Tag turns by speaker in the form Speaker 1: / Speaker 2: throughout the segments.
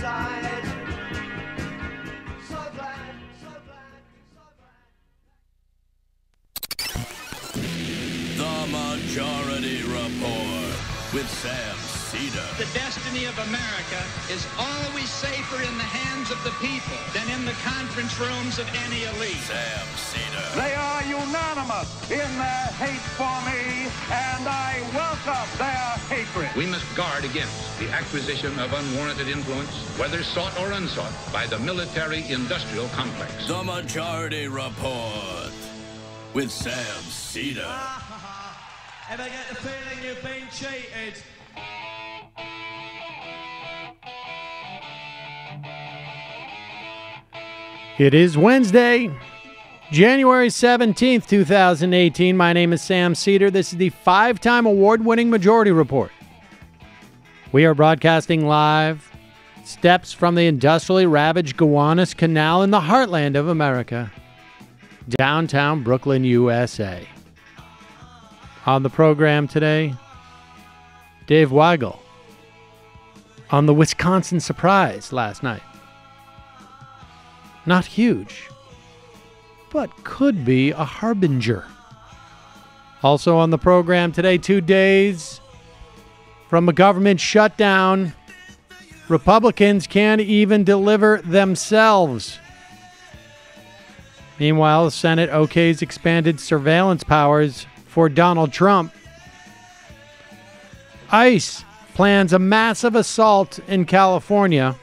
Speaker 1: side. So glad, so glad, so glad.
Speaker 2: The Majority Report with Sam Seder.
Speaker 3: The destiny of America is always safer in the hands of the people than in the conference rooms of any elite.
Speaker 2: Sam Seder.
Speaker 4: They are unanimous in their hate for me, and I welcome their hatred.
Speaker 3: We must guard against the acquisition of unwarranted influence, whether sought or unsought, by the military-industrial complex.
Speaker 2: The Majority Report with Sam Seder.
Speaker 1: Ever get the feeling you've been cheated?
Speaker 5: It is Wednesday, January 17th, 2018. My name is Sam Seder. This is the 5-time award-winning Majority Report. We are broadcasting live, steps from the industrially ravaged Gowanus Canal in the heartland of America, downtown Brooklyn, USA. On the program today, Dave Weigel on the Wisconsin surprise last night. Not huge, but could be a harbinger. Also on the program today, 2 days from a government shutdown. Republicans can't even deliver themselves. Meanwhile, the Senate okays expanded surveillance powers for Donald Trump. ICE plans a massive assault in California.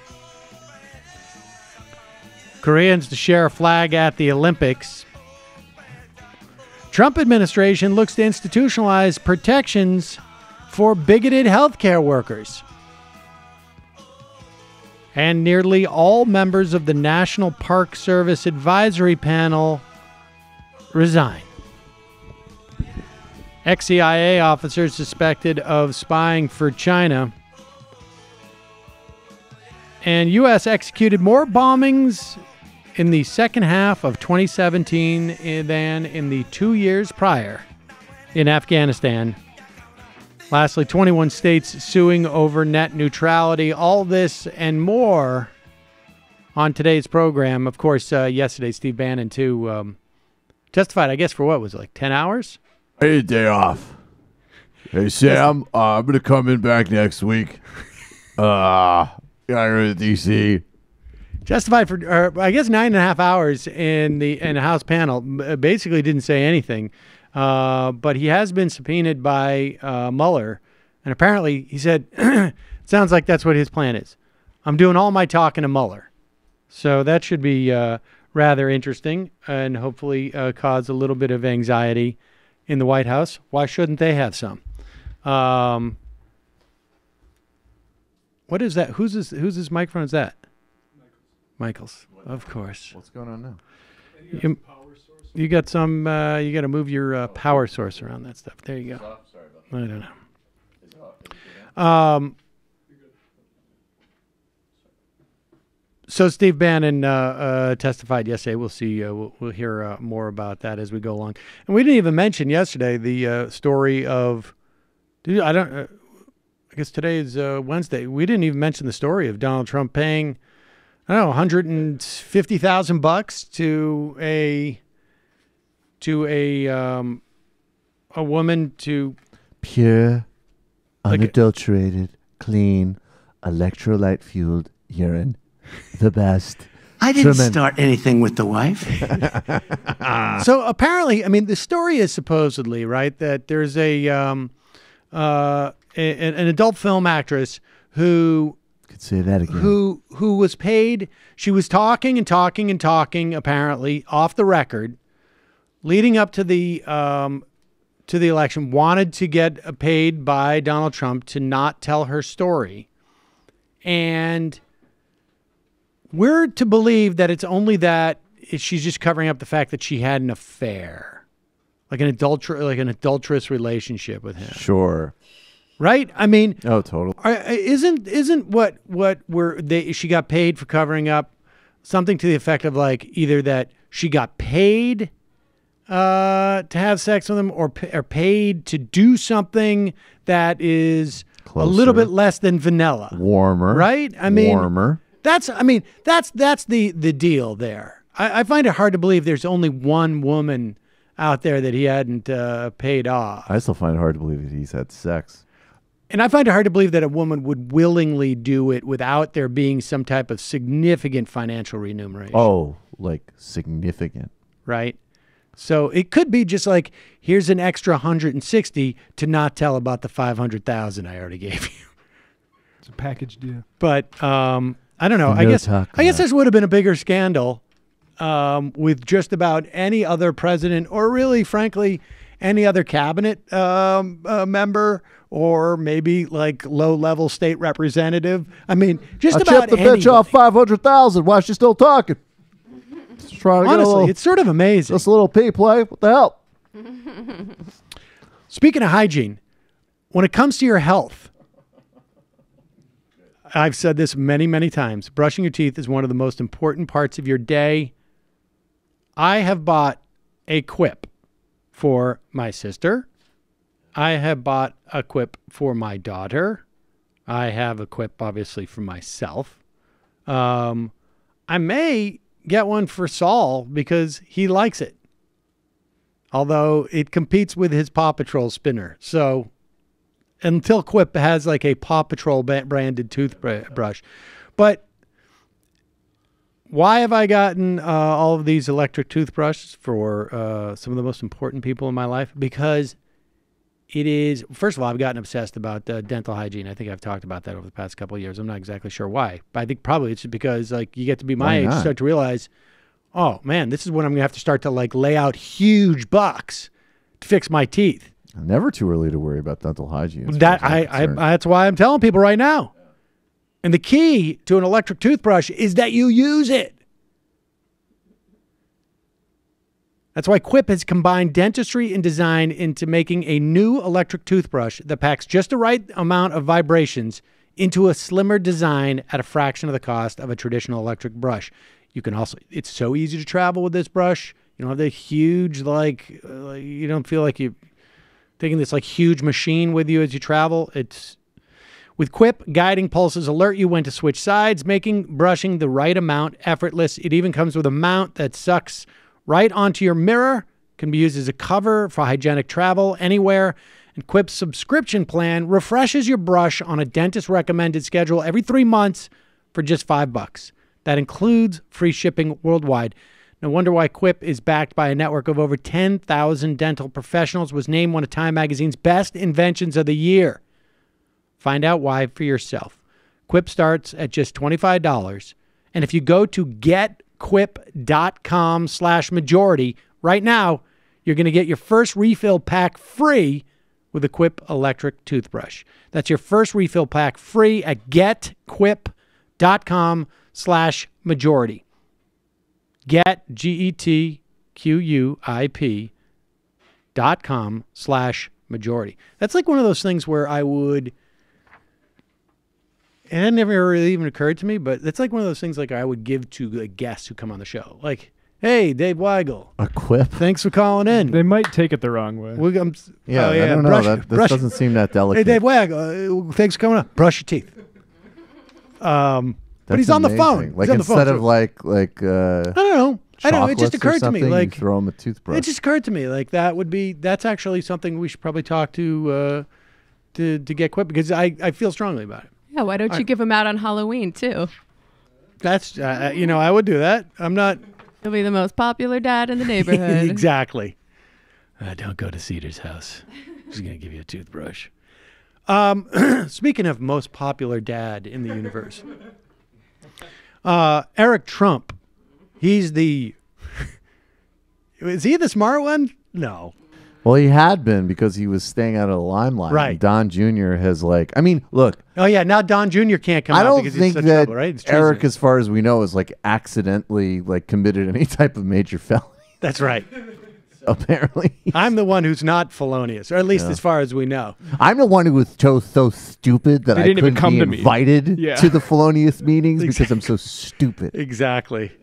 Speaker 5: Koreans to share a flag at the Olympics. Trump administration looks to institutionalize protections for bigoted healthcare workers. And nearly all members of the National Park Service Advisory Panel resign. Ex-CIA officers suspected of spying for China. And U.S. executed more bombings in the second half of 2017 than in the 2 years prior in Afghanistan. Lastly, 21 states suing over net neutrality. All this and more on today's program. Of course, yesterday, Steve Bannon, too, testified, I guess, for what was it, like 10 hours?
Speaker 6: I need a day off. Hey, Sam, I'm going to come in back next week. Gotta go to D.C.
Speaker 5: Justified for, I guess, 9.5 hours in the House panel. Basically didn't say anything. But he has been subpoenaed by Mueller. And apparently, he said, it sounds like that's what his plan is. I'm doing all my talking to Mueller. So that should be rather interesting and hopefully cause a little bit of anxiety in the White House. Why shouldn't they have some? What is that? Whose this microphone is that? Michael's, of course.
Speaker 6: What's going on now?
Speaker 5: You got some. You got to move your power source around that stuff. There you go.
Speaker 6: Sorry about that.
Speaker 5: I don't know. So Steve Bannon testified yesterday. We'll see. We'll hear more about that as we go along. And we didn't even mention yesterday the story of. I guess today is Wednesday. We didn't even mention the story of Donald Trump paying, I don't know, $150,000 to a woman to
Speaker 6: Pure, unadulterated, clean, electrolyte-fueled urine. The best.
Speaker 7: I didn't start anything with the wife.
Speaker 5: So apparently, I mean, the story is supposedly, right, that there's an adult film actress who
Speaker 6: Could say that again.
Speaker 5: who was paid. She was talking and talking and talking, apparently off the record, leading up to the election. Wanted to get paid by Donald Trump to not tell her story, and we're to believe that it's only that she's just covering up the fact that she had an affair, like an adulterous relationship with him.
Speaker 6: Sure.
Speaker 5: Right? I mean,
Speaker 6: Oh, totally.
Speaker 5: isn't what she got paid for covering up something to the effect of like either that she got paid to have sex with him or paid to do something that is
Speaker 6: Closer.
Speaker 5: a little bit less than vanilla.
Speaker 6: Warmer.
Speaker 5: Right? I mean,
Speaker 6: warmer.
Speaker 5: That's the deal there. I find it hard to believe there's only one woman out there that he hadn't paid off.
Speaker 6: I still find it hard to believe that he's had sex.
Speaker 5: And I find it hard to believe that a woman would willingly do it without there being some type of significant financial remuneration.
Speaker 6: Oh, like significant.
Speaker 5: Right? So it could be just like, here's an extra 160 to not tell about the 500,000 I already gave you.
Speaker 8: It's a package deal.
Speaker 5: But I don't know. I guess this would have been a bigger scandal with just about any other president, or really, frankly, any other cabinet member, or maybe like low-level state representative. I mean, just about
Speaker 6: chipped the bitch off 500,000. Why is she still talking? Just trying to
Speaker 5: honestly, it's sort of amazing.
Speaker 6: Just a little pee play. What the hell?
Speaker 5: Speaking of hygiene, when it comes to your health, I've said this many, many times. Brushing your teeth is one of the most important parts of your day. I have bought a Quip for my sister. I have bought a Quip for my daughter. I have a Quip, obviously, for myself. I may get one for Saul because he likes it. Although it competes with his Paw Patrol spinner. So until Quip has like a Paw Patrol branded toothbrush. But why have I gotten all of these electric toothbrushes for some of the most important people in my life? Because it is, first of all, I've gotten obsessed about dental hygiene. I think I've talked about that over the past couple of years. I'm not exactly sure why, but I think probably it's because like you get to be my age, start to realize, oh man, this is when I'm gonna have to start to like lay out huge bucks to fix my teeth.
Speaker 6: Never too early to worry about dental hygiene.
Speaker 5: That's why I'm telling people right now. And the key to an electric toothbrush is that you use it. That's why Quip has combined dentistry and design into making a new electric toothbrush that packs just the right amount of vibrations into a slimmer design at a fraction of the cost of a traditional electric brush. You can also, it's so easy to travel with this brush. You don't have the huge, you don't feel like you're taking this like huge machine with you as you travel. With Quip, guiding pulses alert you when to switch sides, making brushing the right amount effortless. It even comes with a mount that sucks right onto your mirror, can be used as a cover for hygienic travel anywhere. And Quip's subscription plan refreshes your brush on a dentist-recommended schedule every 3 months for just $5. That includes free shipping worldwide. No wonder why Quip is backed by a network of over 10,000 dental professionals, was named one of Time Magazine's best inventions of the year. Find out why for yourself. Quip starts at just $25. And if you go to getquip.com/majority right now, you're going to get your first refill pack free with a Quip electric toothbrush. That's your first refill pack free at getquip.com/majority. Get, GETQUIP.com/majority. That's like one of those things where I would, and it never really even occurred to me, but that's like one of those things like I would give to like guests who come on the show. Like, hey, Dave Weigel.
Speaker 6: A Quip?
Speaker 5: Thanks for calling in.
Speaker 8: They might take it the wrong way.
Speaker 6: I don't know. That doesn't seem that delicate.
Speaker 5: Hey, Dave Weigel, thanks for coming on. Brush your teeth. But he's on the phone.
Speaker 6: Like instead of like
Speaker 5: I don't know. It just occurred to me. Like,
Speaker 6: throw him a toothbrush.
Speaker 5: It just occurred to me. Like that's actually something we should probably talk to get Quip, because I feel strongly about it.
Speaker 9: Yeah, why don't you give him out on Halloween too?
Speaker 5: That's I would do that. I'm not.
Speaker 9: He'll be the most popular dad in the neighborhood.
Speaker 5: Exactly. Don't go to Cedar's house. He's gonna give you a toothbrush. Speaking of most popular dad in the universe, Eric Trump. He's is he the smart one? No.
Speaker 6: Well, he had been, because he was staying out of the limelight.
Speaker 5: Right.
Speaker 6: And Don Jr. has look.
Speaker 5: Oh yeah, now Don Jr. can't come out because he's such trouble, right?
Speaker 6: Eric, as far as we know, is accidentally committed any type of major felony.
Speaker 5: That's right.
Speaker 6: Apparently.
Speaker 5: I'm the one who's not felonious, or at least as far as we know.
Speaker 6: I'm the one who was so stupid that I couldn't be invited to the felonious meetings because I'm so stupid.
Speaker 5: Exactly.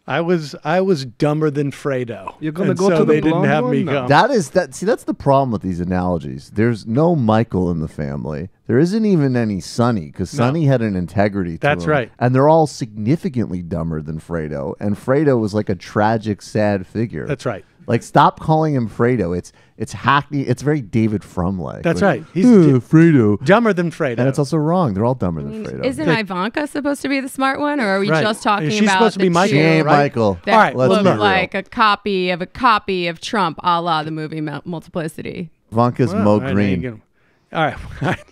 Speaker 5: I was dumber than Fredo.
Speaker 8: You're gonna
Speaker 5: And
Speaker 8: go
Speaker 5: so
Speaker 8: to the
Speaker 5: they didn't
Speaker 8: blonde
Speaker 5: have me
Speaker 8: one? No.
Speaker 5: come.
Speaker 6: See, that's the problem with these analogies. There's no Michael in the family. There isn't even any Sonny, because Sonny had an integrity to
Speaker 5: That's
Speaker 6: him.
Speaker 5: right.
Speaker 6: And they're all significantly dumber than Fredo. And Fredo was like a tragic, sad figure.
Speaker 5: That's right.
Speaker 6: Like, stop calling him Fredo. It's hackney. It's very David Frum-like.
Speaker 5: That's
Speaker 6: Like,
Speaker 5: right. He's
Speaker 6: Fredo.
Speaker 5: dumber than Fredo.
Speaker 6: And it's also wrong. They're all dumber than Fredo.
Speaker 9: Isn't Ivanka supposed to be the smart one, or are we
Speaker 5: Right.
Speaker 9: just talking
Speaker 5: She's
Speaker 9: about
Speaker 5: supposed to be
Speaker 9: the
Speaker 5: Michael,
Speaker 6: She ain't
Speaker 5: right?
Speaker 6: Michael.
Speaker 9: that
Speaker 5: All right,
Speaker 6: let's
Speaker 9: look
Speaker 6: be real.
Speaker 9: like a copy of Trump, a la the movie Multiplicity?
Speaker 6: Ivanka's
Speaker 5: Well,
Speaker 6: Mo
Speaker 5: all right,
Speaker 6: Green.
Speaker 5: there you go. All right.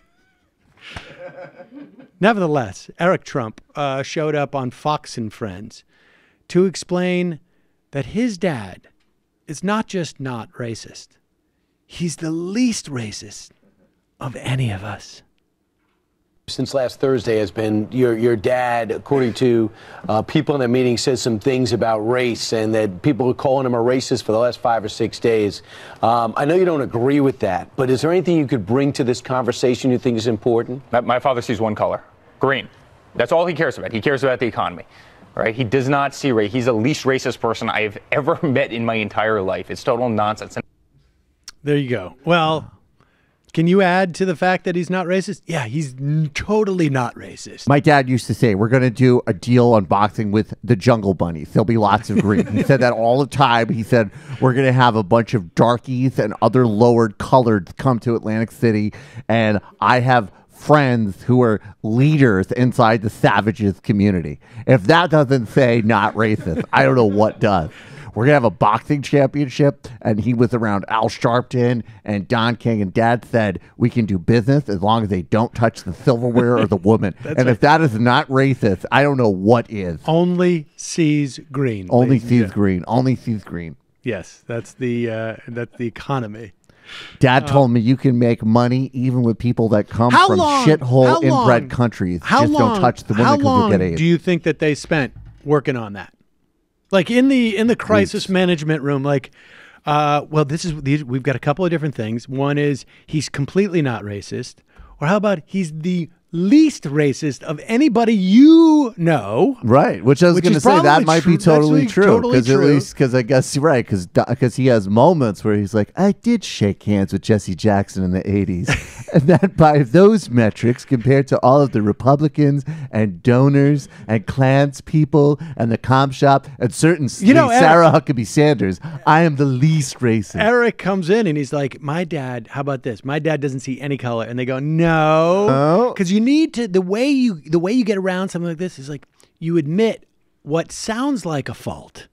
Speaker 5: Nevertheless, Eric Trump showed up on Fox and Friends to explain that his dad is not just not racist. He's the least racist of any of us.
Speaker 10: Since last Thursday has been your dad, according to people in the meeting, says some things about race and that people are calling him a racist for the last 5 or 6 days. I know you don't agree with that, but is there anything you could bring to this conversation you think is important?
Speaker 11: My father sees one color, green. That's all he cares about. He cares about the economy. Right? He does not see race. He's the least racist person I have ever met in my entire life. It's total nonsense.
Speaker 5: There you go. Well, can you add to the fact that he's not racist? Yeah, he's totally not racist.
Speaker 6: My dad used to say, we're going to do a deal on boxing with the Jungle Bunnies. There'll be lots of green. He said that all the time. He said, we're going to have a bunch of darkies and other lowered coloreds come to Atlantic City. And I have friends who are leaders inside the Savages community. If that doesn't say not racist, I don't know what does. We're going to have a boxing championship, and he was around Al Sharpton and Don King, and Dad said we can do business as long as they don't touch the silverware or the woman. And if that is not racist, I don't know what is.
Speaker 5: Only sees green.
Speaker 6: Only sees green. Only sees green.
Speaker 5: Yes, that's the economy.
Speaker 6: Dad told me you can make money even with people that come from shithole inbred countries. Just don't touch the women because you'll get AIDS.
Speaker 5: Do you think that they spent working on that? Like in the crisis management room, like, well, we've got a couple of different things. One is he's completely not racist, or how about he's the least racist of anybody you know.
Speaker 6: Right, which I was going to say that might be totally true. Because at least, because I guess, right, because he has moments where he's like, I did shake hands with Jesse Jackson in the 80s. And that by those metrics, compared to all of the Republicans and donors and Klans people and the comp shop and certain Sarah Huckabee Sanders, I am the least racist.
Speaker 5: Eric comes in and he's like, my dad, how about this? My dad doesn't see any color. And they go, no. Because you need to, the way you get around something like this is like you admit what sounds like a fault,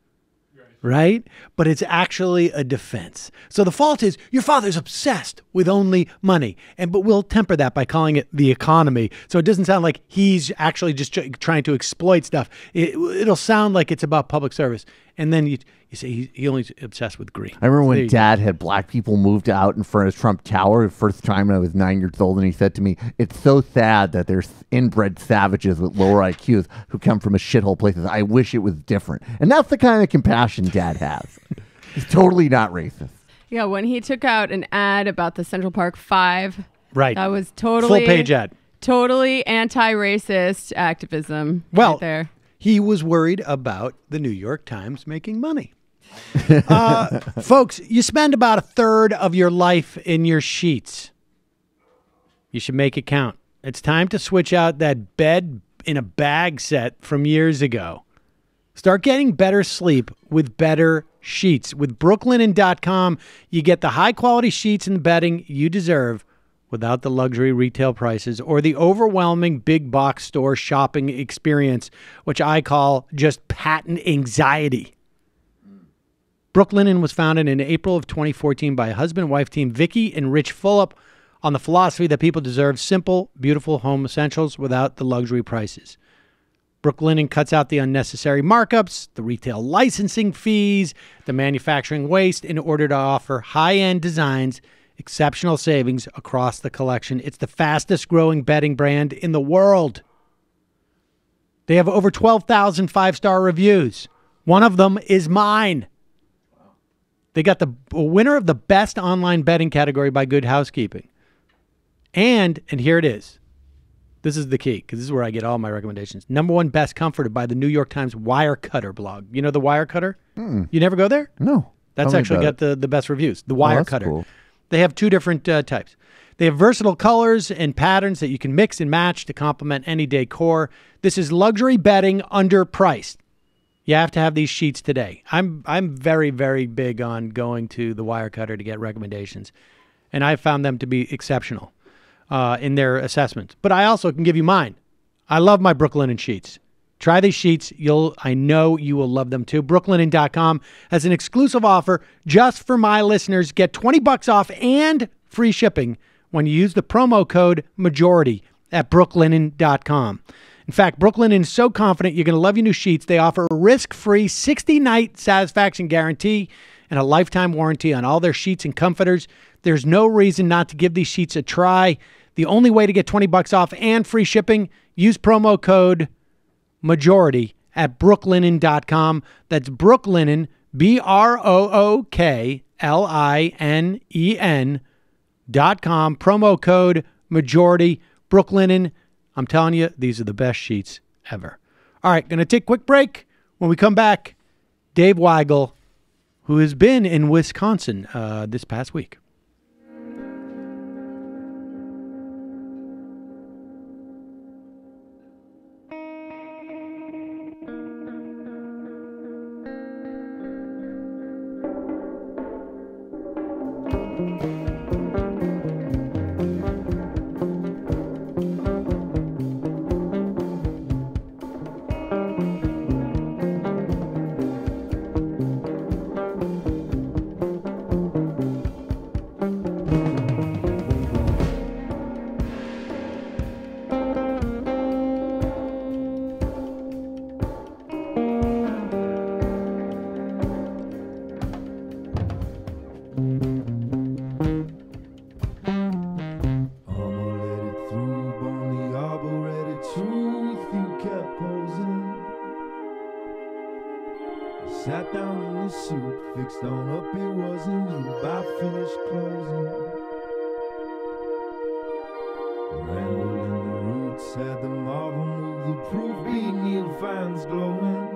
Speaker 5: right? But it's actually a defense. So the fault is your father's obsessed with only money, but we'll temper that by calling it the economy. So it doesn't sound like he's actually just trying to exploit stuff. It'll sound like it's about public service. And then you say he only obsessed with green.
Speaker 6: I remember when Dad had black people moved out in front of Trump Tower the first time when I was 9 years old, and he said to me, it's so sad that there's inbred savages with lower IQs who come from a shithole places. I wish it was different. And that's the kind of compassion Dad has. He's totally not racist.
Speaker 9: Yeah, when he took out an ad about the Central Park 5,
Speaker 5: right,
Speaker 9: that was totally
Speaker 5: full page ad.
Speaker 9: Totally anti-racist activism.
Speaker 5: Well,
Speaker 9: right there.
Speaker 5: He was worried about the New York Times making money. Folks, you spend about a third of your life in your sheets. You should make it count. It's time to switch out that bed in a bag set from years ago. Start getting better sleep with better sheets. With Brooklinen.com, you get the high-quality sheets and bedding you deserve without the luxury retail prices or the overwhelming big box store shopping experience, which I call just patent anxiety. Brooklinen was founded in April of 2014 by a husband and wife team, Vicky and Rich Fulop, on the philosophy that people deserve simple, beautiful home essentials without the luxury prices. Brooklinen cuts out the unnecessary markups, the retail licensing fees, the manufacturing waste in order to offer high-end designs, exceptional savings across the collection. It's the fastest growing bedding brand in the world. They have over 12,000 five-star reviews. One of them is mine. They got the winner of the best online bedding category by Good Housekeeping. And here it is. This is the key, because this is where I get all my recommendations. Number one best comforted by the New York Times Wirecutter blog. You know the Wirecutter? You never go there?
Speaker 6: No.
Speaker 5: That's actually got the best reviews. The Wirecutter.
Speaker 6: Cool.
Speaker 5: They have two different types. They have versatile colors and patterns that you can mix and match to complement any decor. This is luxury bedding underpriced. You have to have these sheets today. I'm very, very big on going to the Wirecutter to get recommendations, and I found them to be exceptional in their assessments. But I also can give you mine. I love my Brooklinen sheets. Try these sheets. I know you will love them too. Brooklinen.com has an exclusive offer just for my listeners. Get $20 off and free shipping when you use the promo code MAJORITY at brooklinen.com. In fact, Brooklinen is so confident you're going to love your new sheets. They offer a risk-free 60-night satisfaction guarantee and a lifetime warranty on all their sheets and comforters. There's no reason not to give these sheets a try. The only way to get $20 off and free shipping, use promo code MAJORITY at brooklinen.com. That's Brooklinen, BROOKLINEN.com. Promo code MAJORITY. Brooklinen. I'm telling you, these are the best sheets ever. All right, going to take a quick break. When we come back, Dave Weigel, who has been in Wisconsin this past week.
Speaker 12: Sat down in his suit, fixed on up, it wasn't you. By finished closing, rambled in the roots, had the marble move the proof, beat Neil Fines glowing,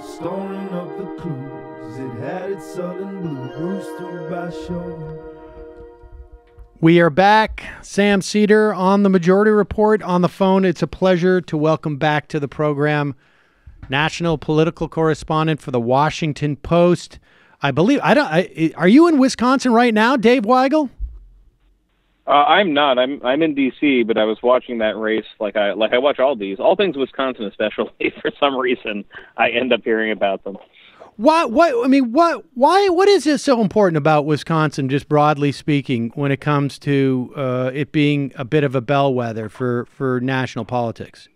Speaker 12: storing up the clues. It had its southern blue, bruised through by shoulder.
Speaker 5: We are back. Sam Seder on the Majority Report on the phone. It's a pleasure to welcome back to the program national political correspondent for the Washington Post. I believe are you in Wisconsin right now, Dave Weigel?
Speaker 13: I'm not. I'm in D.C., but I was watching that race like I watch all things Wisconsin especially. For some reason, I end up hearing about them.
Speaker 5: Why is it so important about Wisconsin, just broadly speaking, when it comes to it being a bit of a bellwether for national politics?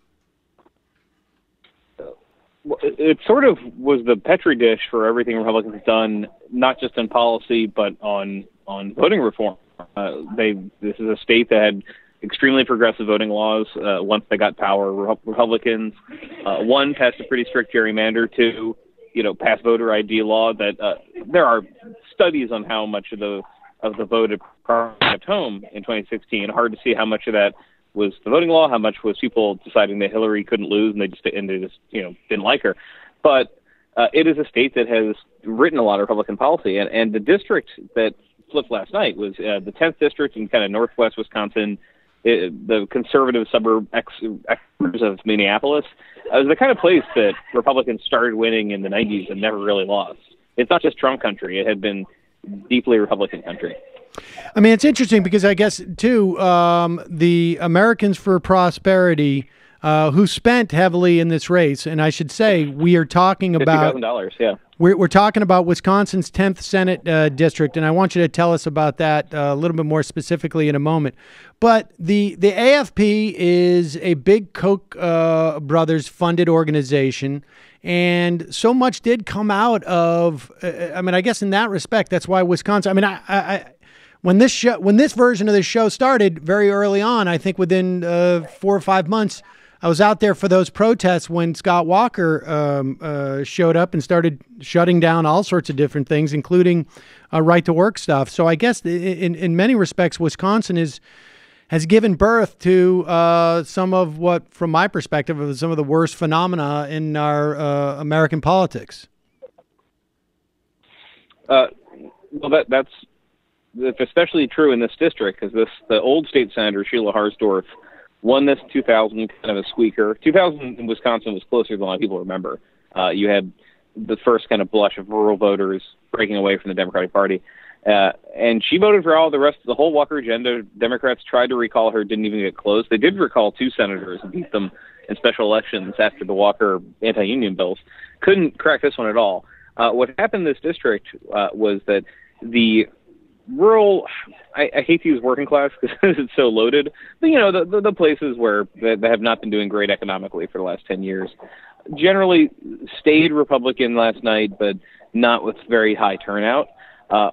Speaker 13: It sort of was the petri dish for everything Republicans have done, not just in policy, but on voting reform. This is a state that had extremely progressive voting laws once they got power. Republicans, one, passed a pretty strict gerrymander. Two, pass voter ID law that there are studies on how much of the vote at home in 2016. Hard to see how much of that was the voting law, how much was people deciding that Hillary couldn't lose and they just didn't like her. But it is a state that has written a lot of Republican policy, and the district that flipped last night was the 10th district in kind of northwest Wisconsin, the conservative suburb of Minneapolis. It was the kind of place that Republicans started winning in the 90s and never really lost. It's not just Trump country. It had been deeply Republican country.
Speaker 5: I mean, it's interesting because I guess, too, the Americans for Prosperity, who spent heavily in this race, and I should say we are talking about
Speaker 13: $50,000, yeah.
Speaker 5: We're talking about Wisconsin's 10th Senate district, and I want you to tell us about that a little bit more specifically in a moment. But the AFP is a big Koch brothers funded organization, and so much did come out of. I guess in that respect, that's why Wisconsin. When this version of this show started very early on, I think within 4 or 5 months, I was out there for those protests when Scott Walker showed up and started shutting down all sorts of different things, including right to work stuff. So I guess in many respects, Wisconsin has given birth to some of what, from my perspective, are some of the worst phenomena in our American politics.
Speaker 13: Well, that's especially true in this district, because the old state senator, Sheila Harsdorf, won this 2000 kind of a squeaker. 2000 in Wisconsin was closer than a lot of people remember. You had the first kind of blush of rural voters breaking away from the Democratic Party. And she voted for all the rest of the whole Walker agenda. Democrats tried to recall her, didn't even get close. They did recall 2 senators and beat them in special elections after the Walker anti-union bills. Couldn't crack this one at all. What happened in this district was that the rural, I hate to use working class because it's so loaded, but the places where they have not been doing great economically for the last 10 years, generally stayed Republican last night, but not with very high turnout.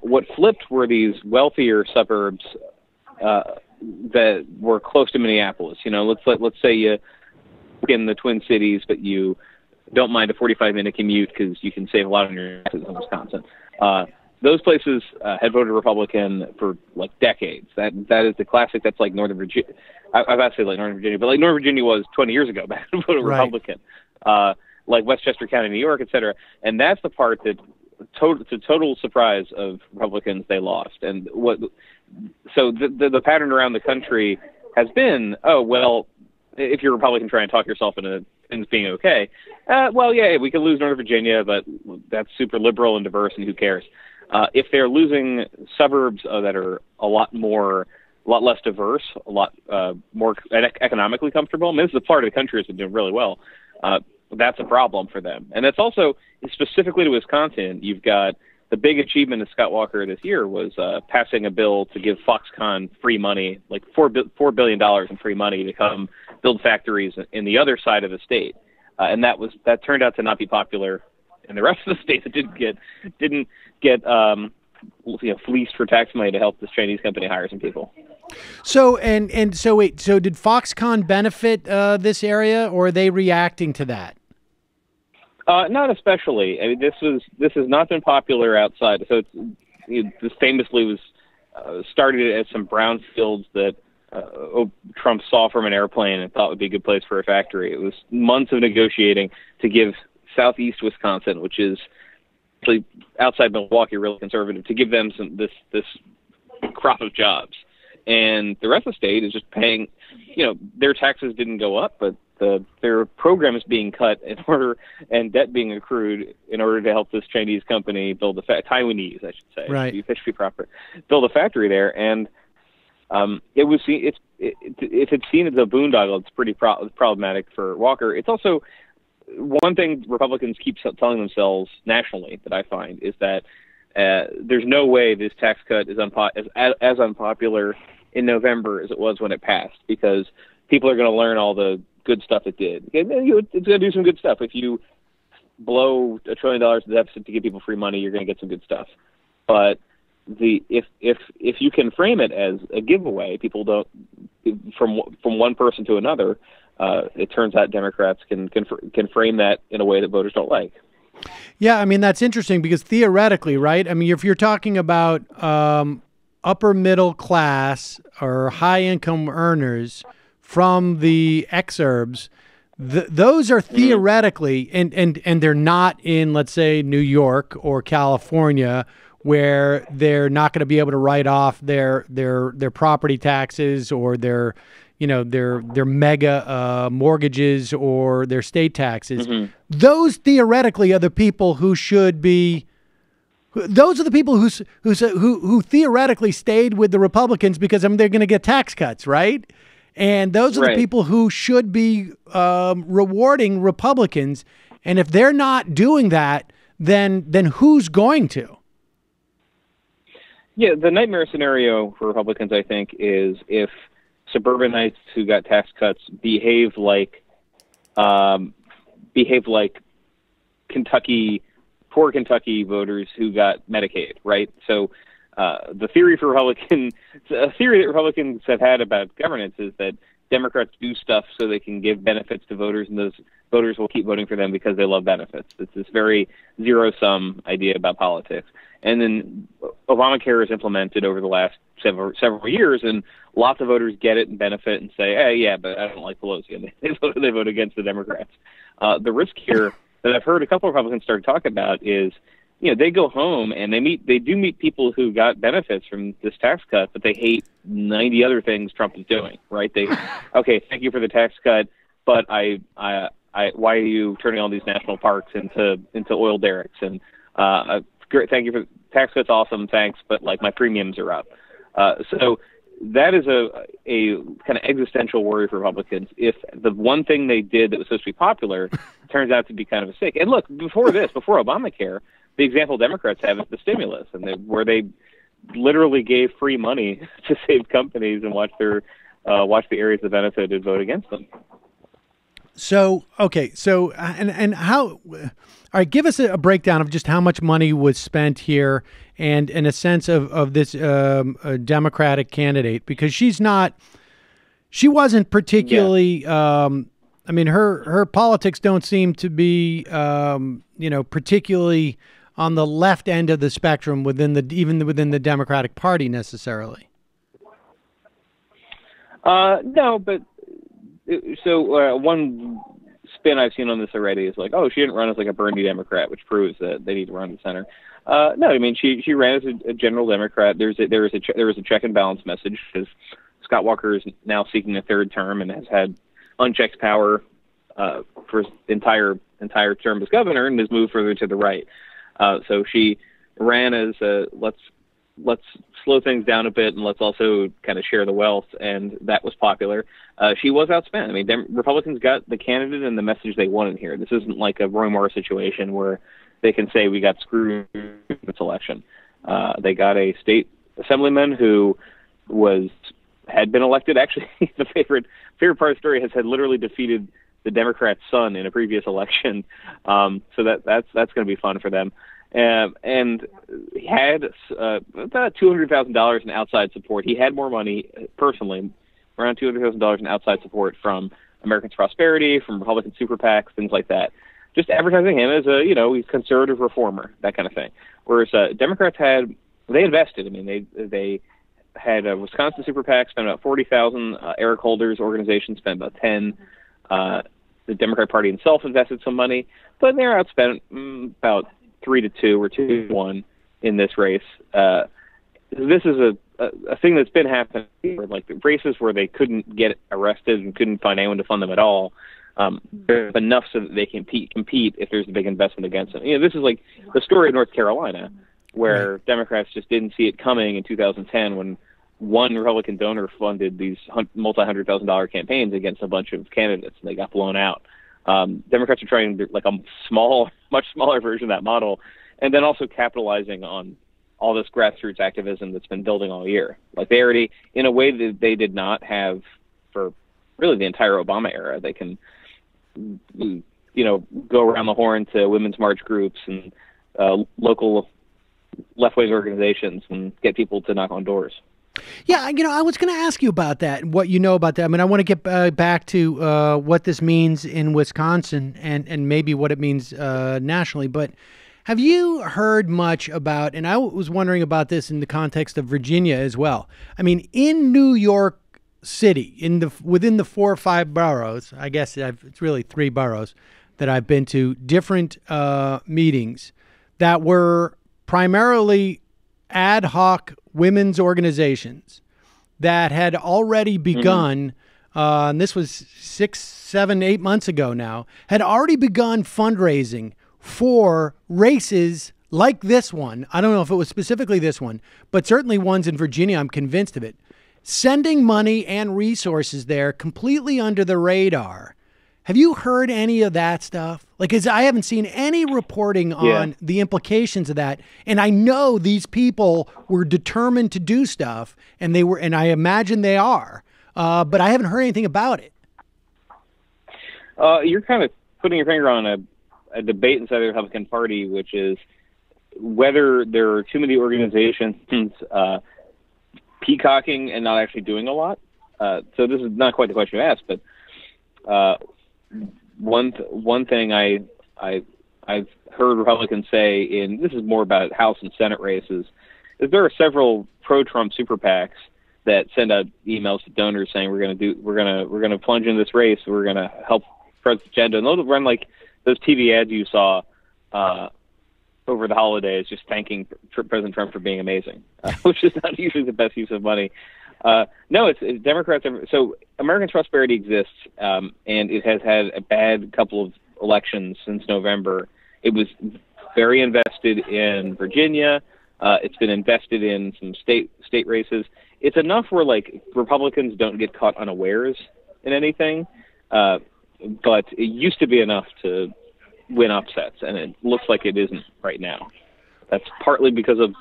Speaker 13: What flipped were these wealthier suburbs that were close to Minneapolis. Let's say you in the Twin Cities, but you don't mind a 45-minute commute because you can save a lot on your taxes in Wisconsin. Those places had voted Republican for like decades. That is the classic. That's like Northern Virginia. I've got to say like Northern Virginia, but like Northern Virginia was 20 years ago back and voted Republican. Like Westchester County, New York, et cetera. And that's the part that, to total surprise of Republicans, they lost. And so the pattern around the country has been, oh, well, if you're Republican, try and talk yourself into things being okay. Well, yeah, we could lose Northern Virginia, but that's super liberal and diverse, and who cares? If they're losing suburbs that are a lot less diverse, a lot more economically comfortable, I mean, this is a part of the country that's been doing really well. That's a problem for them. And that's also, specifically to Wisconsin, you've got the big achievement of Scott Walker this year was passing a bill to give Foxconn free money, like $4 billion in free money to come build factories in the other side of the state. And that turned out to not be popular in the rest of the state that didn't get fleeced for tax money to help this Chinese company hire some people.
Speaker 5: So so did Foxconn benefit this area, or are they reacting to that?
Speaker 13: Not especially. I mean, this has not been popular outside. So this famously was started as some brownfields that Trump saw from an airplane and thought would be a good place for a factory. It was months of negotiating to give Southeast Wisconsin, which is actually outside Milwaukee, really conservative, to give them this crop of jobs. And the rest of the state is just paying, their taxes didn't go up, but their program is being cut and debt being accrued in order to help this Chinese company build Taiwanese, I should say,
Speaker 5: right?
Speaker 13: If be proper, build a factory there. And if it's seen as a boondoggle, it's pretty problematic for Walker. It's also one thing Republicans keep telling themselves nationally that I find is that there's no way this tax cut is as unpopular in November as it was when it passed, because people are going to learn all the good stuff it did. It's going to do some good stuff. If you blow $1 trillion in the deficit to give people free money, you're going to get some good stuff. But if you can frame it as a giveaway, people don't from one person to another. It turns out Democrats can frame that in a way that voters don't like.
Speaker 5: Yeah, I mean, that's interesting because theoretically, right? I mean, if you're talking about upper middle class or high income earners from the exurbs, those are theoretically, and they're not in, let's say, New York or California, where they're not going to be able to write off their property taxes or their mega mortgages or their state taxes. Mm-hmm. Those theoretically are the people who should be. Those are the people who theoretically stayed with the Republicans because they're going to get tax cuts, right? And those are the people who should be rewarding Republicans. And if they're not doing that, then who's going to?
Speaker 13: Yeah, the nightmare scenario for Republicans, I think, is if suburbanites who got tax cuts behave like poor Kentucky voters who got Medicaid, right? So the theory that Republicans have had about governance is that Democrats do stuff so they can give benefits to voters, and those voters will keep voting for them because they love benefits. It's this very zero-sum idea about politics. And then Obamacare is implemented over the last several years, and lots of voters get it and benefit and say, hey, yeah, but I don't like Pelosi. And they vote against the Democrats. The risk here that I've heard a couple of Republicans start talking about is, they go home and they do meet people who got benefits from this tax cut, but they hate 90 other things Trump is doing, right? Okay, thank you for the tax cut, but why are you turning all these national parks into oil derricks? And great, thank you for tax cuts, awesome, thanks, but like my premiums are up. So that is a kind of existential worry for Republicans. If the one thing they did that was supposed to be popular turns out to be kind of a mistake. And look, before Obamacare, the example Democrats have is the stimulus, where they literally gave free money to save companies and watch the areas that benefited vote against them.
Speaker 5: So, okay, and how? All right, give us a breakdown of just how much money was spent here, and a sense of this Democratic candidate, because she wasn't particularly. Yeah. I mean, her politics don't seem to be, particularly on the left end of the spectrum even within the Democratic Party necessarily.
Speaker 13: No, but one spin I've seen on this already is like, oh, she didn't run as like a Bernie Democrat, which proves that they need to run in the center. No, I mean she ran as a general Democrat. There was a check and balance message, because Scott Walker is now seeking a third term and has had unchecked power for his entire term as governor, and has moved further to the right. So she ran as let's slow things down a bit, and let's also kind of share the wealth, and that was popular. She was outspent. I mean, Republicans got the candidate and the message they wanted here. This isn't like a Roy Moore situation where they can say we got screwed in this election. They got a state assemblyman who had been elected. Actually, the favorite part of the story had literally defeated the Democrat's son in a previous election. So that's going to be fun for them. And he had about $200,000 in outside support. He had more money personally, around $200,000 in outside support from Americans' Prosperity, from Republican super PACs, things like that. Just advertising him as he's conservative reformer, that kind of thing. Whereas Democrats they invested. I mean, they had a Wisconsin super PAC spent about $40,000. Eric Holder's organization spent about $10,000. The Democrat Party itself invested some money, but they're outspent about 3-2 or 2-1 in this race. This is a thing that's been happening, where, like, the races where they couldn't get arrested and couldn't find anyone to fund them at all. There's enough so that they can compete if there's a big investment against them. This is like the story of North Carolina, where Democrats just didn't see it coming in 2010 when one Republican donor funded these multi-$100,000 campaigns against a bunch of candidates, and they got blown out. Democrats are trying to do like a much smaller version of that model, and then also capitalizing on all this grassroots activism that's been building all year. Like, they already, in a way that they did not have for really the entire Obama era, they can, go around the horn to women's march groups and local left-wing organizations and get people to knock on doors.
Speaker 5: Yeah, I was going to ask you about that, what you know about that. I mean, I want to get back to what this means in Wisconsin and maybe what it means nationally. But have you heard much about, and I was wondering about this in the context of Virginia as well. I mean, in New York City, within the 4 or 5 boroughs, I guess it's really 3 boroughs that I've been to, different meetings that were primarily ad hoc women's organizations that had already begun, and this was 6, 7, 8 months ago now, had already begun fundraising for races like this one. I don't know if it was specifically this one, but certainly ones in Virginia, I'm convinced of it, sending money and resources there completely under the radar. Have you heard any of that stuff? I haven't seen any reporting on the implications of that. And I know these people were determined to do stuff, and I imagine they are, but I haven't heard anything about it.
Speaker 13: You're kind of putting your finger on a debate inside the Republican Party, which is whether there are too many organizations peacocking and not actually doing a lot, So this is not quite the question you asked, but one thing I've heard Republicans say this is more about House and Senate races, is there are several pro-Trump super PACs that send out emails to donors saying we're going to plunge into this race, we're going to help President's agenda, and they'll run like those TV ads you saw over the holidays, just thanking President Trump for being amazing, which is not usually the best use of money. No, it's Democrats. So American Prosperity exists, and it has had a bad couple of elections since November. It was very invested in Virginia. It's been invested in some state races. It's enough where like Republicans don't get caught unawares in anything, but it used to be enough to win upsets, and it looks like it isn't right now. That's partly because of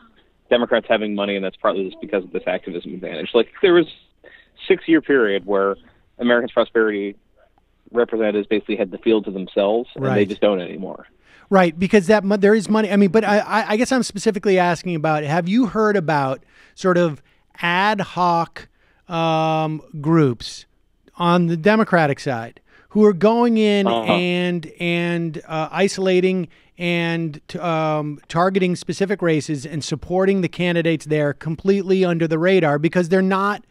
Speaker 13: Democrats having money, and that's partly just because of this activism advantage. Like there was a 6-year period where Americans' Prosperity representatives basically had the field to themselves, and they just don't anymore.
Speaker 5: Right, because there is money. I mean, but I guess I'm specifically asking about, have you heard about sort of ad hoc groups on the Democratic side who are going in and isolating and targeting specific races and supporting the candidates there completely under the radar because they're not,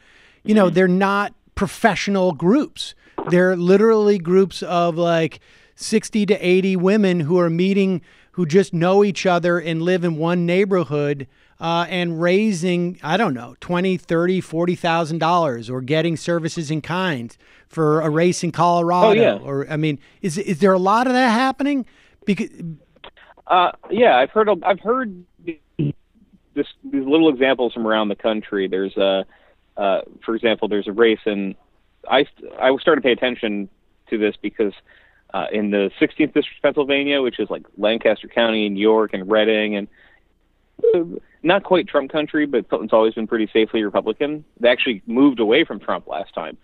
Speaker 5: they're not professional groups. They're literally groups of like 60 to 80 women who are meeting, who just know each other and live in one neighborhood and raising, I don't know, $20,000, $30,000, $40,000 or getting services in kind for a race in Colorado.
Speaker 13: Oh, yeah.
Speaker 5: Or, I mean, is there a lot of that happening? Because
Speaker 13: yeah, I've heard these little examples from around the country. There's for example, there's a race, and I started to pay attention to this because in the 16th District of Pennsylvania, which is like Lancaster County and York and Reading, and not quite Trump country, but it's always been pretty safely Republican. They actually moved away from Trump last time.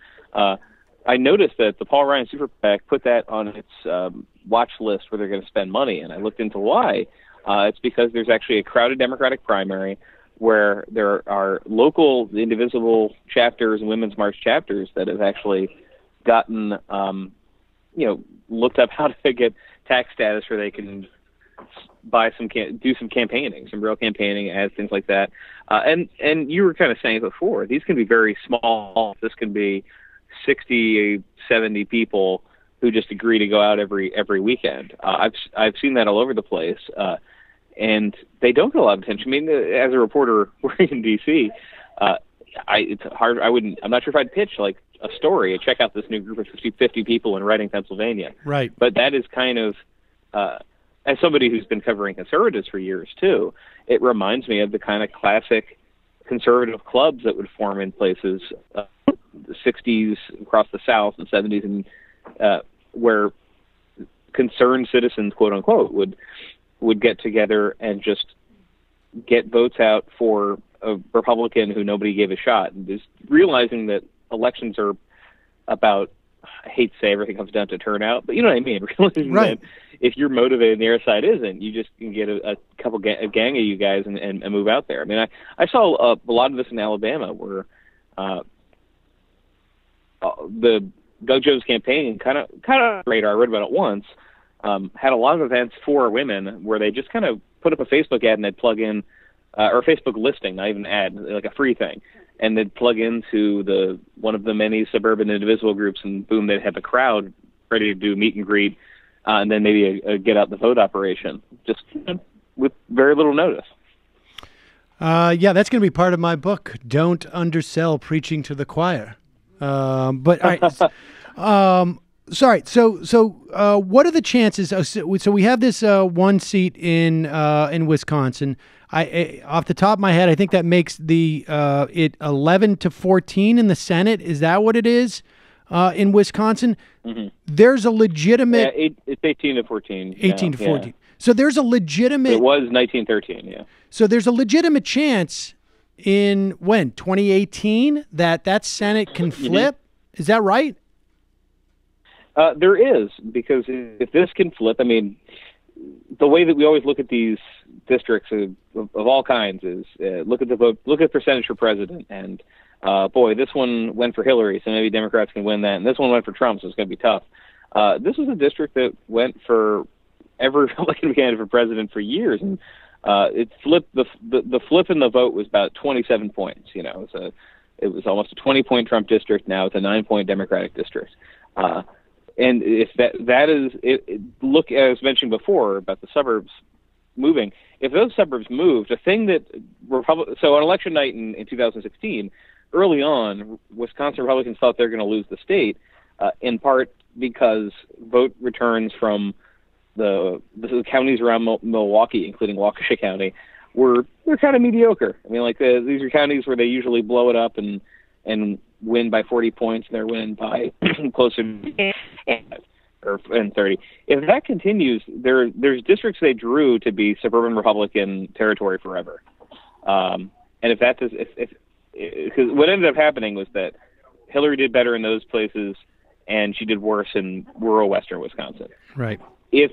Speaker 13: I noticed that the Paul Ryan Super PAC put that on its watch list where they're going to spend money, and I looked into why. It's because there's actually a crowded Democratic primary where there are local indivisible chapters and Women's March chapters that have actually gotten, looked up how to get tax status where they can buy do some campaigning, some real campaigning ads, things like that. And you were kind of saying before, these can be very small. This can be 60, 70 people who just agree to go out every weekend. I've seen that all over the place. And they don't get a lot of attention. I mean, as a reporter working in D.C., it's hard. I'm not sure if I'd pitch like a story. Check out this new group of 50 people in Reading, Pennsylvania.
Speaker 5: Right.
Speaker 13: But that is kind of, as somebody who's been covering conservatives for years too, it reminds me of the kind of classic conservative clubs that would form in places, the 60s across the South and 70s, and where concerned citizens, quote unquote, would get together and just get votes out for a Republican who nobody gave a shot. And just realizing that elections are about, I hate to say everything comes down to turnout, but you know what I mean? Realizing that if you're motivated and the other side isn't, you just can get a gang of you guys and move out there. I mean, I saw a lot of this in Alabama where the Doug Jones campaign kind of radar, I read about it once, had a lot of events for women where they just kind of put up a Facebook ad and they'd plug in, or a Facebook listing, not even an ad, like a free thing, and they'd plug into one of the many suburban indivisible groups, and boom, they'd have a crowd ready to do meet and greet, and then maybe a get out the vote operation, just with very little notice.
Speaker 5: Yeah, that's going to be part of my book. Don't undersell preaching to the choir. But all right. Sorry. So what are the chances? So we have this one seat in Wisconsin. Off the top of my head, I think that makes it 11-14 in the Senate. Is that what it is in Wisconsin?
Speaker 13: Mm-hmm.
Speaker 5: There's a legitimate.
Speaker 13: Yeah, it's 18-14.
Speaker 5: 18-14.
Speaker 13: Yeah.
Speaker 5: So there's a legitimate.
Speaker 13: It was 1913. Yeah.
Speaker 5: So there's a legitimate chance in 2018 that Senate can flip. Mm-hmm. Is that right?
Speaker 13: There is, because if this can flip, I mean, the way that we always look at these districts of all kinds is look at the vote, look at percentage for president, and boy, this one went for Hillary, so maybe Democrats can win that. And this one went for Trump, so it's going to be tough. This was a district that went for every Republican candidate for president for years, and it flipped. The flip in the vote was about 27 points. You know, it was almost a 20-point Trump district. Now it's a 9-point Democratic district. And if that is look, as mentioned before about the suburbs moving, if those suburbs moved, a thing that so on election night in 2016, early on, Wisconsin Republicans thought they were going to lose the state, in part because vote returns from the counties around Milwaukee, including Waukesha County, they're kind of mediocre. I mean, like these are counties where they usually blow it up and win by 40 points, and they're winning by closer to 30. If that continues, there's districts they drew to be suburban Republican territory forever. And if that does, because what ended up happening was that Hillary did better in those places, and she did worse in rural western Wisconsin.
Speaker 5: Right.
Speaker 13: If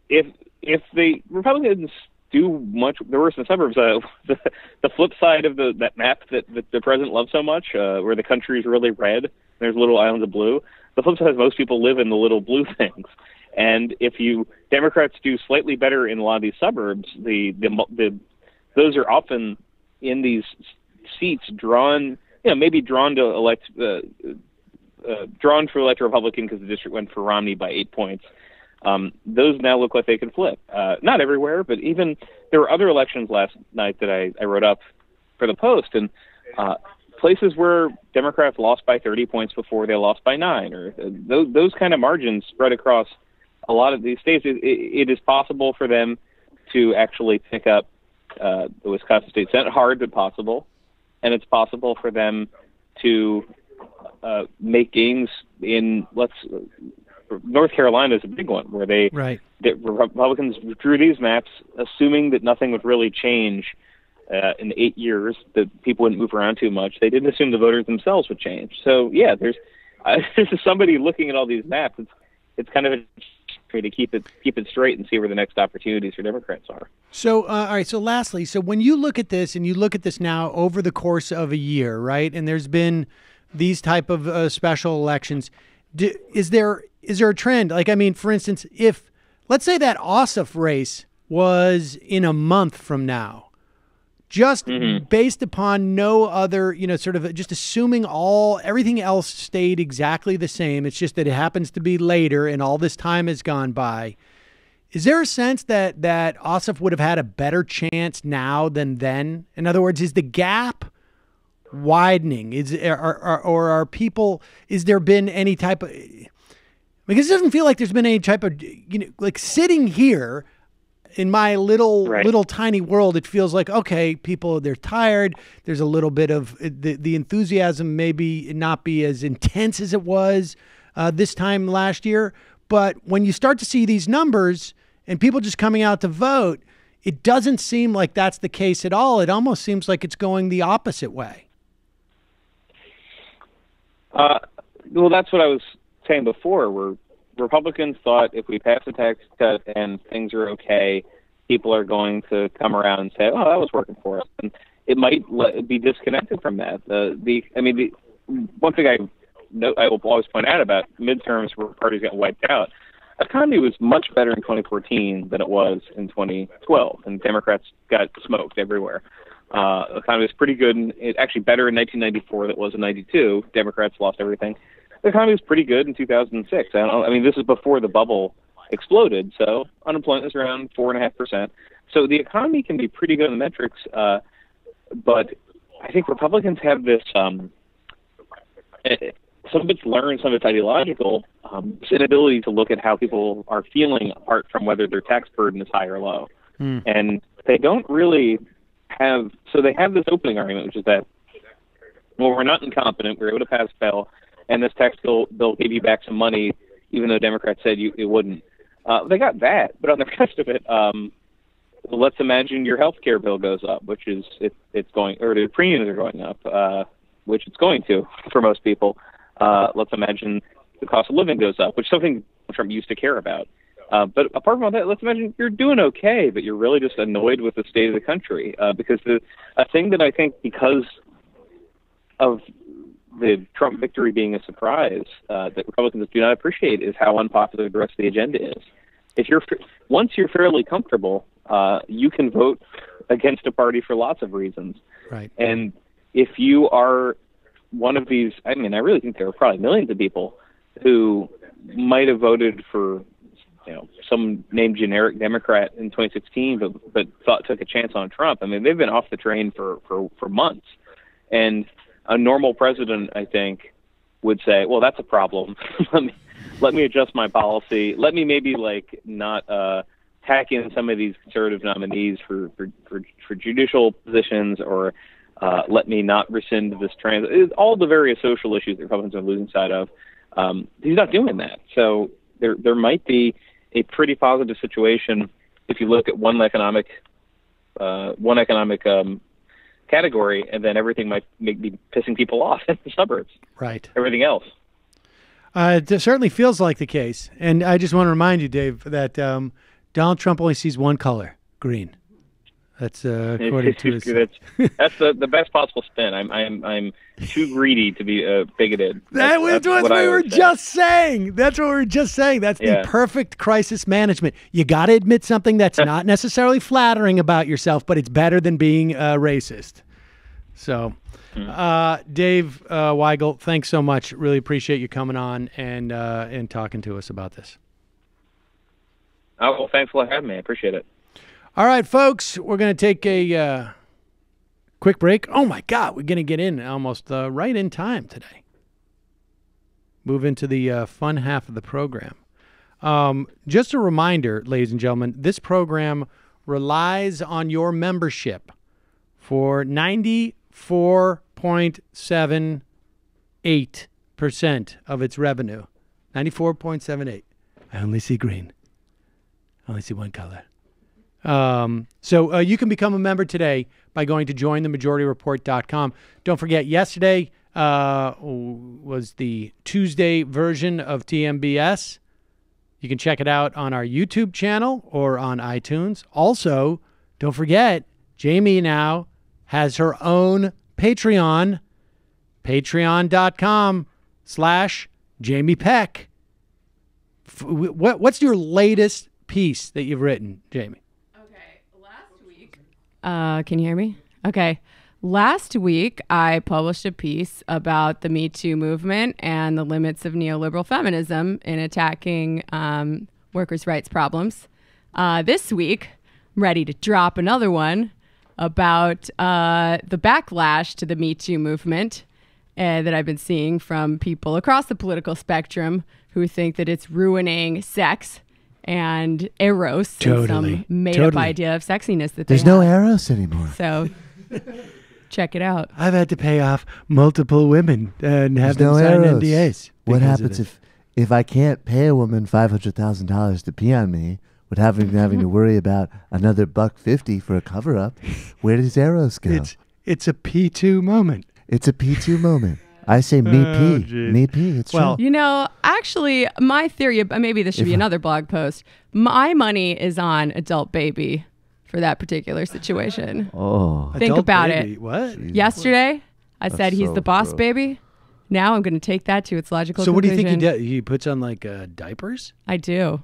Speaker 13: the Republicans do much worse in the suburbs, the flip side of that map that the president loves so much, where the country is really red, there's little islands of blue. The flip side is most people live in the little blue things, and if Democrats do slightly better in a lot of these suburbs, those are often in these seats drawn to elect Republican because the district went for Romney by 8 points. Those now look like they can flip. Not everywhere, but even there were other elections last night that I wrote up for the Post, and places where Democrats lost by 30 points before they lost by 9, or those kind of margins spread across a lot of these states. It is possible for them to actually pick up the Wisconsin State Senate, hard but possible, and it's possible for them to make gains in North Carolina is a big one where the Republicans drew these maps assuming that nothing would really change in 8 years, that people wouldn't move around too much. They didn't assume the voters themselves would change. So yeah, there's somebody looking at all these maps. It's kind of a to keep it straight and see where the next opportunities for Democrats are.
Speaker 5: So, all right. So lastly, so when you look at this and you look at this now over the course of a year, right? And there's been these type of special elections. Is there a trend? Like, I mean, for instance, if let's say that Ossoff race was in a month from now, just based upon no other, sort of just assuming everything else stayed exactly the same. It's just that it happens to be later and all this time has gone by. Is there a sense that Ossoff would have had a better chance now than then? In other words, is the gap widening? Or are people, is there been any type of, because it doesn't feel like there's been any type of, like sitting here in my little tiny world, it feels like, okay, people, they're tired. There's a little bit of the enthusiasm maybe not be as intense as it was this time last year. But when you start to see these numbers and people just coming out to vote, it doesn't seem like that's the case at all. It almost seems like it's going the opposite way.
Speaker 13: Well, that's what I was saying before, where Republicans thought if we pass a tax cut and things are okay, people are going to come around and say, "Oh, that was working for us," and it might be disconnected from that. The one thing I will always point out about midterms where parties got wiped out, the economy was much better in 2014 than it was in 2012, and Democrats got smoked everywhere. The economy was pretty good, and it actually better in 1994 than it was in 92. Democrats lost everything. The economy was pretty good in 2006. This is before the bubble exploded, so unemployment was around 4.5%. So the economy can be pretty good in the metrics, but I think Republicans have this, some of it's learned, some of it's ideological, inability to look at how people are feeling apart from whether their tax burden is high or low. And they don't really have, so they have this opening argument, which is that, well, we're not incompetent, we're able to pass bail, and this tax bill gave you back some money, even though Democrats said it wouldn't. They got that, but on the rest of it, let's imagine your health care bill goes up, which is it's going, or the premiums are going up, which it's going to for most people. Let's imagine the cost of living goes up, which is something Trump used to care about. But apart from that, let's imagine you're doing okay, but you're really just annoyed with the state of the country. Because a thing that I think, because of the Trump victory being a surprise that Republicans do not appreciate is how unpopular the rest of the agenda is. Once you're fairly comfortable, you can vote against a party for lots of reasons.
Speaker 5: Right.
Speaker 13: And if you are one of these, I mean, I really think there are probably millions of people who might have voted for, some named generic Democrat in 2016, but took a chance on Trump. I mean, they've been off the train for months. And a normal president, I think, would say, well, that's a problem. let me adjust my policy. Let me maybe not tack in some of these conservative nominees for judicial positions, or let me not rescind this all the various social issues that Republicans are losing sight of. He's not doing that. So there might be a pretty positive situation if you look at one economic category, and then everything might be pissing people off in the suburbs.
Speaker 5: Right.
Speaker 13: Everything else.
Speaker 5: It certainly feels like the case. And I just want to remind you, Dave, that Donald Trump only sees one color, green. That's according to his...
Speaker 13: That's the best possible spin. I'm too greedy to be bigoted.
Speaker 5: That's what we were just saying. That's what we were just saying. That's the perfect crisis management. You got to admit something that's not necessarily flattering about yourself, but it's better than being racist. So, Dave Weigel, thanks so much. Really appreciate you coming on and talking to us about this.
Speaker 13: Oh, well, thanks for having me. I appreciate it.
Speaker 5: All right, folks, we're going to take a quick break. Oh, my God, we're going to get in almost right in time today. Move into the fun half of the program. Just a reminder, ladies and gentlemen, this program relies on your membership for 94.78% of its revenue. 94.78. I only see green. I only see one color. So you can become a member today by going to jointhemajorityreport.com. Don't forget, yesterday was the Tuesday version of TMBS. You can check it out on our YouTube channel or on iTunes. Also, don't forget, Jamie now has her own Patreon, patreon.com/Jamie Peck. What's your latest piece that you've written, Jamie?
Speaker 9: Can you hear me? Okay. Last week, I published a piece about the Me Too movement and the limits of neoliberal feminism in attacking workers' rights problems. This week, I'm ready to drop another one about the backlash to the Me Too movement that I've been seeing from people across the political spectrum who think that it's ruining sex and eros, and some made-up idea of sexiness that
Speaker 6: there's no eros anymore.
Speaker 9: So check it out.
Speaker 5: I've had to pay off multiple women and have them sign NDAs.
Speaker 6: What happens if I can't pay a woman $500,000 to pee on me, with having to worry about another $150 for a cover-up? Where does eros go?
Speaker 5: It's a P2 moment.
Speaker 6: It's a P2 moment. I say me pee. It's true.
Speaker 9: Actually, my theory, maybe this should be another blog post. My money is on adult baby for that particular situation.
Speaker 6: Oh,
Speaker 9: think about it.
Speaker 5: What?
Speaker 9: Yesterday, I said he's the boss baby. Now I'm going to take that to its logical conclusion.
Speaker 5: So what do you think he does? He puts on diapers?
Speaker 9: I do.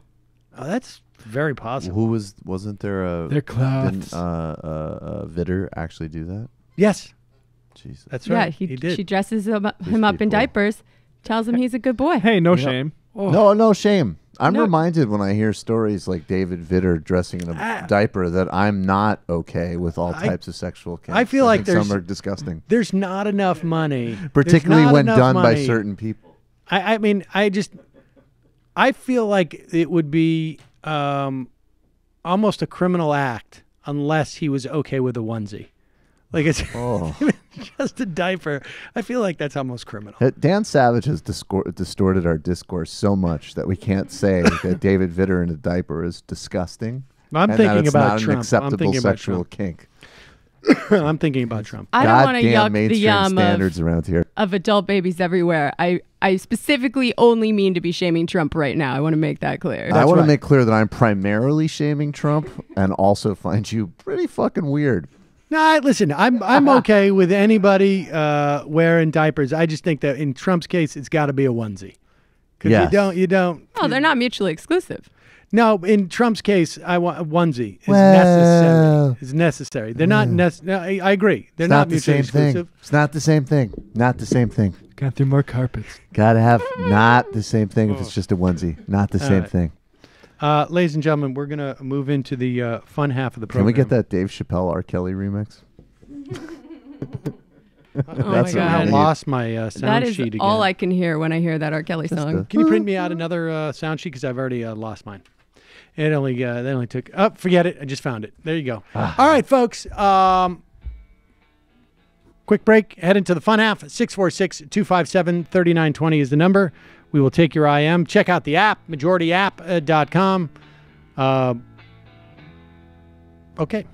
Speaker 5: Oh, that's very possible.
Speaker 14: Wasn't there a...
Speaker 5: They're cloths.
Speaker 14: Didn't Vitter actually do that?
Speaker 5: Yes.
Speaker 14: Jesus.
Speaker 5: That's right.
Speaker 9: Yeah,
Speaker 5: he did.
Speaker 9: She dresses him up in diapers, tells him he's a good boy.
Speaker 8: Hey, no shame.
Speaker 6: Oh. No shame. I'm reminded when I hear stories like David Vitter dressing in a diaper that I'm not okay with all types of sexual kinks.
Speaker 5: I feel like
Speaker 6: some are disgusting.
Speaker 5: There's not enough money.
Speaker 6: Particularly when done by certain people.
Speaker 5: I feel like it would be almost a criminal act unless he was okay with a onesie. Like it's just a diaper. I feel like that's almost criminal.
Speaker 6: Dan Savage has distorted our discourse so much that we can't say that David Vitter in a diaper is disgusting.
Speaker 5: I'm thinking about
Speaker 6: not
Speaker 5: Trump.
Speaker 6: an acceptable sexual kink.
Speaker 5: I'm thinking about Trump.
Speaker 9: I don't want to yuck the yum
Speaker 6: standards around here
Speaker 9: of adult babies everywhere. I specifically only mean to be shaming Trump right now. I want to make that clear.
Speaker 6: I want to make clear that I'm primarily shaming Trump and also find you pretty fucking weird.
Speaker 5: No, listen, I'm okay with anybody wearing diapers. I just think that in Trump's case, it's got to be a onesie. Because you don't.
Speaker 9: Oh, they're not mutually exclusive.
Speaker 5: No, in Trump's case, I want a onesie is
Speaker 6: Well.
Speaker 5: necessary. They're not necessary. I agree. They're
Speaker 6: It's not the
Speaker 5: mutually
Speaker 6: same thing.
Speaker 5: exclusive.
Speaker 6: It's not the same thing. Not the same thing.
Speaker 8: Got through more carpets.
Speaker 6: Gotta have not the same thing if it's just a onesie. Not the same
Speaker 5: right.
Speaker 6: thing.
Speaker 5: Ladies and gentlemen, we're going to move into the fun half of the
Speaker 6: Can
Speaker 5: program.
Speaker 6: we get that Dave Chappelle R. Kelly remix?
Speaker 9: Oh my God.
Speaker 5: I lost my sound
Speaker 9: That is
Speaker 5: sheet again.
Speaker 9: all I can hear when I hear that R. Kelly song.
Speaker 5: Can you print me out another sound sheet? Because I've already lost mine. They only took. Oh, forget it. I just found it. There you go. All right, folks. Quick break. Head into the fun half. 646-257-3920 is the number. We will take your IM. Check out the app, majorityapp.com. Okay.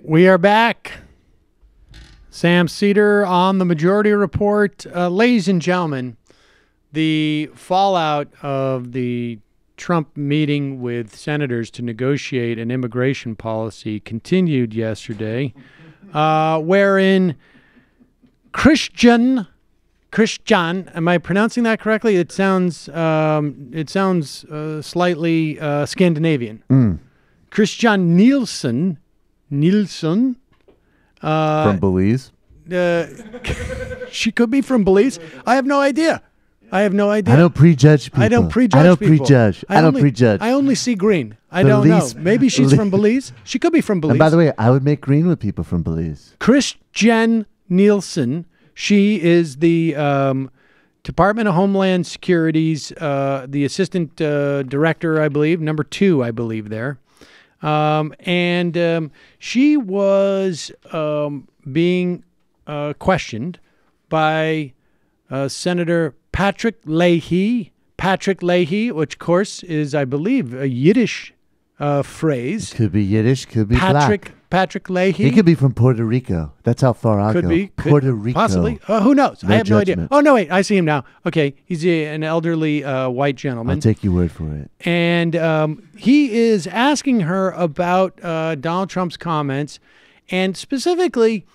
Speaker 5: We are back. Sam Seder on the Majority Report. Ladies and gentlemen, the fallout of the Trump meeting with senators to negotiate an immigration policy continued yesterday, wherein Christian, am I pronouncing that correctly? It sounds slightly Scandinavian. Christian Nielsen,
Speaker 6: from Belize.
Speaker 5: She could be from Belize. I have no idea.
Speaker 6: I don't prejudge people.
Speaker 5: I don't prejudge people. I only see green. I don't know. Maybe she's from Belize. She could be from Belize.
Speaker 6: And by the way, I would make green with people from Belize.
Speaker 5: Christian Nielsen. She is the Department of Homeland Security's the assistant director, I believe, number 2, I believe there. And she was being questioned by Senator Patrick Leahy, which of course is, I believe, a Yiddish phrase.
Speaker 6: Could be Yiddish, could be
Speaker 5: Patrick
Speaker 6: black.
Speaker 5: Patrick Leahy.
Speaker 6: He could be from Puerto Rico. That's how far I'll
Speaker 5: Could
Speaker 6: go.
Speaker 5: be.
Speaker 6: Puerto Rico.
Speaker 5: Possibly. Who knows?
Speaker 6: No
Speaker 5: I have no idea.
Speaker 6: judgment.
Speaker 5: Oh, no, wait. I see him now. Okay. He's an elderly white gentleman.
Speaker 6: I'll take your word for it.
Speaker 5: And he is asking her about Donald Trump's comments. And specifically,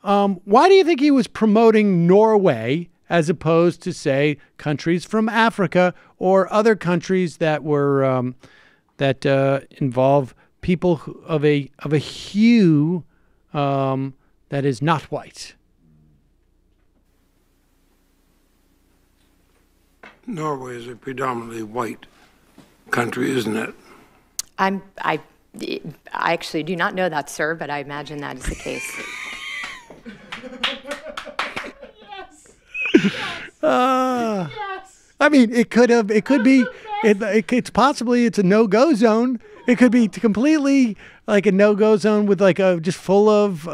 Speaker 5: why do you think he was promoting Norway as opposed to, say, countries from Africa or other countries that were that involve people of a hue that is not white?
Speaker 15: Norway is a predominantly white country, isn't it?
Speaker 16: I actually do not know that, sir, but I imagine that is the case.
Speaker 5: I mean, it could be, it's possibly it's a no-go zone. It could be completely like a no-go zone with like just full of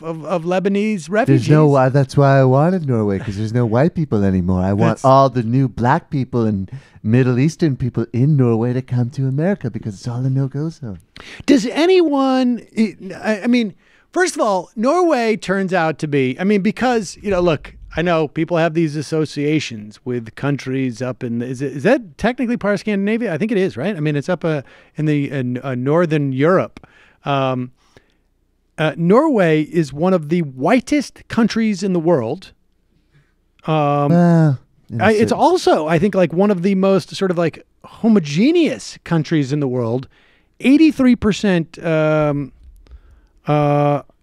Speaker 5: Lebanese refugees.
Speaker 6: That's why I wanted Norway, because there's no white people anymore. I want all the new black people and Middle Eastern people in Norway to come to America because it's all a no-go zone.
Speaker 5: Does anyone, I mean, first of all, Norway turns out to be, I mean, because, look, I know people have these associations with countries up in, is that technically part of Scandinavia? I think it is, right? I mean, it's up in northern Europe. Norway is one of the whitest countries in the world. It's also, I think, like one of the most sort of like homogeneous countries in the world. 83%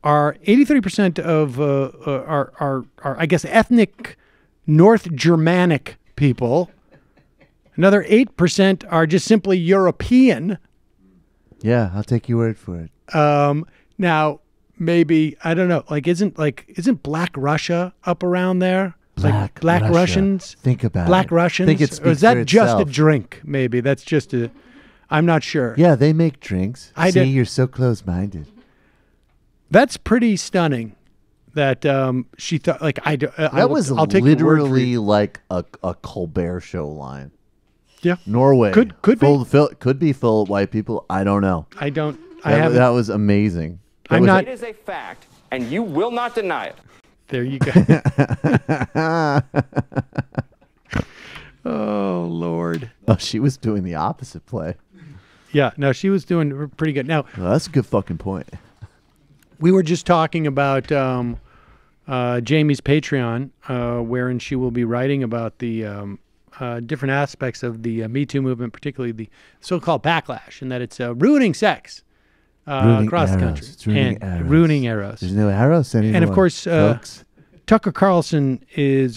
Speaker 5: are 83% of are I guess ethnic North Germanic people. Another 8% are just simply European.
Speaker 6: Yeah, I'll take your word for it.
Speaker 5: Now maybe I don't know. Like isn't Black Russia up around there? Black
Speaker 6: Russia.
Speaker 5: Russians.
Speaker 6: Think about
Speaker 5: Black
Speaker 6: it.
Speaker 5: Russians.
Speaker 6: Think it
Speaker 5: or is
Speaker 6: speaks
Speaker 5: that
Speaker 6: for
Speaker 5: just a
Speaker 6: itself.
Speaker 5: drink? Maybe that's just a. I'm not sure.
Speaker 6: Yeah, they make drinks. You're so close-minded.
Speaker 5: That's pretty stunning. That she thought like
Speaker 6: that was
Speaker 5: I'll take your word for
Speaker 6: literally
Speaker 5: you.
Speaker 6: like a Colbert Show line.
Speaker 5: Yeah,
Speaker 6: Norway
Speaker 5: could be
Speaker 6: could be full of white people. I don't know.
Speaker 5: I don't.
Speaker 6: That was amazing.
Speaker 17: It is a fact, and you will not deny it.
Speaker 5: There you go. Oh Lord.
Speaker 6: Oh, she was doing the opposite play.
Speaker 5: Yeah, no, she was doing pretty good. Now
Speaker 6: that's a good fucking point.
Speaker 5: We were just talking about Jamie's Patreon, wherein she will be writing about the different aspects of the Me Too movement, particularly the so-called backlash, and that it's ruining sex across the country.
Speaker 6: It's ruining
Speaker 5: and
Speaker 6: arrows.
Speaker 5: ruining arrows.
Speaker 6: There's no arrows anymore.
Speaker 5: And of course,
Speaker 6: folks.
Speaker 5: Tucker Carlson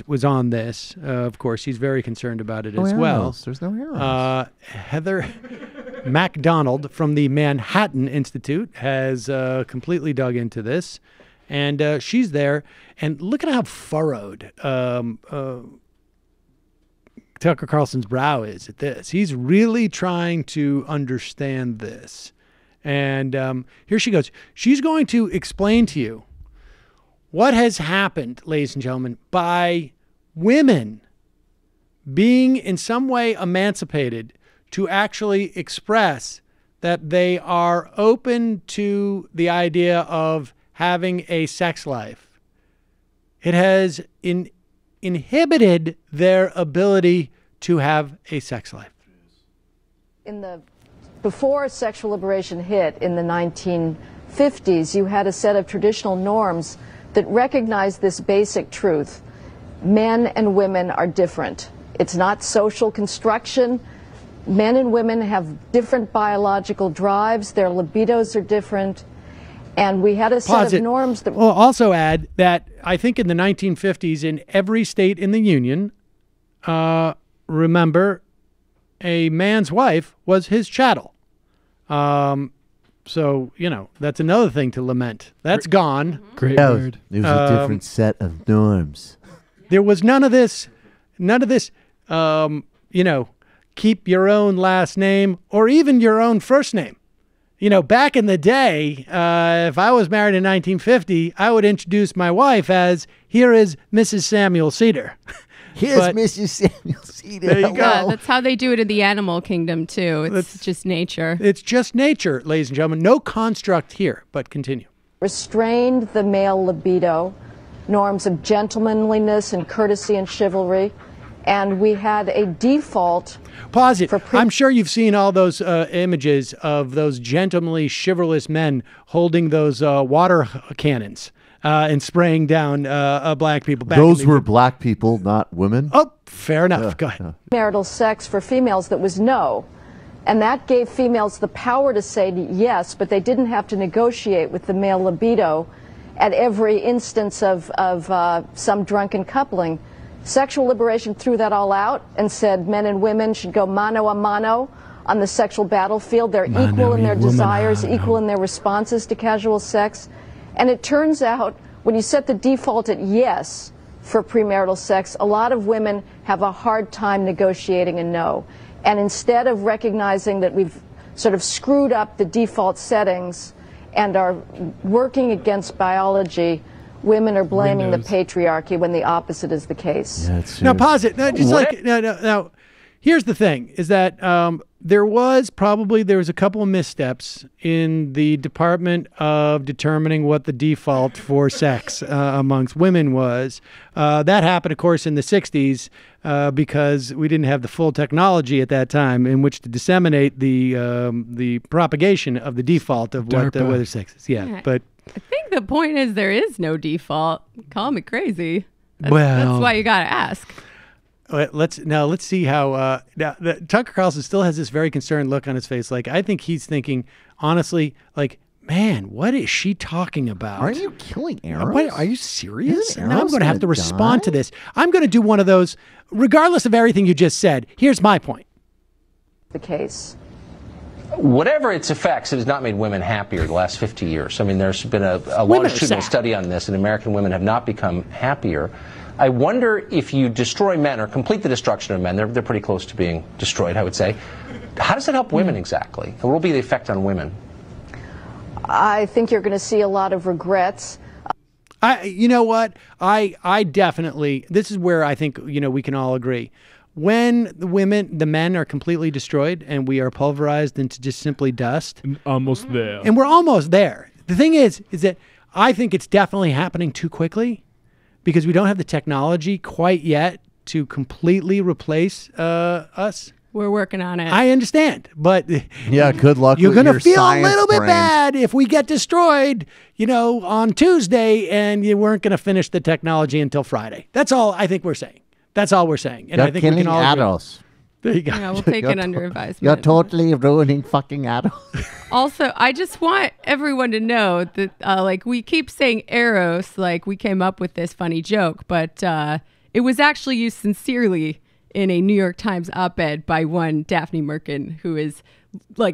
Speaker 5: was on this. Of course, he's very concerned about it as well.
Speaker 6: Arrows. There's no arrows.
Speaker 5: Heather MacDonald from the Manhattan Institute has completely dug into this, and she's there. And look at how furrowed Tucker Carlson's brow is at this. He's really trying to understand this. And here she goes. She's going to explain to you what has happened, ladies and gentlemen, by women being in some way emancipated to actually express that they are open to the idea of having a sex life. It has inhibited their ability to have a sex life.
Speaker 18: Before sexual liberation hit in the 1950s, you had a set of traditional norms that recognized this basic truth. Men and women are different. It's not social construction. Men and women have different biological drives. Their libidos are different. And we had a set of norms that...
Speaker 5: Well, also add that I think in the 1950s, in every state in the Union, remember, a man's wife was his chattel. So, that's another thing to lament. That's gone.
Speaker 6: Great word. It was a different set of norms.
Speaker 5: There was none of this, keep your own last name or even your own first name. Back in the day, if I was married in 1950, I would introduce my wife as, here is Mrs. Samuel Seder.
Speaker 6: Here's Mrs. Samuel Seder.
Speaker 5: There you go.
Speaker 9: Yeah, that's how they do it in the animal kingdom too. It's just nature.
Speaker 5: It's just nature, ladies and gentlemen. No construct here, but continue.
Speaker 18: Restrained the male libido, norms of gentlemanliness and courtesy and chivalry, and we had a default.
Speaker 5: Pause it. I'm sure you've seen all those images of those gentlemanly, chivalrous men holding those water cannons and spraying down black people.
Speaker 6: Those were black people, not women.
Speaker 5: Oh, fair enough. Go ahead.
Speaker 18: Marital sex for females that was no. And that gave females the power to say yes, but they didn't have to negotiate with the male libido at every instance of some drunken coupling. Sexual liberation threw that all out and said men and women should go mano a mano on the sexual battlefield. They're equal in their desires, equal in their responses to casual sex. And it turns out when you set the default at yes for premarital sex, a lot of women have a hard time negotiating a no. And instead of recognizing that we've sort of screwed up the default settings and are working against biology, women are blaming the patriarchy when the opposite is the case.
Speaker 5: Now pause it. No, just now, here's the thing: is that there was a couple of missteps in the Department of determining what the default for sex amongst women was. That happened, of course, in the 60s because we didn't have the full technology at that time in which to disseminate the propagation of the default of whether sex is. Yeah, but
Speaker 9: I think the point is there is no default. Call me crazy. That's why you got to ask.
Speaker 5: Let's see how Tucker Carlson still has this very concerned look on his face. Like, I think he's thinking, honestly, like, man, what is she talking about?
Speaker 6: Are you killing Eros?
Speaker 5: What, are you serious?
Speaker 6: Isn't
Speaker 5: Now I'm
Speaker 6: Eros
Speaker 5: going to have to
Speaker 6: gonna
Speaker 5: respond to
Speaker 6: die?
Speaker 5: this. I'm going to do one of those, regardless of everything you just said. Here's my point.
Speaker 18: The case.
Speaker 10: Whatever its effects, it has not made women happier the last 50 years. I mean, there's been a longitudinal study on this, and American women have not become happier. I wonder if you destroy men or complete the destruction of men, they're pretty close to being destroyed, I would say. How does it help women exactly? What will be the effect on women?
Speaker 18: I think you're going to see a lot of regrets.
Speaker 5: You know what? I definitely, this is where I think, we can all agree. When the men are completely destroyed and we are pulverized into just simply dust.
Speaker 8: Almost there.
Speaker 5: And we're almost there. The thing is that I think it's definitely happening too quickly because we don't have the technology quite yet to completely replace us.
Speaker 9: We're working on it.
Speaker 5: I understand, but
Speaker 6: yeah, good luck.
Speaker 5: You're
Speaker 6: going to
Speaker 5: feel a little bit bad if we get destroyed, on Tuesday, and you weren't going to finish the technology until Friday. That's all I think we're saying. That's all we're saying, and I think we can all agree. There you go.
Speaker 9: Yeah, we'll take it under advisement.
Speaker 6: You're totally ruining fucking adults.
Speaker 9: Also, I just want everyone to know that, we keep saying Eros, like we came up with this funny joke, but it was actually used sincerely in a New York Times op-ed by one Daphne Merkin, who is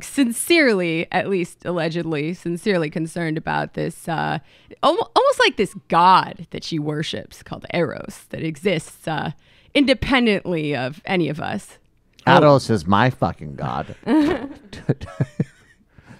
Speaker 9: sincerely, at least allegedly, sincerely concerned about this, almost like this god that she worships called Eros that exists independently of any of us.
Speaker 6: Eros is my fucking god. Am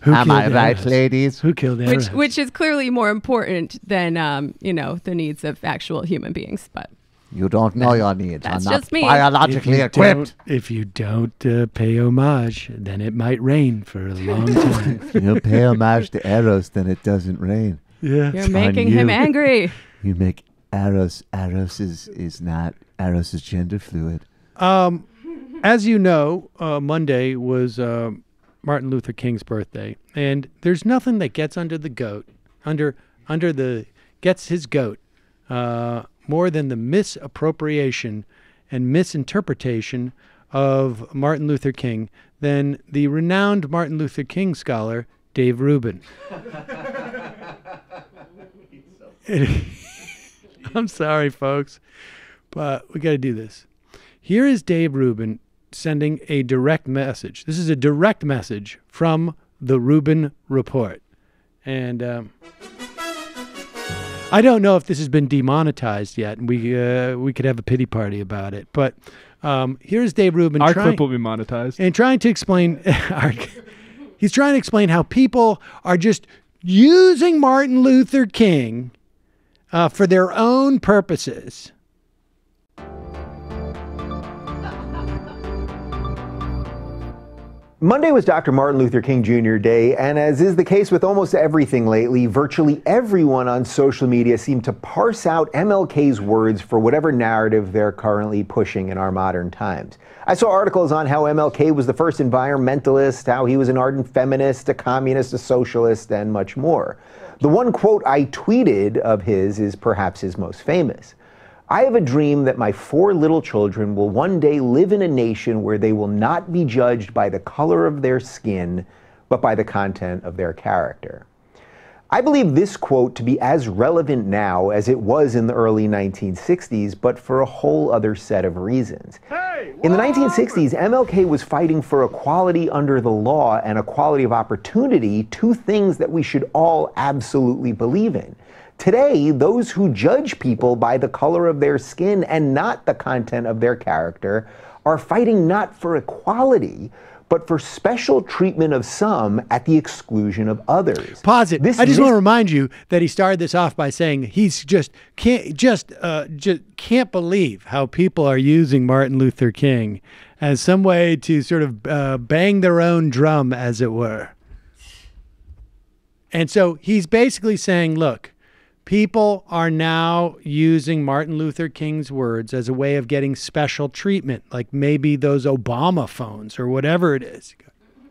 Speaker 6: I right,
Speaker 5: Eros?
Speaker 6: ladies?
Speaker 5: Who killed Eros?
Speaker 9: Which is clearly more important than, the needs of actual human beings, but...
Speaker 6: You don't know your needs.
Speaker 9: That's
Speaker 6: I'm not
Speaker 9: just me.
Speaker 6: biologically equipped.
Speaker 5: If you don't pay homage, then it might rain for a long time.
Speaker 6: If you pay homage to Eros, then it doesn't rain.
Speaker 5: Yeah,
Speaker 9: You're making him angry.
Speaker 6: You make Eros. Eros is not. Eros is gender fluid.
Speaker 5: As you know, Monday was Martin Luther King's birthday, and there's nothing that gets under the goat, gets his goat, more than the misappropriation and misinterpretation of Martin Luther King than the renowned Martin Luther King scholar, Dave Rubin. I'm sorry, folks, but we got to do this. Here is Dave Rubin sending a direct message. This is a direct message from the Rubin Report. And I don't know if this has been demonetized yet, and we could have a pity party about it. But here's Dave Rubin.
Speaker 8: Our clip will be monetized.
Speaker 5: And trying to explain, he's trying to explain how people are just using Martin Luther King for their own purposes.
Speaker 19: Monday was Dr. Martin Luther King Jr. Day, and as is the case with almost everything lately, virtually everyone on social media seemed to parse out MLK's words for whatever narrative they're currently pushing in our modern times. I saw articles on how MLK was the first environmentalist, how he was an ardent feminist, a communist, a socialist, and much more. The one quote I tweeted of his is perhaps his most famous. I have a dream that my 4 little children will one day live in a nation where they will not be judged by the color of their skin, but by the content of their character. I believe this quote to be as relevant now as it was in the early 1960s, but for a whole other set of reasons. In the 1960s, MLK was fighting for equality under the law and equality of opportunity, 2 things that we should all absolutely believe in. Today, those who judge people by the color of their skin and not the content of their character are fighting not for equality, but for special treatment of some at the exclusion of others.
Speaker 5: Pause it. I just want to remind you that he started this off by saying he's can't believe how people are using Martin Luther King as some way to sort of bang their own drum, as it were. And so he's basically saying, look, people are now using Martin Luther King's words as a way of getting special treatment, like maybe those Obama phones or whatever it is.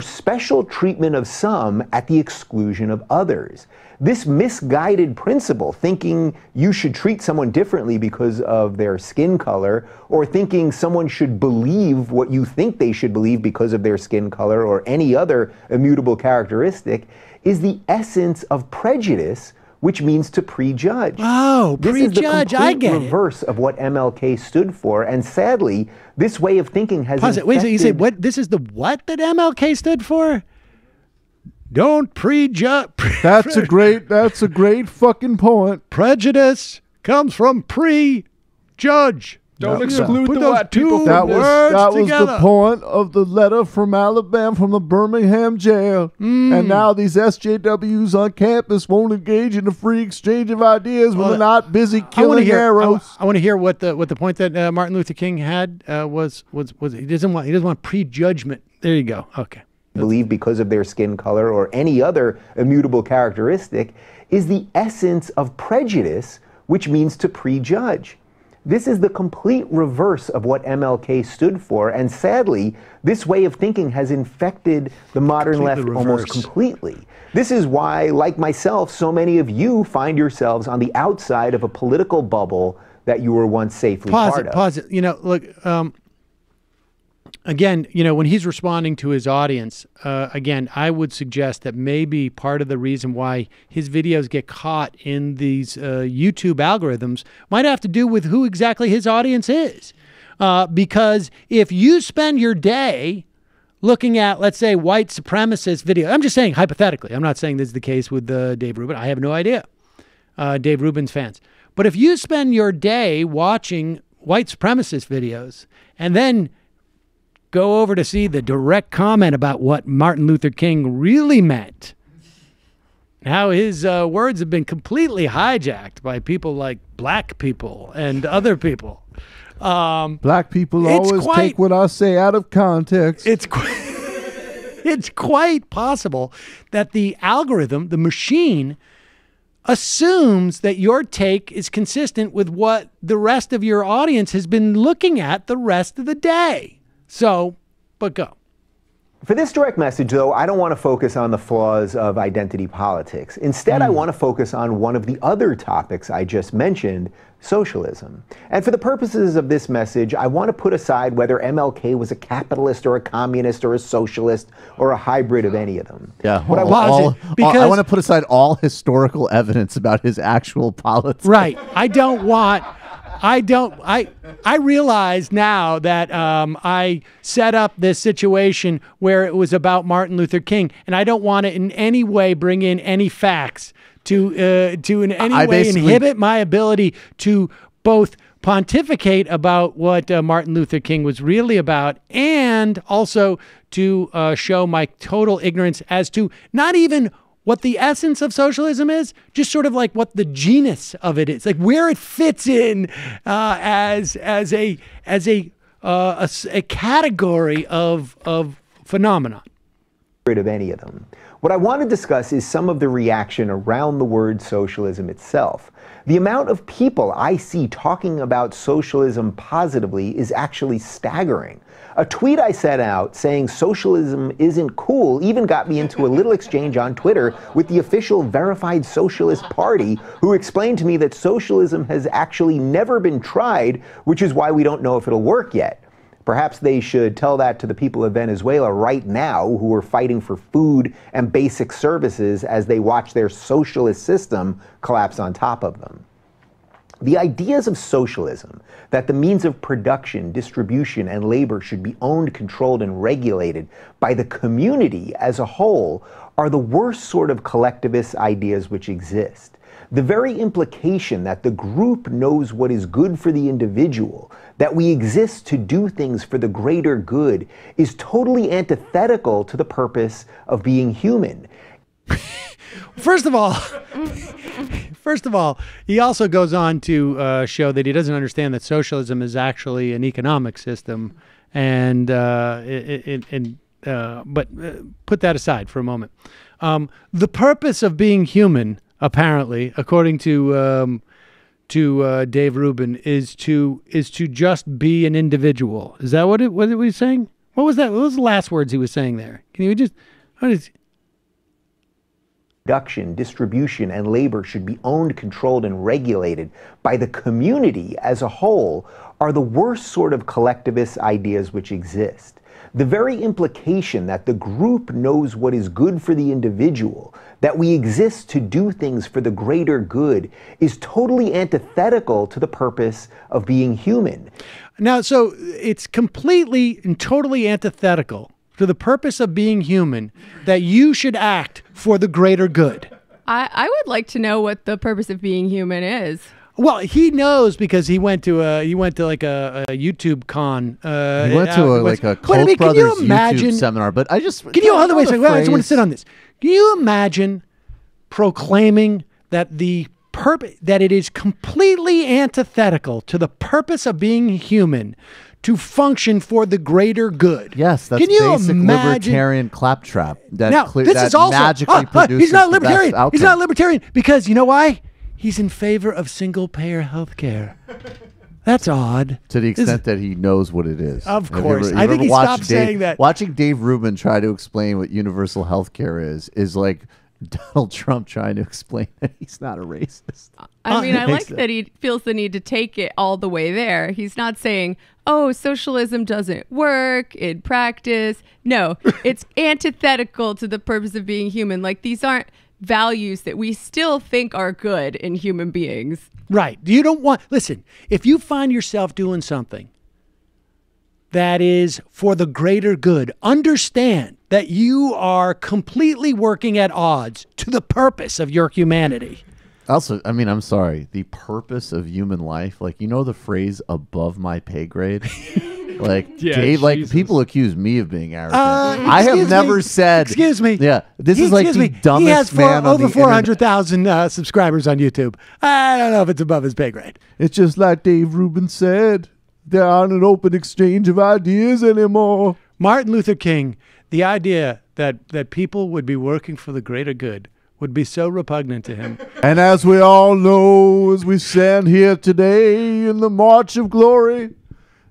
Speaker 19: Special treatment of some at the exclusion of others. This misguided principle, thinking you should treat someone differently because of their skin color, or thinking someone should believe what you think they should believe because of their skin color or any other immutable characteristic, is the essence of prejudice, which means to prejudge.
Speaker 5: Oh, prejudge, I get it.
Speaker 19: This is the reverse of what MLK stood for, and sadly, this way of thinking has
Speaker 5: Pause it. Wait, so you say what? This is the what that MLK stood for? Don't prejudge.
Speaker 14: That's a great fucking point.
Speaker 5: Prejudice comes from prejudge.
Speaker 8: Don't
Speaker 14: Yeah.
Speaker 8: exclude
Speaker 5: Put
Speaker 8: the
Speaker 5: those
Speaker 8: white people.
Speaker 5: two
Speaker 14: That
Speaker 5: words
Speaker 14: was
Speaker 5: together.
Speaker 14: the point of the letter from Alabama, from the Birmingham jail. And now these SJWs on campus won't engage in a free exchange of ideas when they're not busy killing arrows.
Speaker 5: I want to hear what the point that Martin Luther King had was he doesn't want prejudgment. There you go. Okay.
Speaker 19: Believe because of their skin color or any other immutable characteristic is the essence of prejudice, which means to prejudge. This is the complete reverse of what MLK stood for, and sadly, this way of thinking has infected the modern left almost completely. This is why, like myself, so many of you find yourselves on the outside of a political bubble that you were once safely part of.
Speaker 5: Pause it. You know, look, again, you know, when he's responding to his audience, again, I would suggest that maybe part of the reason why his videos get caught in these YouTube algorithms might have to do with who exactly his audience is. Because if you spend your day looking at, let's say, white supremacist video, I'm just saying hypothetically, I'm not saying this is the case with Dave Rubin. I have no idea. Dave Rubin's fans. But if you spend your day watching white supremacist videos and then go over to see the direct comment about what Martin Luther King really meant, how his words have been completely hijacked by people like black people and other people.
Speaker 14: Black people always take what I say out of context.
Speaker 5: It's quite possible that the algorithm, the machine, assumes that your take is consistent with what the rest of your audience has been looking at the rest of the day. So, but go.
Speaker 19: For this direct message, though, I don't want to focus on the flaws of identity politics. Instead, I want to focus on one of the other topics I just mentioned, socialism. And for the purposes of this message, I want to put aside whether MLK was a capitalist or a communist or a socialist or a hybrid of any of them.
Speaker 6: Yeah,
Speaker 19: What I
Speaker 6: I want to put aside all historical evidence about his actual politics.
Speaker 5: Right. I realize now that I set up this situation where it was about Martin Luther King, and I don't want to in any way bring in any facts to in any way inhibit my ability to both pontificate about what Martin Luther King was really about, and also to show my total ignorance as to not even what the essence of socialism is, just sort of like what the genus of it is, like where it fits in as a category of phenomenon.
Speaker 19: rid of any of them. What I want to discuss is some of the reaction around the word socialism itself. The amount of people I see talking about socialism positively is actually staggering. A tweet I sent out saying socialism isn't cool even got me into a little exchange on Twitter with the official verified Socialist Party, who explained to me that socialism has actually never been tried, which is why we don't know if it'll work yet. Perhaps they should tell that to the people of Venezuela right now who are fighting for food and basic services as they watch their socialist system collapse on top of them. The ideas of socialism, that the means of production, distribution, and labor should be owned, controlled, and regulated by the community as a whole, are the worst sort of collectivist ideas which exist. The very implication that the group knows what is good for the individual, that we exist to do things for the greater good, is totally antithetical to the purpose of being human.
Speaker 5: First of all, he also goes on to show that he doesn't understand that socialism is actually an economic system, and but put that aside for a moment. The purpose of being human, apparently, according to Dave Rubin, is to just be an individual. Is that what he was saying? What was that? What was the last words he was saying there? Can you just?
Speaker 19: Production, distribution, and labor should be owned, controlled, and regulated by the community as a whole, are the worst sort of collectivist ideas which exist. The very implication that the group knows what is good for the individual, that we exist to do things for the greater good, is totally antithetical to the purpose of being human.
Speaker 5: Now, so it's completely and totally antithetical to the purpose of being human that you should act for the greater good.
Speaker 9: I would like to know what the purpose of being human is.
Speaker 5: Well, he knows because he went to like a YouTube con.
Speaker 6: He went to a Koch brothers YouTube seminar. But I just
Speaker 5: can you hold on, wait a second. I just want to sit on this. Can you imagine proclaiming that that it is completely antithetical to the purpose of being human to function for the greater good?
Speaker 6: Yes, that's
Speaker 5: Can you
Speaker 6: basic
Speaker 5: imagine?
Speaker 6: libertarian claptrap. That
Speaker 5: Now, this
Speaker 6: that
Speaker 5: is also
Speaker 6: magically produces
Speaker 5: he's not
Speaker 6: the best
Speaker 5: libertarian.
Speaker 6: outcome.
Speaker 5: He's not libertarian because you know why? He's in favor of single-payer health care. That's odd.
Speaker 6: To the extent that he knows what it is.
Speaker 5: Of course. I think he stopped saying that.
Speaker 6: Watching Dave Rubin try to explain what universal health care is like Donald Trump trying to explain that he's not a racist.
Speaker 9: I mean, I like that he feels the need to take it all the way there. He's not saying, oh, socialism doesn't work in practice. No, it's antithetical to the purpose of being human. Like, these aren't values that we still think are good in human beings.
Speaker 5: Right. You don't want, listen, if you find yourself doing something that is for the greater good, understand that you are completely working at odds to the purpose of your humanity.
Speaker 6: Also, I mean, I'm sorry. The purpose of human life, like, you know the phrase above my pay grade? Like,
Speaker 8: yeah,
Speaker 6: Dave, like,
Speaker 8: Jesus.
Speaker 6: people accuse me of being arrogant. I have never said.
Speaker 5: Excuse me.
Speaker 6: Yeah, this is like the dumbest
Speaker 5: He has
Speaker 6: man on
Speaker 5: over
Speaker 6: the
Speaker 5: 400,000 subscribers on YouTube. I don't know if it's above his pay grade.
Speaker 14: It's just like Dave Rubin said. There aren't an open exchange of ideas anymore.
Speaker 5: Martin Luther King, the idea that people would be working for the greater good would be so repugnant to him.
Speaker 14: And as we all know, as we stand here today in the March of Glory,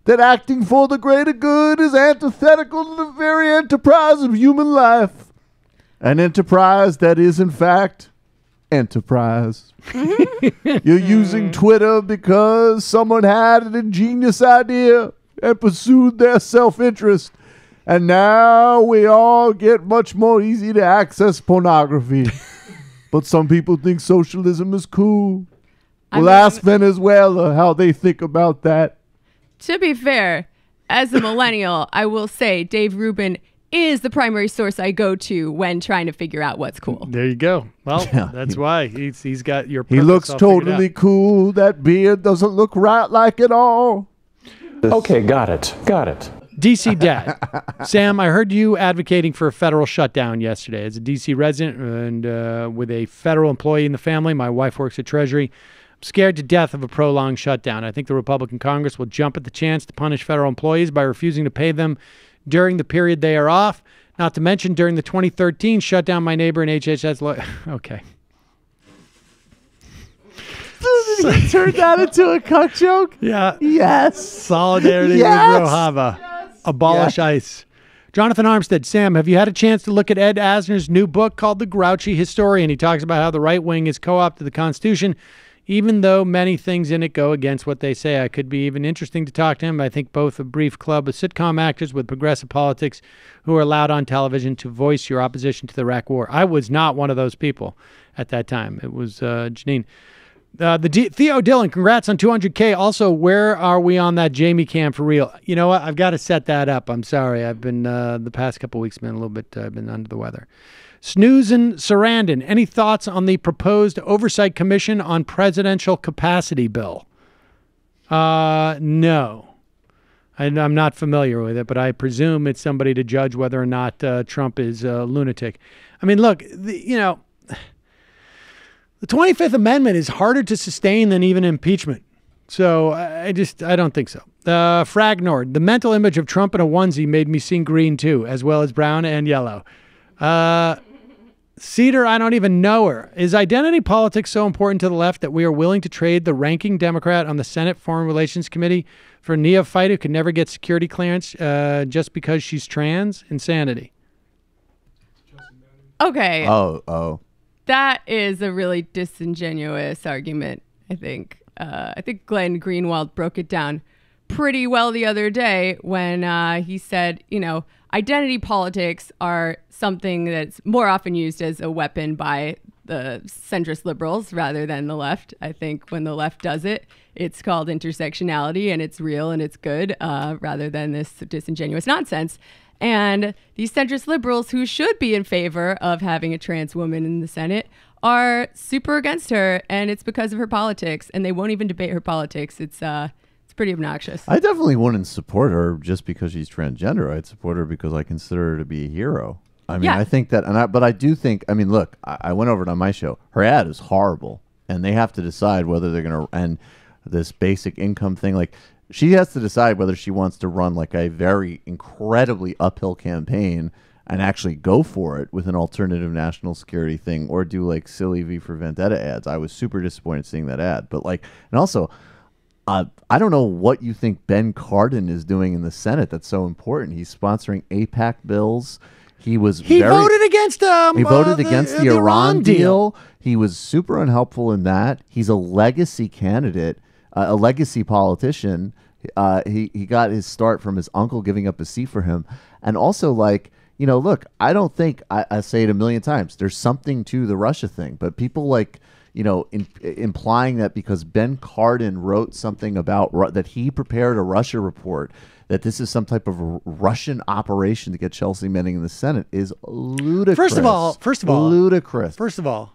Speaker 14: that acting for the greater good is antithetical to the very enterprise of human life. An enterprise that is, in fact, enterprise. You're using Twitter because someone had an ingenious idea and pursued their self-interest. And now we all get much more easy to access pornography. But some people think socialism is cool. Well, ask Venezuela how they think about that.
Speaker 9: To be fair, as a millennial, I will say Dave Rubin is the primary source I go to when trying to figure out what's cool.
Speaker 5: There you go. Well, that's why he's got your
Speaker 14: He
Speaker 5: purpose
Speaker 14: looks
Speaker 5: all figured
Speaker 14: totally
Speaker 5: out.
Speaker 14: cool. That beard doesn't look right like it all.
Speaker 17: Okay, got it.
Speaker 5: DC Dad. Sam, I heard you advocating for a federal shutdown yesterday. As a DC resident and with a federal employee in the family, my wife works at Treasury. I'm scared to death of a prolonged shutdown. I think the Republican Congress will jump at the chance to punish federal employees by refusing to pay them during the period they are off. Not to mention during the 2013 shut down my neighbor and HHS. Okay.
Speaker 14: Did he turn that into a cuck joke?
Speaker 5: Yeah.
Speaker 14: Yes.
Speaker 5: Solidarity
Speaker 14: Yes.
Speaker 5: with Rojava. Abolish ICE. Jonathan Armstead, Sam, have you had a chance to look at Ed Asner's new book called The Grouchy Historian? He talks about how the right wing has co-opted the Constitution, even though many things in it go against what they say. I could be even interesting to talk to him. I think both a brief club of sitcom actors with progressive politics who are allowed on television to voice your opposition to the Iraq War. I was not one of those people at that time. It was Janine. Theo Dillon, congrats on 200K. Also, where are we on that Jamie cam for real? You know what? I've got to set that up. I'm sorry. I've been, the past couple weeks, been a little bit, I've been under the weather. Snoozin Sarandon, any thoughts on the proposed Oversight Commission on Presidential Capacity Bill? No. I'm not familiar with it, but I presume it's somebody to judge whether or not Trump is a lunatic. I mean, look, the 25th Amendment is harder to sustain than even impeachment. So I don't think so. Fragnord, the mental image of Trump in a onesie made me sing green too, as well as brown and yellow. Seder, I don't even know her. Is identity politics so important to the left that we are willing to trade the ranking Democrat on the Senate Foreign Relations Committee for a neophyte who could never get security clearance just because she's trans? Insanity.
Speaker 9: Okay.
Speaker 6: Oh.
Speaker 9: That is a really disingenuous argument, I think. I think Glenn Greenwald broke it down pretty well the other day when he said, identity politics are something that's more often used as a weapon by the centrist liberals rather than the left. I think when the left does it, it's called intersectionality and it's real and it's good rather than this disingenuous nonsense. And these centrist liberals who should be in favor of having a trans woman in the Senate are super against her, and it's because of her politics, and they won't even debate her politics. It's pretty obnoxious.
Speaker 14: I definitely wouldn't support her just because she's transgender. I'd support her because I consider her to be a hero. I mean, I think that, but I do think, I mean, look, I went over it on my show. Her ad is horrible, and they have to decide whether they're going to, and this basic income thing, like, she has to decide whether she wants to run like a very incredibly uphill campaign and actually go for it with an alternative national security thing or do like silly V for Vendetta ads. I was super disappointed seeing that ad. But like, and also, I don't know what you think Ben Cardin is doing in the Senate that's so important. He's sponsoring AIPAC bills. He voted against the Iran deal. He was super unhelpful in that. He's a legacy candidate, a legacy politician. He got his start from his uncle giving up a seat for him. And also, like, look, I don't think, I say it a million times, there's something to the Russia thing. But people like, implying that because Ben Cardin wrote something about that he prepared a Russia report, that this is some type of Russian operation to get Chelsea Manning in the Senate is ludicrous.
Speaker 5: First of all,
Speaker 14: ludicrous.
Speaker 5: First of all,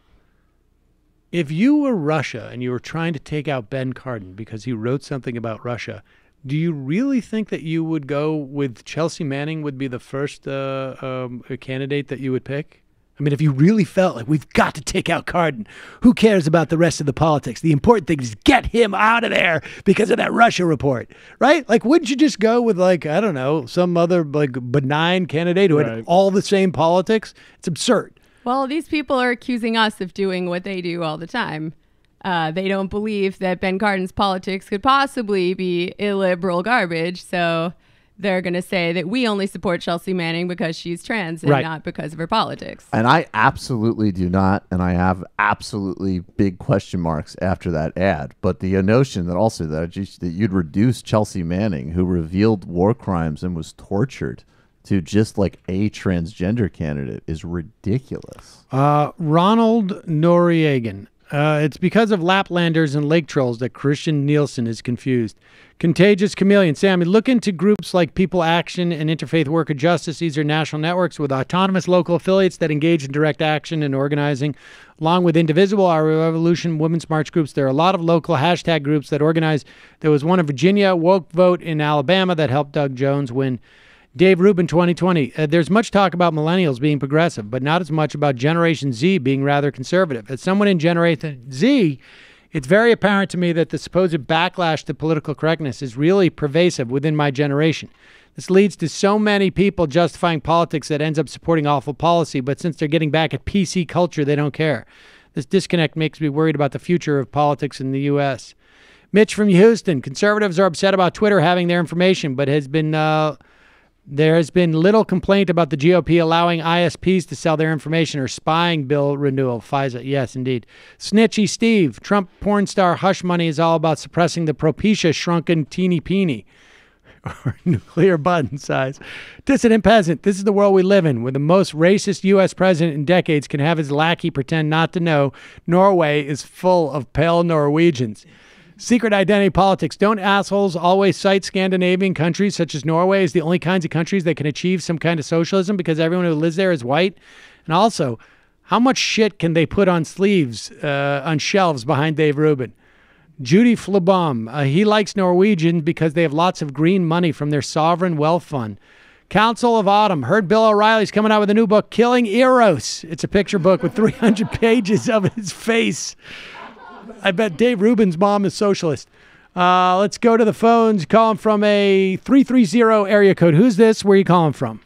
Speaker 5: if you were Russia and you were trying to take out Ben Cardin because he wrote something about Russia, do you really think that you would go with Chelsea Manning would be the first candidate that you would pick? I mean, if you really felt like we've got to take out Cardin, who cares about the rest of the politics? The important thing is get him out of there because of that Russia report, right? Like, wouldn't you just go with, like, I don't know, some other like benign candidate who had all the same politics? It's absurd.
Speaker 9: Well, these people are accusing us of doing what they do all the time. They don't believe that Ben Cardin's politics could possibly be illiberal garbage, so they're going to say that we only support Chelsea Manning because she's trans and not because of her politics.
Speaker 14: And I absolutely do not, and I have absolutely big question marks after that ad. But the notion that also that you'd reduce Chelsea Manning, who revealed war crimes and was tortured, to just like a transgender candidate is ridiculous.
Speaker 5: Ronald Noriegan. It's because of Laplanders and lake trolls that Christian Nielsen is confused. Contagious Chameleon. Sammy, look into groups like People Action and Interfaith Worker Justice. These are national networks with autonomous local affiliates that engage in direct action and organizing. Along with Indivisible, Our Revolution, Women's March groups, there are a lot of local hashtag groups that organize. There was one in Virginia, Woke Vote in Alabama, that helped Doug Jones win. Dave Rubin, 2020. There's much talk about millennials being progressive, but not as much about Generation Z being rather conservative. As someone in Generation Z, it's very apparent to me that the supposed backlash to political correctness is really pervasive within my generation. This leads to so many people justifying politics that ends up supporting awful policy, but since they're getting back at PC culture, they don't care. This disconnect makes me worried about the future of politics in the U.S. Mitch from Houston. Conservatives are upset about Twitter having their information, but there has been little complaint about the GOP allowing ISPs to sell their information or spying bill renewal. FISA, yes, indeed. Snitchy Steve. Trump porn star hush money is all about suppressing the Propecia shrunken teeny peeny. Or nuclear button size. Dissident peasant. This is the world we live in, where the most racist U.S. president in decades can have his lackey pretend not to know Norway is full of pale Norwegians. Secret identity politics. Don't assholes always cite Scandinavian countries such as Norway as the only kinds of countries that can achieve some kind of socialism because everyone who lives there is white? And also, how much shit can they put on sleeves, on shelves behind Dave Rubin? Judy Flebaum. He likes Norwegians because they have lots of green money from their sovereign wealth fund. Council of Autumn. Heard Bill O'Reilly's coming out with a new book, Killing Eros. It's a picture book with 300 pages of his face. I bet Dave Rubin's mom is socialist. Let's go to the phones. Calling from a 330 area code. Who's this? Where are you calling from?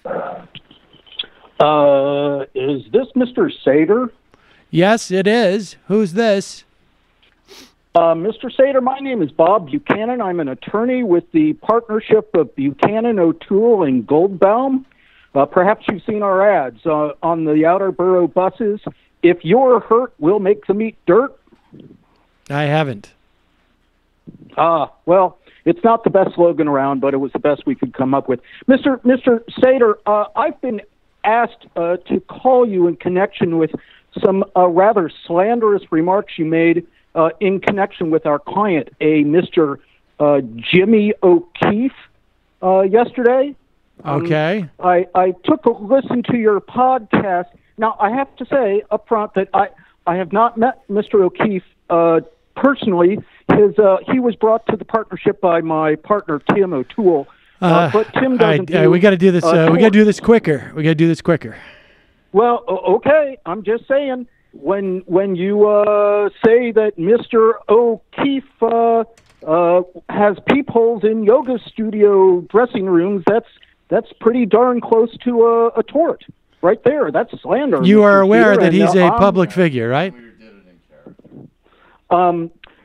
Speaker 20: Is this Mr. Seder?
Speaker 5: Yes, it is. Who's this?
Speaker 20: Mr. Seder, my name is Bob Buchanan. I'm an attorney with the partnership of Buchanan, O'Toole, and Goldbaum. Perhaps you've seen our ads on the outer borough buses. If you're hurt, we'll make the meat dirt.
Speaker 5: I haven't.
Speaker 20: Well, it's not the best slogan around, but it was the best we could come up with. Mr. Seder, I've been asked to call you in connection with some rather slanderous remarks you made in connection with our client, a Mr. Jimmy O'Keefe, yesterday.
Speaker 5: Okay.
Speaker 20: I took a listen to your podcast. Now, I have to say up front that I have not met Mr. O'Keefe personally. He was brought to the partnership by my partner, Tim O'Toole. But Tim doesn't.
Speaker 5: We got to do this. We got to do this quicker. We got to do this quicker.
Speaker 20: Well, okay. I'm just saying, when you say that Mr. O'Keefe has peepholes in yoga studio dressing rooms, that's pretty darn close to a tort right there. That's slander.
Speaker 5: You are aware that he's a public figure, right?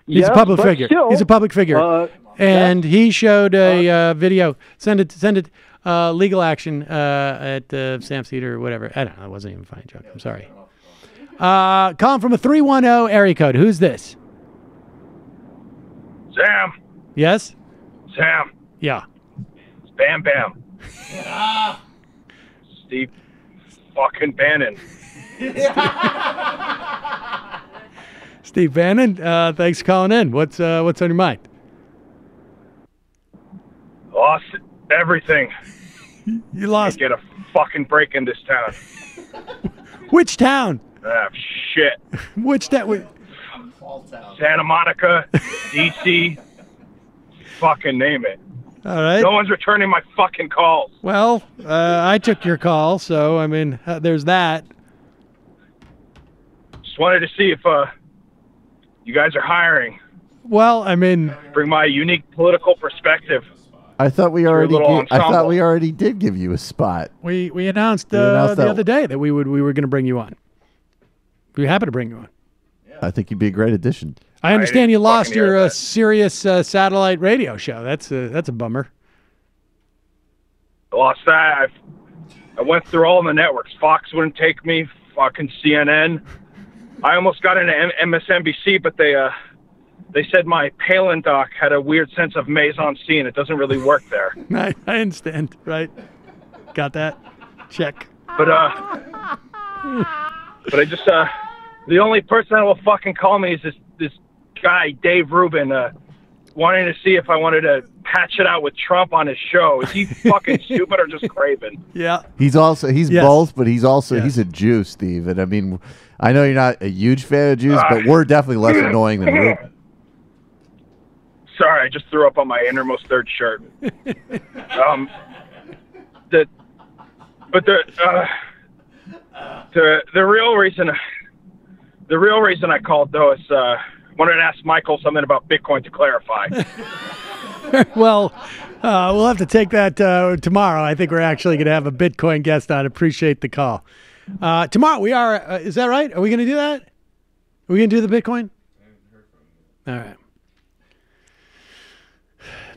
Speaker 5: He's
Speaker 20: yes,
Speaker 5: a public figure.
Speaker 20: Still,
Speaker 5: he's a public figure, and he showed a video. Send it. Legal action at Sam Cedar or whatever. I don't know. It wasn't even a funny joke. I'm sorry. Calling from a 310 area code. Who's this?
Speaker 21: Sam.
Speaker 5: Yes?
Speaker 21: Sam.
Speaker 5: Yeah.
Speaker 21: It's Bam Bam. Steve fucking Bannon.
Speaker 5: Steve Bannon, thanks for calling in. What's on your mind?
Speaker 21: Lost everything.
Speaker 5: You lost.
Speaker 21: Get a fucking break in this town.
Speaker 5: Which town?
Speaker 21: Ah, shit.
Speaker 5: Which town?
Speaker 21: Santa Monica, DC. Fucking name it.
Speaker 5: All right.
Speaker 21: No one's returning my fucking calls.
Speaker 5: Well, I took your call, so I mean, there's that.
Speaker 21: Just wanted to see if you guys are hiring.
Speaker 5: Well, I mean,
Speaker 21: bring my unique political perspective.
Speaker 6: I thought we already did give you a spot.
Speaker 5: We announced the other day that we were going to bring you on. We'd be happy to bring you on.
Speaker 6: I think you'd be a great addition.
Speaker 5: I understand you lost your Sirius satellite radio show. That's a bummer.
Speaker 21: I lost that. I went through all the networks. Fox wouldn't take me. Fucking CNN. I almost got into MSNBC, but they said my Palin doc had a weird sense of mise-en-scene. It doesn't really work there.
Speaker 5: I understand. Right. Got that. Check.
Speaker 21: But I just the only person that will fucking call me is this guy Dave Rubin, wanting to see if I wanted to patch it out with Trump on his show. Is he fucking stupid or just craven?
Speaker 5: Yeah.
Speaker 6: He's both, but he's a Jew, Steve. And I mean, I know you're not a huge fan of Jews, but we're definitely less annoying than Rubin.
Speaker 21: Sorry, I just threw up on my innermost third shirt. The real reason I called though is wanted to ask Michael something about Bitcoin to clarify.
Speaker 5: Well, we'll have to take that tomorrow. I think we're actually going to have a Bitcoin guest on. Appreciate the call. Tomorrow we are. Is that right? Are we going to do that? Are we going to do the Bitcoin? All right.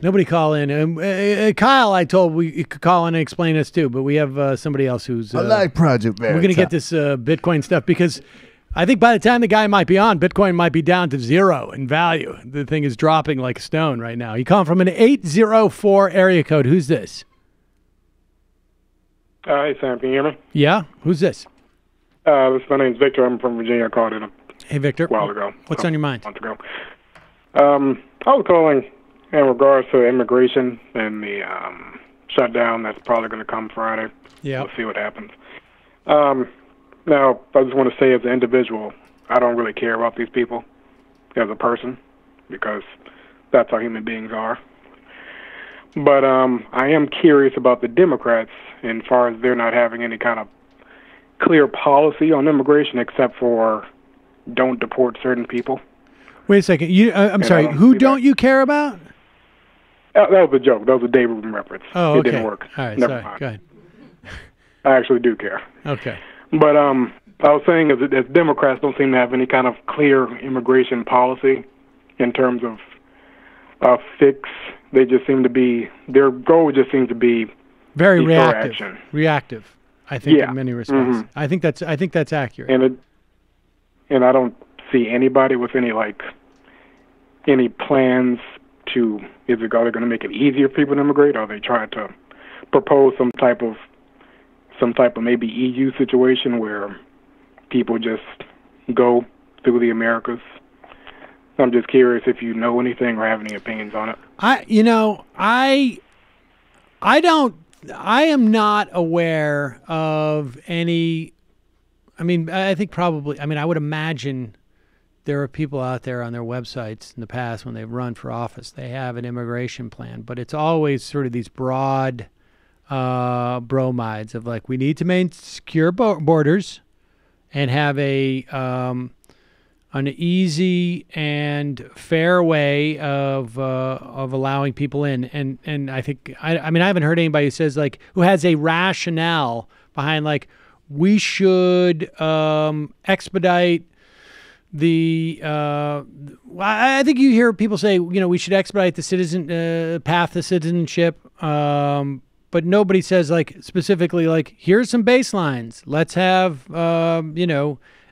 Speaker 5: Nobody call in. Kyle, I told we could call in and explain this too, but we have somebody else who's.
Speaker 14: I like Project Veritas.
Speaker 5: We're going to get this Bitcoin stuff because I think by the time the guy might be on, Bitcoin might be down to 0 in value. The thing is dropping like a stone right now. You calling from an 804 area code. Who's this?
Speaker 4: Hey, Sam, can you hear me?
Speaker 5: Yeah? Who's this?
Speaker 4: My name's Victor. I'm from Virginia. I called in a while ago.
Speaker 5: What's on your mind?
Speaker 4: A month ago. I was calling in regards to immigration and the shutdown that's probably going to come Friday.
Speaker 5: Yeah.
Speaker 4: We'll see what happens. Now, I just want to say as an individual, I don't really care about these people as a person because that's how human beings are. But I am curious about the Democrats in far as they're not having any kind of clear policy on immigration except for don't deport certain people.
Speaker 5: Wait a second. I'm sorry. Who don't you care about?
Speaker 4: That was a joke. That was a Dave Rubin reference.
Speaker 5: Oh, okay.
Speaker 4: It didn't work.
Speaker 5: All right,
Speaker 4: Never
Speaker 5: sorry.
Speaker 4: mind.
Speaker 5: Go ahead.
Speaker 4: I actually do care.
Speaker 5: Okay.
Speaker 4: But I was saying as Democrats don't seem to have any kind of clear immigration policy in terms of a fix. They just seem to be, their goal just seems to be
Speaker 5: very
Speaker 4: reactive.
Speaker 5: Action. Reactive, I think, in many respects.
Speaker 4: Mm-hmm.
Speaker 5: I think that's accurate.
Speaker 4: And I don't see anybody with any plans to, are they going to make it easier for people to immigrate? Or are they trying to propose some type of maybe EU situation where people just go through the Americas? I'm just curious if you know anything or have any opinions on it.
Speaker 5: I am not aware of any. I mean, I think probably. I mean, I would imagine there are people out there on their websites in the past when they've run for office, they have an immigration plan, but it's always sort of these broad bromides of like, we need to maintain secure borders and have an easy and fair way of allowing people in, and I think I mean I haven't heard anybody who says like who has a rationale behind like we should expedite the. I think you hear people say we should expedite the path to citizenship, but nobody says like specifically like here's some baselines. Let's have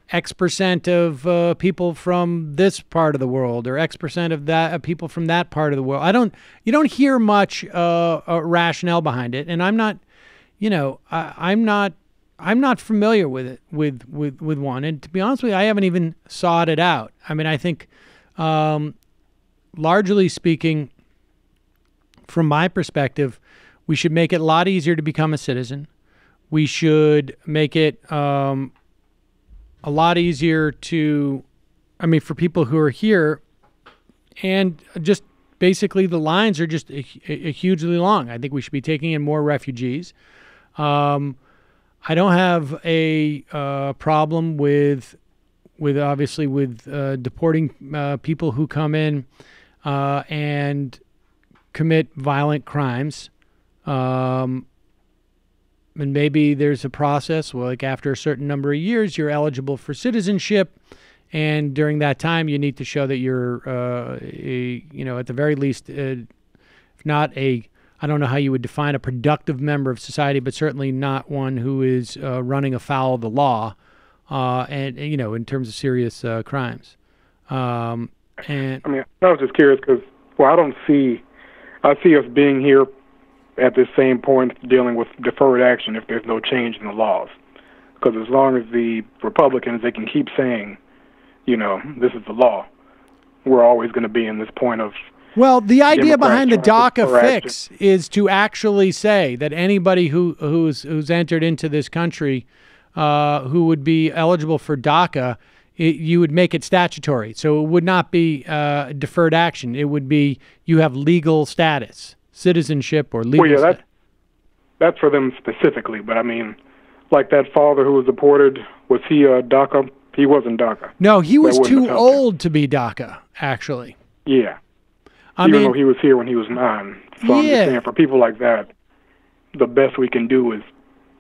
Speaker 5: X percent of people from this part of the world, or X percent of that people from that part of the world. You don't hear much rationale behind it, and I'm not, I'm not familiar with it with one. And to be honest with you, I haven't even sought it out. I mean, I think, largely speaking, from my perspective, we should make it a lot easier to become a citizen. We should make it a lot easier for people who are here, and just basically the lines are just hugely long. I think we should be taking in more refugees. I don't have a problem with obviously deporting people who come in and commit violent crimes. And maybe there's a process where, like, after a certain number of years, you're eligible for citizenship, and during that time, you need to show that you're, at the very least, if not I don't know how you would define a productive member of society, but certainly not one who is running afoul of the law, and in terms of serious crimes. And
Speaker 4: I mean, I was just curious because, I see us being here at this same point dealing with deferred action if there's no change in the laws. Because as long as the Republicans, they can keep saying, this is the law, we're always going to be in this point of...
Speaker 5: Well, the idea behind the DACA fix
Speaker 4: action
Speaker 5: is to actually say that anybody who's entered into this country who would be eligible for DACA, you would make it statutory. So it would not be deferred action. It would be you have legal status. Citizenship or legal.
Speaker 4: Well, yeah, that's for them specifically. But I mean, like that father who was deported, was he DACA? He wasn't DACA.
Speaker 5: No, he was too old to be DACA. Actually.
Speaker 4: Yeah. Even though he was here when he was 9. So I'm just saying, for people like that, the best we can do is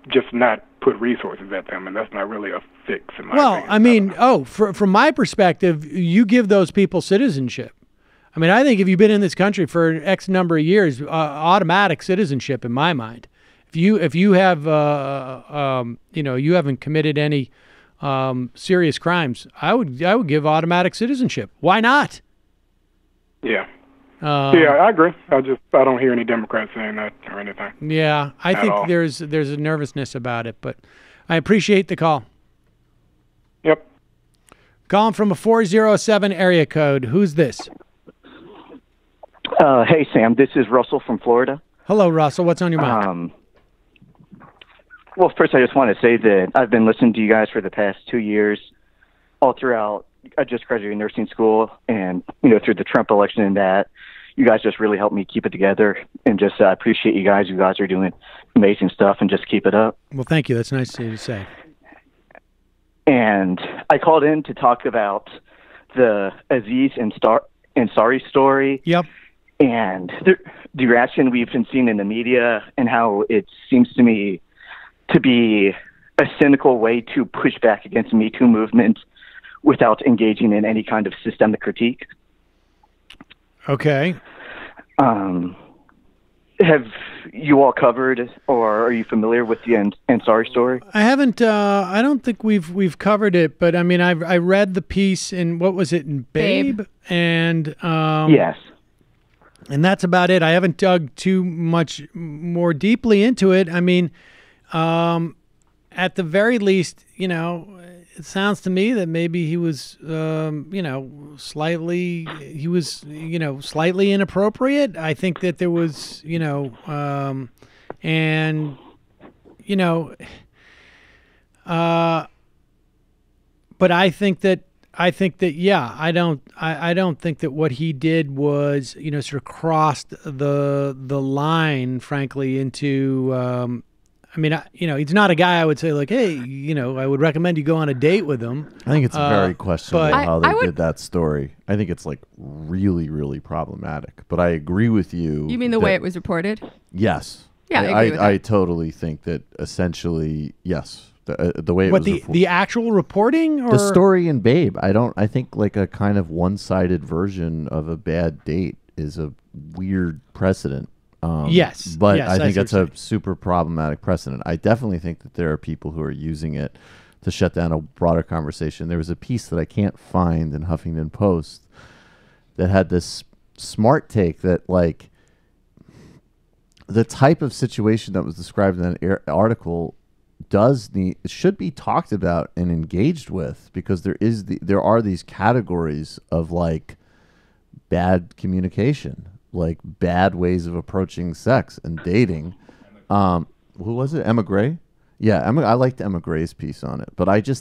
Speaker 4: just not put resources at them, and that's not really a fix in my opinion.
Speaker 5: From my perspective, you give those people citizenship. I mean, I think if you've been in this country for X number of years, automatic citizenship in my mind. If you have you haven't committed any serious crimes, I would give automatic citizenship. Why not?
Speaker 4: Yeah. I agree. I don't hear any Democrats saying that or anything.
Speaker 5: Yeah, I think there's a nervousness about it, but I appreciate the call.
Speaker 4: Yep.
Speaker 5: Calling from a 407 area code. Who's this?
Speaker 3: Hey, Sam. This is Russell from Florida.
Speaker 5: Hello, Russell. What's on your mind?
Speaker 3: Well, first, I just want to say that I've been listening to you guys for the past 2 years, all throughout. I just graduated nursing school, and through the Trump election and that, you guys just really helped me keep it together. And just I appreciate you guys. You guys are doing amazing stuff, and just keep it up.
Speaker 5: Well, thank you. That's nice of you to say.
Speaker 3: And I called in to talk about the Aziz Ansari story.
Speaker 5: Yep.
Speaker 3: And the reaction we've been seeing in the media, and how it seems to me to be a cynical way to push back against the Me Too movement without engaging in any kind of systemic critique.
Speaker 5: Okay.
Speaker 3: Have you all covered, or are you familiar with the Ansari story?
Speaker 5: I haven't. I don't think we've covered it, but I mean, I read the piece in, what was it, in Babe? And
Speaker 3: yes.
Speaker 5: And that's about it. I haven't dug too much more deeply into it. I mean, at the very least, it sounds to me that maybe he was, slightly inappropriate. I think that there was, but I think that yeah, I don't think that what he did was, sort of crossed the line, frankly, into, he's not a guy I would say like, hey, I would recommend you go on a date with him.
Speaker 14: I think it's very questionable how they
Speaker 9: I would-
Speaker 14: did that story. I think it's like really, really problematic. But I agree with you.
Speaker 9: You mean the way it was reported?
Speaker 14: Yes.
Speaker 9: Yeah, I agree with that.
Speaker 14: I totally think that essentially, yes. The way it was
Speaker 5: the actual reporting, or
Speaker 14: the story in Babe. I think like a kind of one-sided version of a bad date is a weird precedent.
Speaker 5: Yes,
Speaker 14: but
Speaker 5: yes,
Speaker 14: I think
Speaker 5: see
Speaker 14: it's a super problematic precedent. I definitely think that there are people who are using it to shut down a broader conversation. There was a piece that I can't find in Huffington Post that had this smart take that like the type of situation that was described in that article should be talked about and engaged with, because there are these categories of like bad communication, like bad ways of approaching sex and dating. Who was it? Emma Gray? Yeah, I liked Emma Gray's piece on it, but I do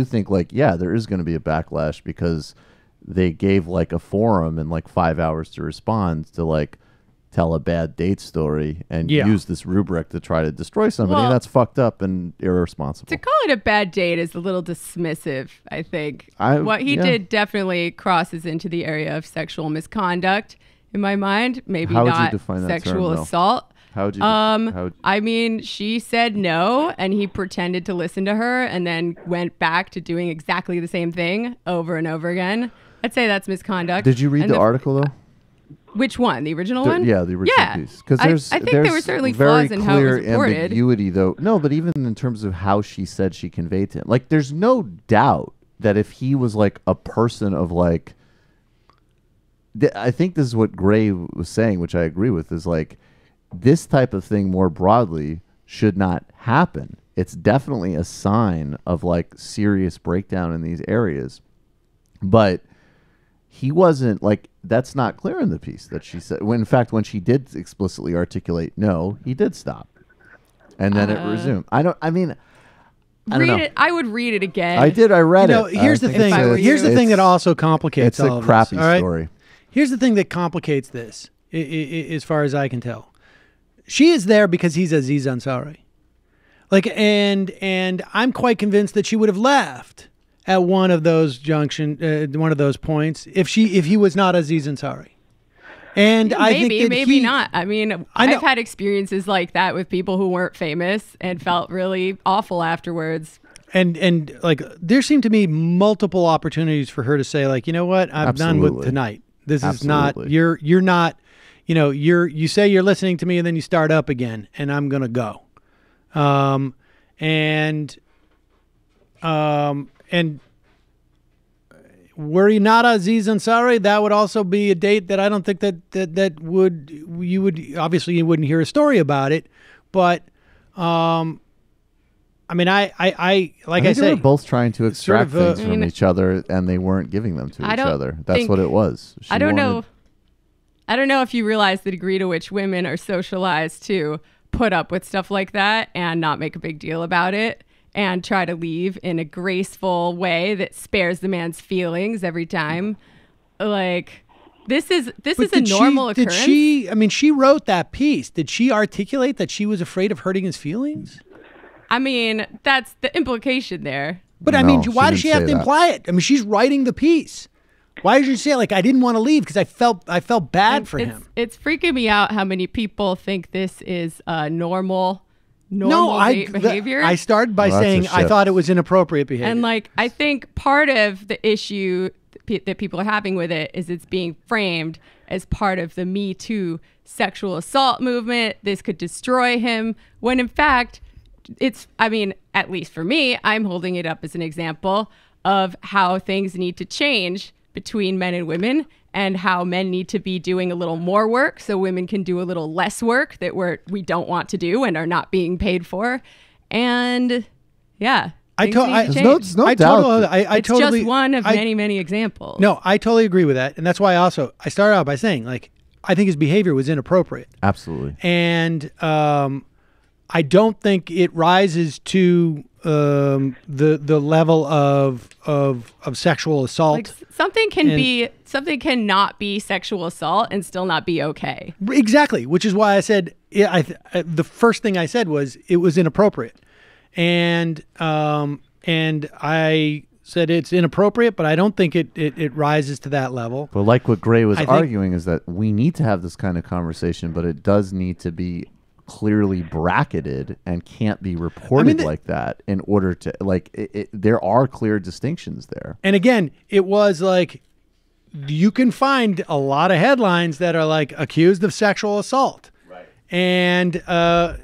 Speaker 14: think like, yeah, there is going to be a backlash because they gave like a forum and like 5 hours to respond to like tell a bad date story and use this rubric to try to destroy somebody.
Speaker 9: Well,
Speaker 14: that's fucked up and irresponsible.
Speaker 9: To call it a bad date is a little dismissive, I think. What he did definitely crosses into the area of sexual misconduct in my mind. Maybe
Speaker 14: How would you
Speaker 9: not
Speaker 14: define that
Speaker 9: sexual
Speaker 14: term, though?
Speaker 9: assault.
Speaker 14: How would you
Speaker 9: I mean, she said no, and he pretended to listen to her and then went back to doing exactly the same thing over and over again. I'd say that's misconduct.
Speaker 14: Did you read
Speaker 9: And
Speaker 14: the article though?
Speaker 9: Which one? The original one?
Speaker 14: Yeah, the original piece. Because
Speaker 9: I think there were certainly
Speaker 14: very
Speaker 9: flaws in how it was
Speaker 14: clear
Speaker 9: reported.
Speaker 14: ambiguity, though. No, but even in terms of how she said she conveyed to him, like, there's no doubt that if he was like a person of like, I think this is what Gray was saying, which I agree with, is like this type of thing more broadly should not happen. It's definitely a sign of like serious breakdown in these areas, but he wasn't like, that's not clear in the piece that she said. When in fact, when she did explicitly articulate no, he did stop, and then it resumed. I don't know.
Speaker 9: I would read it again.
Speaker 14: I did. I read it.
Speaker 5: Here's the thing. Here's the thing that also complicates
Speaker 14: it's
Speaker 5: all
Speaker 14: a
Speaker 5: of
Speaker 14: crappy
Speaker 5: this, all right?
Speaker 14: story.
Speaker 5: Here's the thing that complicates this, as far as I can tell. She is there because he's Aziz Ansari. Like, and I'm quite convinced that she would have left at one of those points if he was not Aziz Ansari. And I think that
Speaker 9: maybe not. I mean, I've had experiences like that with people who weren't famous and felt really awful afterwards.
Speaker 5: And like there seemed to me multiple opportunities for her to say, like, you know what, I'm done with tonight. This is not you're not, you know, you say you're listening to me and then you start up again and I'm gonna go. And were he not Aziz Ansari, that would also be a date that I don't think that would obviously you wouldn't hear a story about it, but I mean, I say
Speaker 6: they were both trying to extract things from each other, and they weren't giving them to each other. That's what it was.
Speaker 9: I don't know if you realize the degree to which women are socialized to put up with stuff like that and not make a big deal about it and try to leave in a graceful way that spares the man's feelings every time. Like, this is a normal occurrence.
Speaker 5: She wrote that piece. Did she articulate that she was afraid of hurting his feelings?
Speaker 9: I mean, that's the implication there.
Speaker 5: But I mean, why does she have to imply it? I mean, she's writing the piece. Why did you say, like, I didn't want to leave because I felt bad for him?
Speaker 9: It's freaking me out how many people think this is normal behavior.
Speaker 5: I started by saying I thought it was inappropriate behavior.
Speaker 9: And like, I think part of the issue that people are having with it is it's being framed as part of the Me Too sexual assault movement. This could destroy him, when in fact, at least for me, I'm holding it up as an example of how things need to change between men and women, and how men need to be doing a little more work so women can do a little less work that we don't want to do and are not being paid for. And yeah,
Speaker 5: it's
Speaker 9: just one of many examples.
Speaker 5: No, I totally agree with that. And that's why I started out by saying, like, I think his behavior was inappropriate.
Speaker 6: Absolutely.
Speaker 5: And I don't think it rises to the level of sexual assault.
Speaker 9: Like, something cannot be sexual assault and still not be okay.
Speaker 5: Exactly, which is why I said the first thing I said was it was inappropriate, and I said it's inappropriate, but I don't think it rises to that level.
Speaker 6: But like what Gray was arguing is that we need to have this kind of conversation, but it does need to be clearly bracketed and can't be reported like that in order to there are clear distinctions there.
Speaker 5: And again, it was like, you can find a lot of headlines that are like accused of sexual assault. Right. And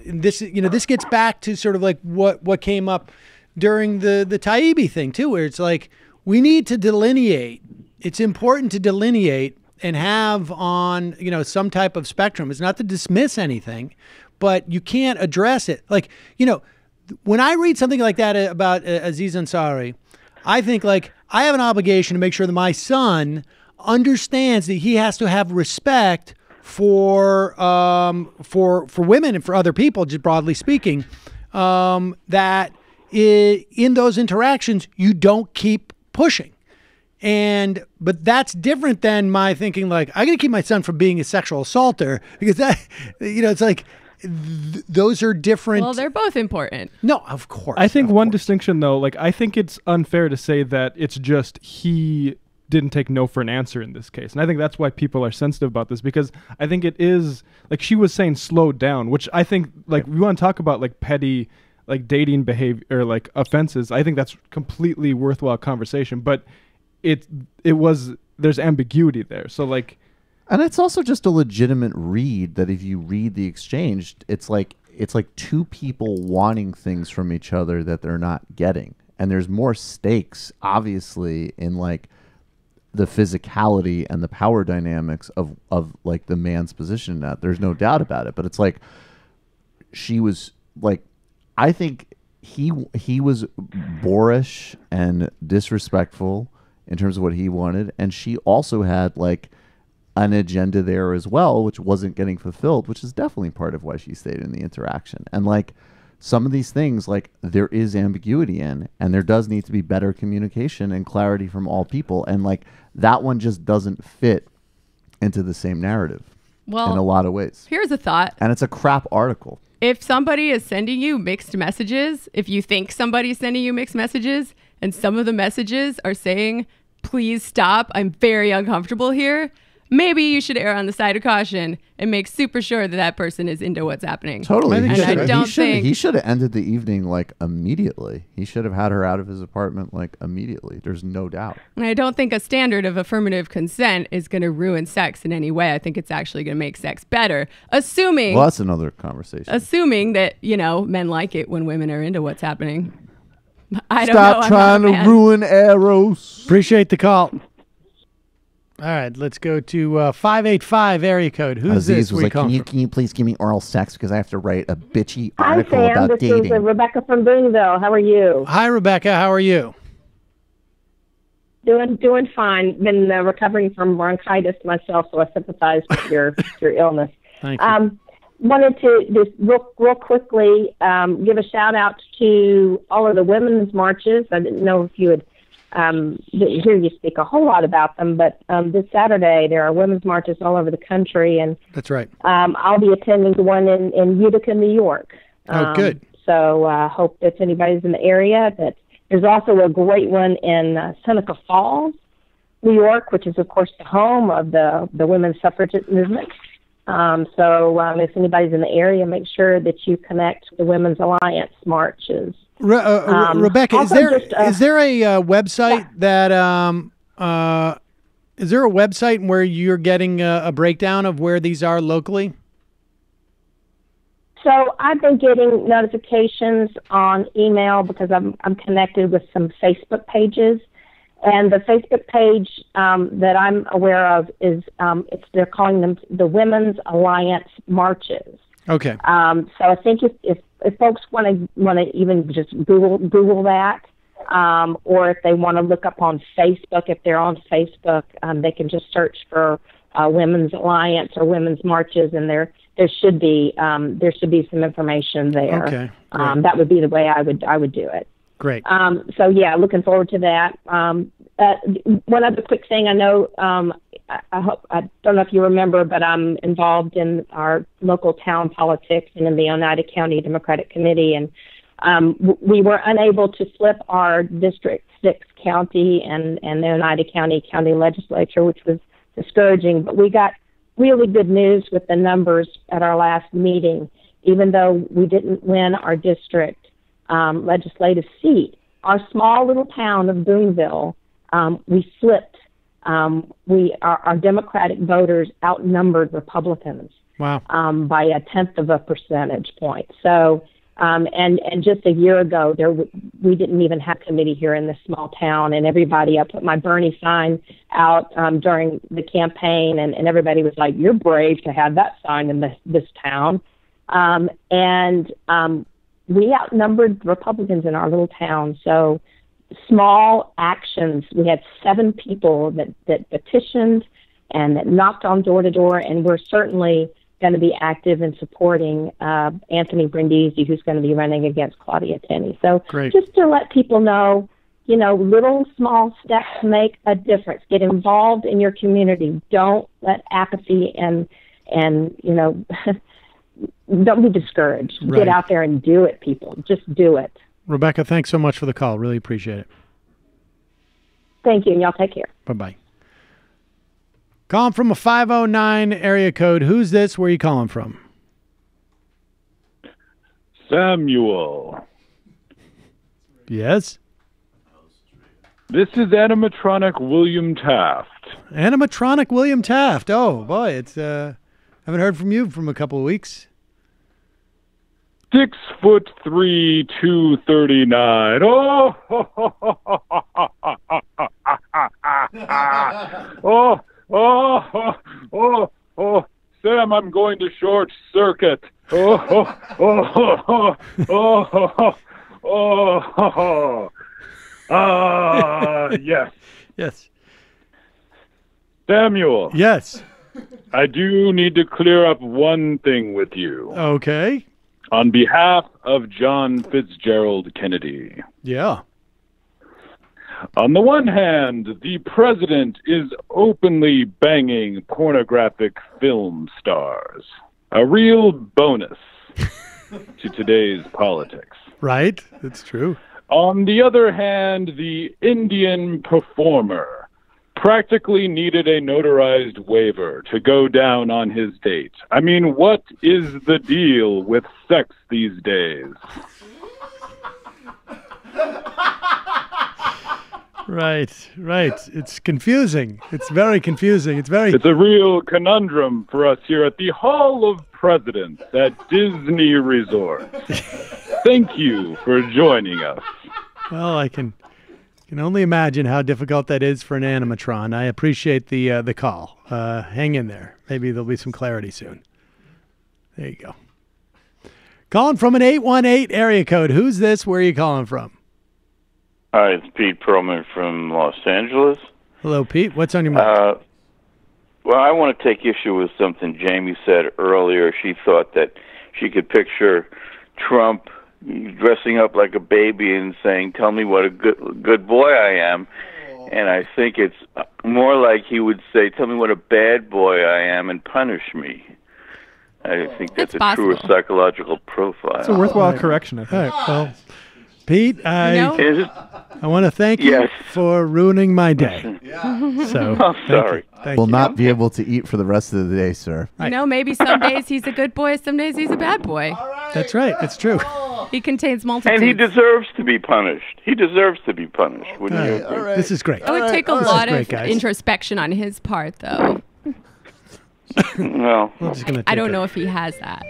Speaker 5: this gets back to sort of like what came up during the Taibbi thing too, where it's like, we need to delineate. It's important to delineate and have on, some type of spectrum. It's not to dismiss anything, but you can't address it. Like, when I read something like that about Aziz Ansari, I think, like, I have an obligation to make sure that my son understands that he has to have respect for women and for other people, just broadly speaking, that in those interactions, you don't keep pushing. But that's different than my thinking, like, I got to keep my son from being a sexual assaulter, because that, it's like, those are different.
Speaker 9: Well, they're both important.
Speaker 5: No, of course.
Speaker 8: I think one distinction, though, like, I think it's unfair to say that it's just he didn't take no for an answer in this case. And I think that's why people are sensitive about this, because I think it is, like she was saying, slow down, which I think, like, we want to talk about, like, petty, like, dating behavior, or, like, offenses. I think that's completely worthwhile conversation, but there's ambiguity there. So, like,
Speaker 6: and it's also just a legitimate read that if you read the exchange, it's like two people wanting things from each other that they're not getting. And there's more stakes, obviously, in like the physicality and the power dynamics of like the man's position in that. There's no doubt about it. But it's like, she was like, I think he was boorish and disrespectful in terms of what he wanted. And she also had like an agenda there as well, which wasn't getting fulfilled, which is definitely part of why she stayed in the interaction. And like some of these things, like there is ambiguity in, and there does need to be better communication and clarity from all people. And like that one just doesn't fit into the same narrative in a lot of ways.
Speaker 9: Here's a thought.
Speaker 6: And it's a crap article.
Speaker 9: If somebody is sending you mixed messages, if you think somebody's sending you mixed messages, and some of the messages are saying, please stop, I'm very uncomfortable here, maybe you should err on the side of caution and make super sure that that person is into what's happening.
Speaker 6: Totally.
Speaker 9: And I don't think
Speaker 6: he should have ended the evening like immediately. He should have had her out of his apartment like immediately. There's no doubt.
Speaker 9: And I don't think a standard of affirmative consent is going to ruin sex in any way. I think it's actually going to make sex better, assuming.
Speaker 6: Well, that's another conversation.
Speaker 9: Assuming that, you know, men like it when women are into what's happening. I don't
Speaker 14: Stop
Speaker 9: know.
Speaker 14: trying to ruin Eros.
Speaker 5: Appreciate the call. All right, let's go to 585 area code. Who's
Speaker 6: Aziz
Speaker 5: this?
Speaker 6: was
Speaker 5: Where
Speaker 6: like,
Speaker 5: you calling
Speaker 6: can you please give me oral sex because I have to write a bitchy
Speaker 2: Hi,
Speaker 6: article
Speaker 2: Sam.
Speaker 6: about
Speaker 2: This
Speaker 6: dating.
Speaker 2: is Rebecca from Boonville. How are you?
Speaker 5: Hi, Rebecca. How are you?
Speaker 2: Doing fine. Been recovering from bronchitis myself, so I sympathize with your illness.
Speaker 5: Thank you.
Speaker 2: Wanted to just real quickly give a shout out to all of the women's marches. I didn't know if you would didn't hear you speak a whole lot about them, but this Saturday there are women's marches all over the country, and
Speaker 5: that's right.
Speaker 2: I'll be attending the one in Utica, New York.
Speaker 5: Oh, good.
Speaker 2: So hope if anybody's in the area that there's also a great one in Seneca Falls, New York, which is of course the home of the women's suffragette movement. So if anybody's in the area, make sure that you connect with the Women's Alliance marches.
Speaker 5: Rebecca, is there a website that is there a website where you're getting a breakdown of where these are locally?
Speaker 2: So I've been getting notifications on email because I'm connected with some Facebook pages. And the Facebook page that I'm aware of is they're calling them the Women's Alliance Marches.
Speaker 5: Okay.
Speaker 2: So I think if folks want to even just Google that, or if they want to look up on Facebook, if they're on Facebook, they can just search for Women's Alliance or Women's Marches, and there should be some information there.
Speaker 5: Okay.
Speaker 2: That would be the way I would do it.
Speaker 5: Great.
Speaker 2: So yeah, looking forward to that. One other quick thing, I know, I don't know if you remember, but I'm involved in our local town politics and in the Oneida County Democratic Committee, and we were unable to flip our District 6 county and the Oneida County legislature, which was discouraging, but we got really good news with the numbers at our last meeting. Even though we didn't win our district legislative seat, our small little town of Boonville, we flipped. Our Democratic voters outnumbered Republicans.
Speaker 5: Wow.
Speaker 2: By 1/10 of a percentage point. So, and just a year ago, we didn't even have committee here in this small town, and everybody, I put my Bernie sign out during the campaign, and everybody was like, "You're brave to have that sign in this town," and we outnumbered Republicans in our little town. So small actions. We had 7 people that petitioned and that knocked on door to door, and we're certainly going to be active in supporting Anthony Brindisi, who's going to be running against Claudia Tenney. So
Speaker 5: Great. Just
Speaker 2: to let people know, little small steps make a difference. Get involved in your community. Don't let apathy and don't be discouraged.
Speaker 5: Right.
Speaker 2: Get out there and do it, people. Just do it.
Speaker 5: Rebecca, thanks so much for the call. Really appreciate it.
Speaker 2: Thank you, and y'all take care.
Speaker 5: Bye-bye. Calling from a 509 area code. Who's this? Where are you calling from?
Speaker 22: Samuel.
Speaker 5: Yes?
Speaker 22: This is animatronic William Taft.
Speaker 5: Animatronic William Taft. Oh, boy. It's haven't heard from you from a couple of weeks.
Speaker 22: 6'3", 239. Oh, oh, Sam, I'm going to short circuit. Yes.
Speaker 5: Yes.
Speaker 22: Samuel.
Speaker 5: Yes.
Speaker 22: I do need to clear up one thing with you.
Speaker 5: Okay.
Speaker 22: On behalf of John Fitzgerald Kennedy.
Speaker 5: Yeah.
Speaker 22: On the one hand, the president is openly banging pornographic film stars. A real bonus to today's politics.
Speaker 5: Right. That's true.
Speaker 22: On the other hand, the Indian performer practically needed a notarized waiver to go down on his date. I mean, what is the deal with sex these days?
Speaker 5: Right. It's confusing. It's very confusing. It's a
Speaker 22: real conundrum for us here at the Hall of Presidents at Disney Resort. Thank you for joining us.
Speaker 5: Well, I can only imagine how difficult that is for an animatron. I appreciate the call. Hang in there. Maybe there'll be some clarity soon. There you go. Calling from an 818 area code. Who's this? Where are you calling from?
Speaker 1: Hi, it's Pete Perlman from Los Angeles.
Speaker 5: Hello, Pete. What's on your mind?
Speaker 1: Well, I want to take issue with something Jamie said earlier. She thought that she could picture Trump dressing up like a baby and saying, "Tell me what a good boy I am." And I think it's more like he would say, "Tell me what a bad boy I am and punish me." I think that's a truer psychological profile.
Speaker 8: It's a worthwhile correction, I think.
Speaker 5: All right, well, Pete, I want to thank you for ruining my day. So,
Speaker 1: sorry.
Speaker 6: Will not be able to eat for the rest of the day, sir.
Speaker 9: You know, maybe some days he's a good boy, some days he's a bad boy.
Speaker 5: That's right. It's true.
Speaker 9: He contains multitudes.
Speaker 1: And he deserves to be punished. He deserves to be punished. Wouldn't you agree?
Speaker 5: This is great.
Speaker 9: It would take a lot of introspection on his part, though.
Speaker 1: Well,
Speaker 9: I don't know if he has that.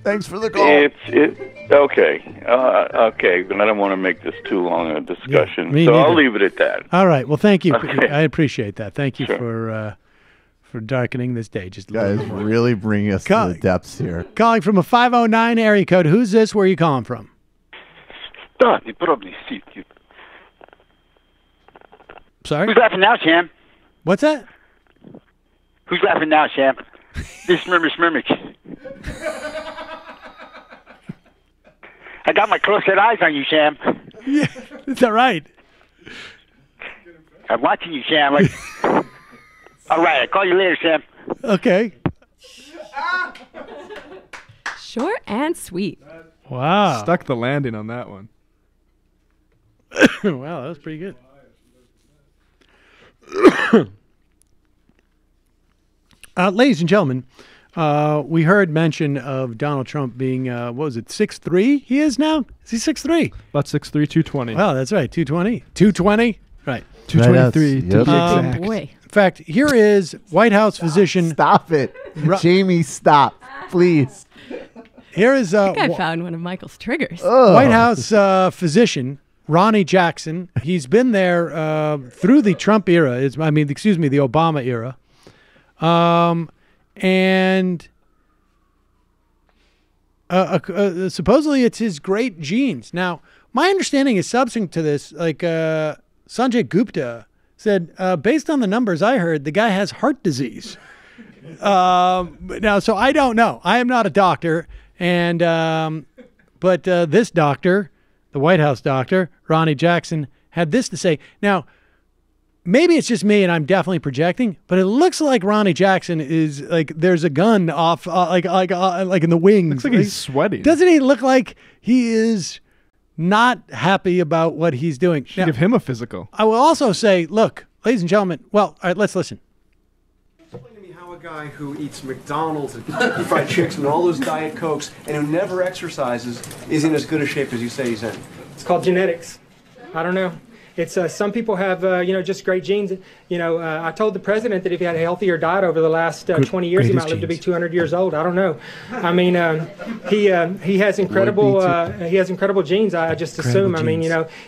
Speaker 6: Thanks for the call.
Speaker 1: Okay. Okay, but I don't want to make this too long a discussion,
Speaker 5: me
Speaker 1: so
Speaker 5: neither.
Speaker 1: I'll leave it at that.
Speaker 5: All right. Well, thank you.
Speaker 1: Okay.
Speaker 5: I appreciate that. Thank you
Speaker 1: Sure.
Speaker 5: for darkening this day. Just
Speaker 6: Guys, really bringing us to the depths here.
Speaker 5: Calling from a 509 area code. Who's this? Where are you calling from? Sorry?
Speaker 7: Who's laughing now, Sam?
Speaker 5: What's that?
Speaker 7: Who's laughing now, Sam? This Smirmish. I got my close set eyes on you, Sam.
Speaker 5: Yeah, is that right?
Speaker 7: I'm watching you, Sam. All right, I'll call you later, Sam.
Speaker 5: Okay.
Speaker 9: Short and sweet.
Speaker 5: Wow.
Speaker 8: Stuck the landing on that one.
Speaker 5: Wow, that was pretty good. Ladies and gentlemen, we heard mention of Donald Trump being, 6'3"? He is now? Is he 6'3"?
Speaker 8: About 6'3", 220.
Speaker 5: Wow, that's right, 220. 220? Right.
Speaker 8: 223 to be exact.
Speaker 9: Oh, boy.
Speaker 5: In fact, here is White House physician.
Speaker 6: Stop it. Jamie, stop. Please.
Speaker 5: Here is
Speaker 9: I think I found one of Michael's triggers.
Speaker 5: White House physician Ronnie Jackson. He's been there through the Trump era. The Obama era. And supposedly it's his great genes. Now, my understanding is subsequent to this, Sanjay Gupta said, based on the numbers I heard, the guy has heart disease. Now, so I don't know. I am not a doctor. And, but this doctor, the White House doctor, Ronnie Jackson, had this to say. Now, maybe it's just me and I'm definitely projecting, but it looks like Ronnie Jackson is there's a gun off, like in the wings.
Speaker 8: Looks like he's sweating.
Speaker 5: Doesn't he look like he is not happy about what he's doing?
Speaker 8: Should give him a physical.
Speaker 5: I will also say, look, ladies and gentlemen, all right, let's listen.
Speaker 23: How a guy who eats McDonald's and Kentucky Fried Chicks and all those Diet Cokes and who never exercises is in as good a shape as you say he's in.
Speaker 24: It's called genetics. I don't know. It's some people have just great genes. I told the president that if he had a healthier diet over the last 20 years, he might live to be 200 years old. I don't know. I mean, he has incredible genes. I just assume. I mean,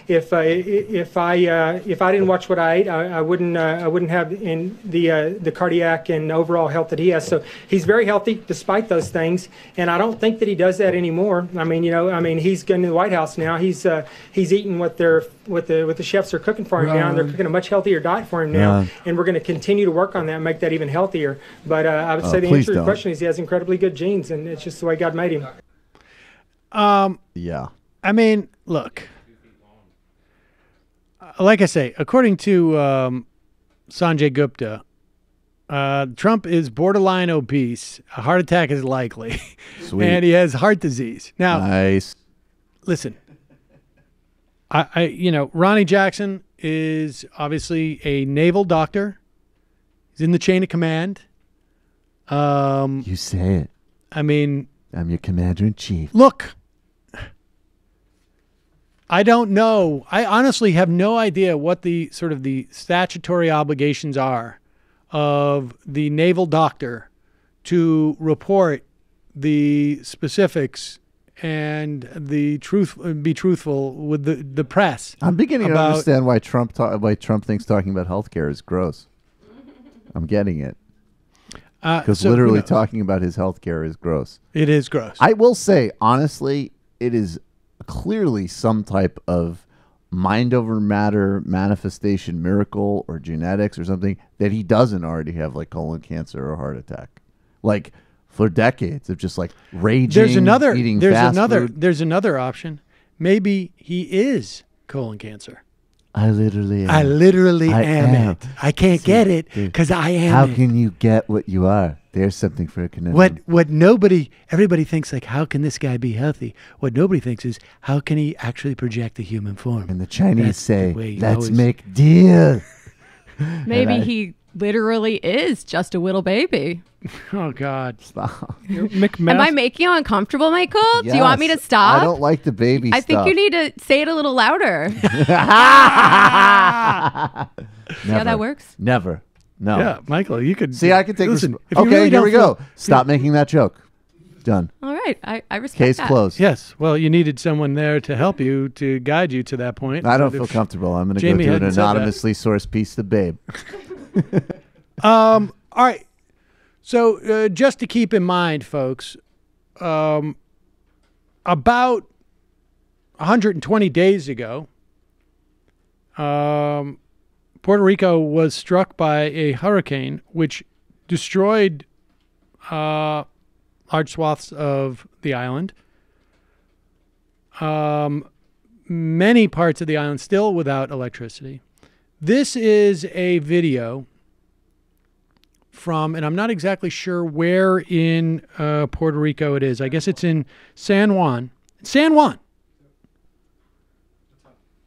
Speaker 24: if I didn't watch what I ate, I wouldn't have in the cardiac and overall health that he has. So he's very healthy despite those things, and I don't think that he does that anymore. I mean, he's going to the White House now. He's eating what the chefs are cooking for him now, and they're cooking a much healthier diet for him now, and we're going to continue to work on that and make that even healthier. But I would say the answer to your question is he has incredibly good genes, and it's just the way God made him.
Speaker 6: Yeah.
Speaker 5: I mean, look, like I say, according to Sanjay Gupta, Trump is borderline obese. A heart attack is likely.
Speaker 6: Sweet.
Speaker 5: And he has heart disease. Now,
Speaker 6: nice.
Speaker 5: Listen, Ronnie Jackson is obviously a naval doctor. He's in the chain of command.
Speaker 6: You say it.
Speaker 5: I mean,
Speaker 6: I'm your commander-in-chief.
Speaker 5: Look, I don't know. I honestly have no idea what the sort of the statutory obligations are of the naval doctor to report the specifics and be truthful with the press.
Speaker 6: I'm beginning to understand why Trump thinks talking about healthcare is gross. I'm getting it. Because literally talking about his healthcare is gross.
Speaker 5: It is gross.
Speaker 6: I will say, honestly, it is clearly some type of mind over matter manifestation miracle or genetics or something that he doesn't already have, like colon cancer or heart attack. Like for decades of just like raging, eating fast food.
Speaker 5: There's another option. Maybe he is colon cancer.
Speaker 6: I literally am.
Speaker 5: I literally am it. I can't get it because I am
Speaker 6: How
Speaker 5: it.
Speaker 6: can you get what you are? There's something for a conundrum.
Speaker 5: What everybody thinks, like, how can this guy be healthy? What nobody thinks is, how can he actually project the human form?
Speaker 6: And the Chinese
Speaker 5: That's
Speaker 6: say,
Speaker 5: the way he
Speaker 6: let's
Speaker 5: always-
Speaker 6: make deal.
Speaker 9: Maybe he literally is just a little baby.
Speaker 5: Oh, God.
Speaker 6: Stop.
Speaker 9: Am I making you uncomfortable, Michael? Do you want me to
Speaker 6: Yes.
Speaker 9: stop?
Speaker 6: I don't like the baby
Speaker 9: I
Speaker 6: stuff.
Speaker 9: think you need to say it a little louder. See how that works?
Speaker 6: Never. No.
Speaker 5: Yeah, Michael, you could
Speaker 6: See, I can take
Speaker 5: listen.
Speaker 6: this.
Speaker 5: If you
Speaker 6: Okay,
Speaker 5: really
Speaker 6: here we
Speaker 5: don't
Speaker 6: go. Stop making that joke. Done.
Speaker 9: All right. I respect
Speaker 6: Case
Speaker 9: that.
Speaker 6: closed.
Speaker 5: Yes. Well, you needed someone there to help you, to guide you to that point.
Speaker 6: I don't
Speaker 5: But
Speaker 6: feel
Speaker 5: if
Speaker 6: comfortable. I'm going to go
Speaker 5: Jamie
Speaker 6: do an
Speaker 5: hadn't said that-
Speaker 6: anonymously sourced piece to Babe.
Speaker 5: All right. So just to keep in mind, folks, about 120 days ago, Puerto Rico was struck by a hurricane which destroyed large swaths of the island. Many parts of the island still without electricity. This is a video from, and I'm not exactly sure where in Puerto Rico it is. I guess it's in San Juan. San Juan.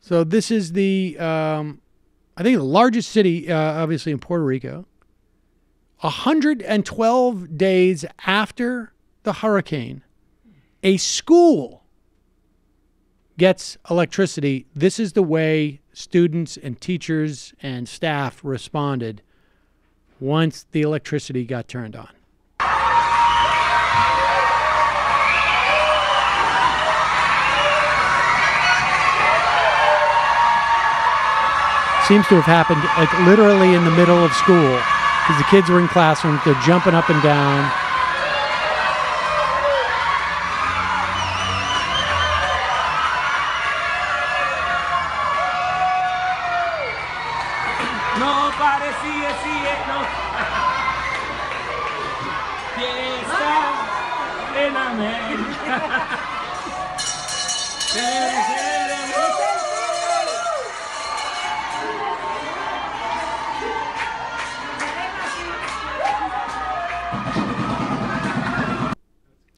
Speaker 5: So this is the, I think the largest city, obviously in Puerto Rico. 112 days after the hurricane, a school gets electricity. This is the way students and teachers and staff responded once the electricity got turned on. Seems to have happened like literally in the middle of school because the kids were in classrooms, they're jumping up and down.
Speaker 11: Nobody see it, no. Fiesta en América.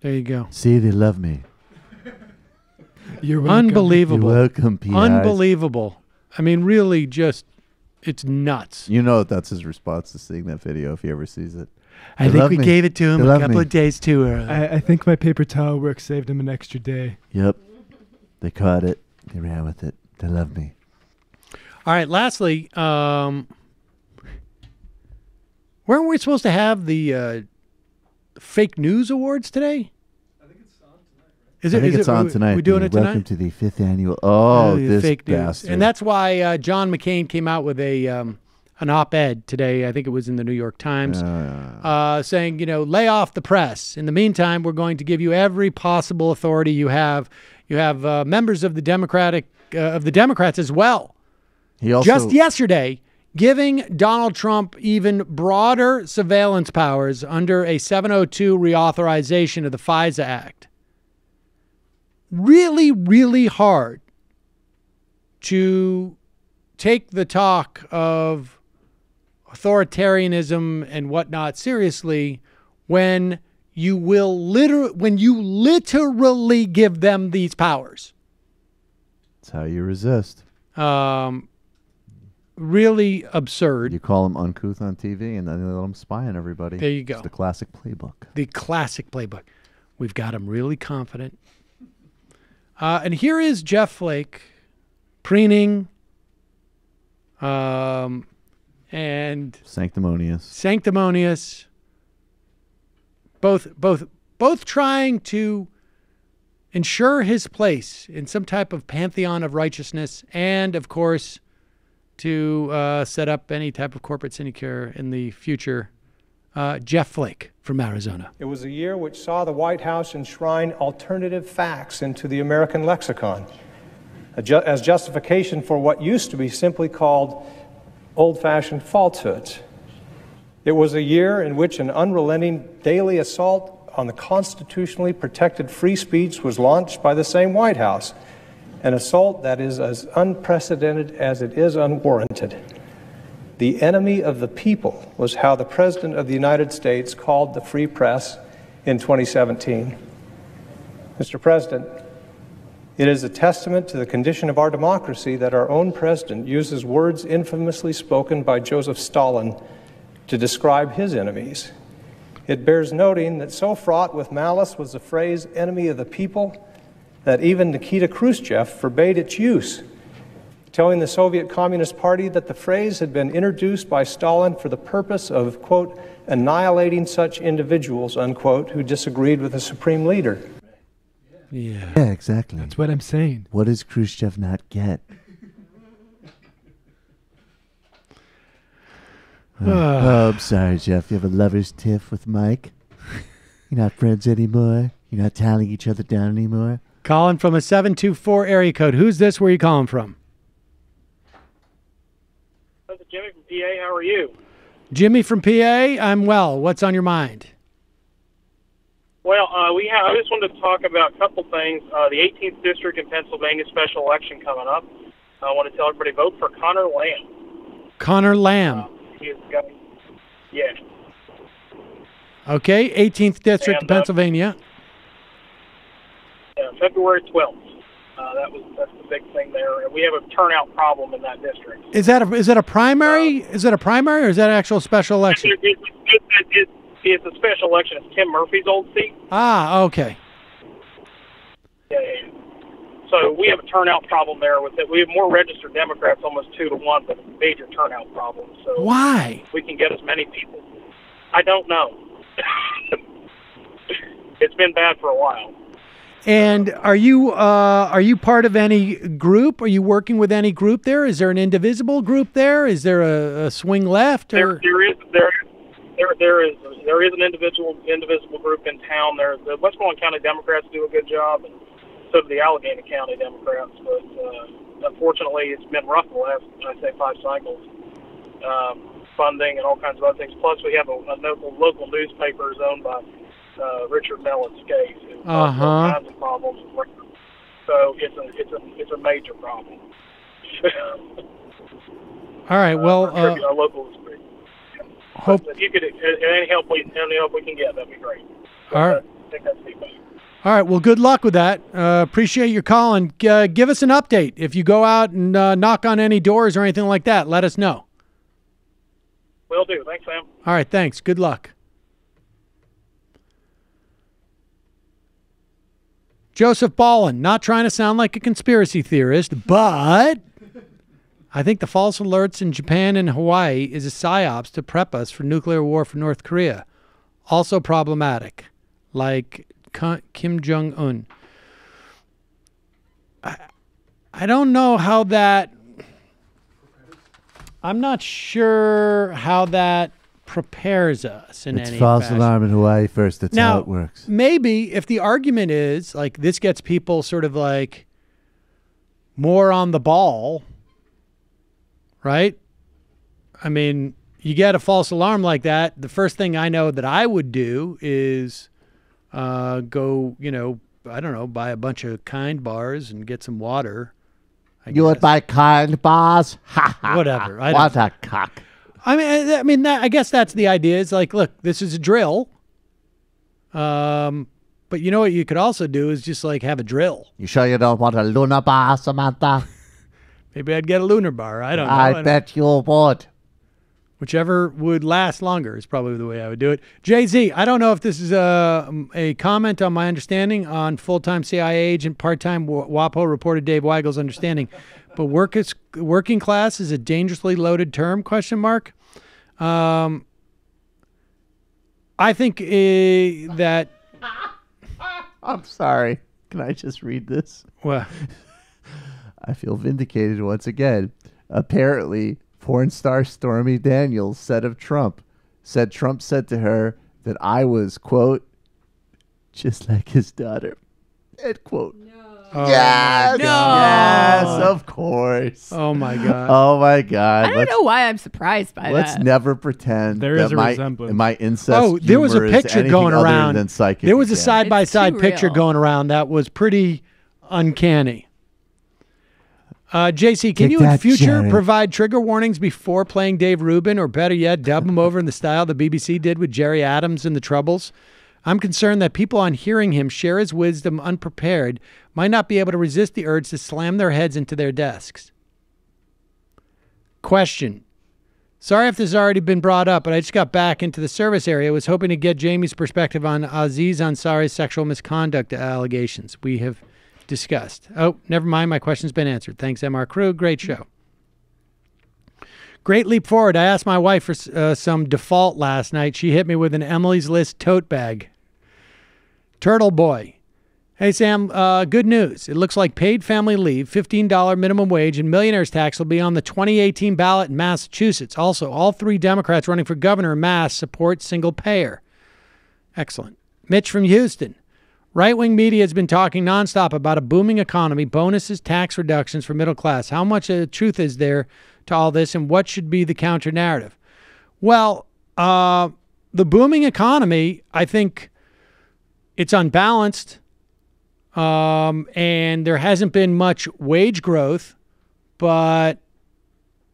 Speaker 5: There you go.
Speaker 6: See, they love me.
Speaker 5: You're welcome. Unbelievable.
Speaker 6: You're welcome, P.I.
Speaker 5: Unbelievable. I mean, really just, it's nuts.
Speaker 6: You know that's his response to seeing that video if he ever sees it.
Speaker 5: I think we gave it to him a couple of days too early.
Speaker 8: I think my paper towel work saved him an extra day.
Speaker 6: Yep. They caught it. They ran with it. They love me.
Speaker 5: All right. Lastly, weren't we supposed to have the fake news awards today? I think it's on tonight.
Speaker 6: I think it's on tonight.
Speaker 5: We doing it tonight?
Speaker 6: Welcome to the 5th annual. Oh,
Speaker 5: The
Speaker 6: this
Speaker 5: fake news.
Speaker 6: bastard.
Speaker 5: And that's why John McCain came out with an op-ed today. I think it was in the New York Times, saying, lay off the press. In the meantime, we're going to give you every possible authority you have. You have members of the Democrats as well.
Speaker 6: He also,
Speaker 5: just yesterday, giving Donald Trump even broader surveillance powers under a 702 reauthorization of the FISA Act. Really, really hard to take the talk of authoritarianism and whatnot seriously when you literally give them these powers.
Speaker 14: That's how you resist.
Speaker 5: Really absurd.
Speaker 14: You call them uncouth on TV, and then they let them spy on everybody.
Speaker 5: There you go.
Speaker 14: It's the classic playbook.
Speaker 5: The classic playbook. We've got him really confident. And here is Jeff Flake preening and
Speaker 14: sanctimonious.
Speaker 5: Both trying to ensure his place in some type of pantheon of righteousness, and of course to set up any type of corporate sinecure in the future. Jeff Flake from Arizona.
Speaker 12: It was a year which saw the White House enshrine alternative facts into the American lexicon as justification for what used to be simply called old-fashioned falsehoods. It was a year in which an unrelenting daily assault on the constitutionally protected free speech was launched by the same White House, an assault that is as unprecedented as it is unwarranted. The enemy of the people was how the President of the United States called the free press in 2017. Mr. President, it is a testament to the condition of our democracy that our own president uses words infamously spoken by Joseph Stalin to describe his enemies. It bears noting that so fraught with malice was the phrase enemy of the people that even Nikita Khrushchev forbade its use, telling the Soviet Communist Party that the phrase had been introduced by Stalin for the purpose of, quote, annihilating such individuals, unquote, who disagreed with the supreme leader.
Speaker 14: Yeah, exactly.
Speaker 8: That's what I'm saying.
Speaker 14: What does Khrushchev not get? I'm sorry, Jeff. You have a lover's tiff with Mike? You're not friends anymore? You're not tallying each other down anymore?
Speaker 5: Calling from a 724 area code. Who's this? Where are you calling from?
Speaker 13: This is Jimmy from PA. How are you?
Speaker 5: Jimmy from PA. I'm well. What's on your mind?
Speaker 13: Well, I just wanted to talk about a couple things. The 18th District in Pennsylvania special election coming up. I want to tell everybody, vote for Connor Lamb.
Speaker 5: Connor Lamb.
Speaker 13: Yeah.
Speaker 5: Okay, 18th District of Pennsylvania.
Speaker 13: February 12th. That's the big thing there. We have a turnout problem in that district.
Speaker 5: Is that a primary? Is it a primary or is that an actual special election?
Speaker 13: It's a special election. It's Tim Murphy's old seat.
Speaker 5: Ah, okay.
Speaker 13: Yeah. So we have a turnout problem there with it. We have more registered Democrats, almost 2-1, but a major turnout problem. So
Speaker 5: why?
Speaker 13: We can get as many people. I don't know. It's been bad for a while.
Speaker 5: And are you part of any group? Are you working with any group there? Is there an indivisible group there? Is there a swing left? Or?
Speaker 13: There is an indivisible group in town. The Westmoreland County Democrats do a good job, and so do the Allegheny County Democrats. But unfortunately, it's been rough the last, I'd say, 5 cycles. Funding and all kinds of other things. Plus, we have a local newspaper owned by Richard Mellon's case. All kinds of problems. So it's a major problem.
Speaker 5: All right. Well,
Speaker 13: our local. If you could, any help we can get, that'd be great.
Speaker 5: All right.
Speaker 13: I think that's feedback.
Speaker 5: All right. Well, good luck with that. Appreciate your calling. Give us an update if you go out and knock on any doors or anything like that. Let us know.
Speaker 13: Will do. Thanks, Sam.
Speaker 5: All right. Thanks. Good luck. Joseph Ballin, not trying to sound like a conspiracy theorist, but I think the false alerts in Japan and Hawaii is a psyops to prep us for nuclear war for North Korea. Also problematic, like Kim Jong-un. I don't know how that... I'm not sure how that prepares us in any fashion.
Speaker 14: It's false alarm in Hawaii first. That's
Speaker 5: now,
Speaker 14: how it works.
Speaker 5: Maybe if the argument is, like, this gets people sort of, like, more on the ball, right? I mean, you get a false alarm like that, the first thing I know that I would do is go, I don't know, buy a bunch of Kind bars and get some water.
Speaker 6: You would buy Kind bars?
Speaker 5: Whatever.
Speaker 6: What a cock.
Speaker 5: I mean, I guess that's the idea. It's like, look, this is a drill. But But you know what you could also do is just like have a drill.
Speaker 6: You sure you don't want a lunar bar, Samantha?
Speaker 5: Maybe I'd get a lunar bar. I don't know.
Speaker 6: I bet you would.
Speaker 5: Whichever would last longer is probably the way I would do it. Jay-Z, I don't know if this is a comment on my understanding on full-time CIA agent, part-time WAPO reporter Dave Weigel's understanding, but working class is a dangerously loaded term, question mark. I think that...
Speaker 6: I'm sorry. Can I just read this?
Speaker 5: What?
Speaker 6: I feel vindicated once again. Apparently, porn star Stormy Daniels said Trump said to her that I was, quote, just like his daughter, end quote.
Speaker 5: Oh,
Speaker 6: yes,
Speaker 5: no.
Speaker 6: Yes, of course.
Speaker 5: Oh my God.
Speaker 6: Oh my God.
Speaker 9: I don't know why I'm surprised by
Speaker 6: Let's
Speaker 9: that.
Speaker 6: never pretend
Speaker 8: there
Speaker 6: that
Speaker 8: is a resemblance.
Speaker 6: my incest.
Speaker 5: Oh, there was a
Speaker 6: humor is
Speaker 5: picture
Speaker 6: anything
Speaker 5: going
Speaker 6: other
Speaker 5: around.
Speaker 6: than psychic
Speaker 5: There was a
Speaker 6: again.
Speaker 5: side-by-side
Speaker 9: It's too
Speaker 5: picture
Speaker 9: real.
Speaker 5: going around that was pretty uncanny. JC, can
Speaker 6: Take
Speaker 5: you in
Speaker 6: that,
Speaker 5: future
Speaker 6: Jared.
Speaker 5: provide trigger warnings before playing Dave Rubin, or better yet, dub him over in the style the BBC did with Jerry Adams and the Troubles? I'm concerned that people on hearing him share his wisdom unprepared might not be able to resist the urge to slam their heads into their desks. Question. Sorry if this has already been brought up, but I just got back into the service area. I was hoping to get Jamie's perspective on Aziz Ansari's sexual misconduct allegations we have discussed. Oh, never mind. My question's been answered. Thanks, MR Crew. Great show. Great leap forward. I asked my wife for some default last night. She hit me with an Emily's List tote bag. Turtle Boy. Hey, Sam, good news. It looks like paid family leave, $15 minimum wage, and millionaire's tax will be on the 2018 ballot in Massachusetts. Also, all 3 Democrats running for governor in Mass support single payer. Excellent. Mitch from Houston. Right-wing media has been talking nonstop about a booming economy, bonuses, tax reductions for middle class. How much truth is there to all this, and what should be the counter-narrative? Well, the booming economy, I think it's unbalanced, and there hasn't been much wage growth, and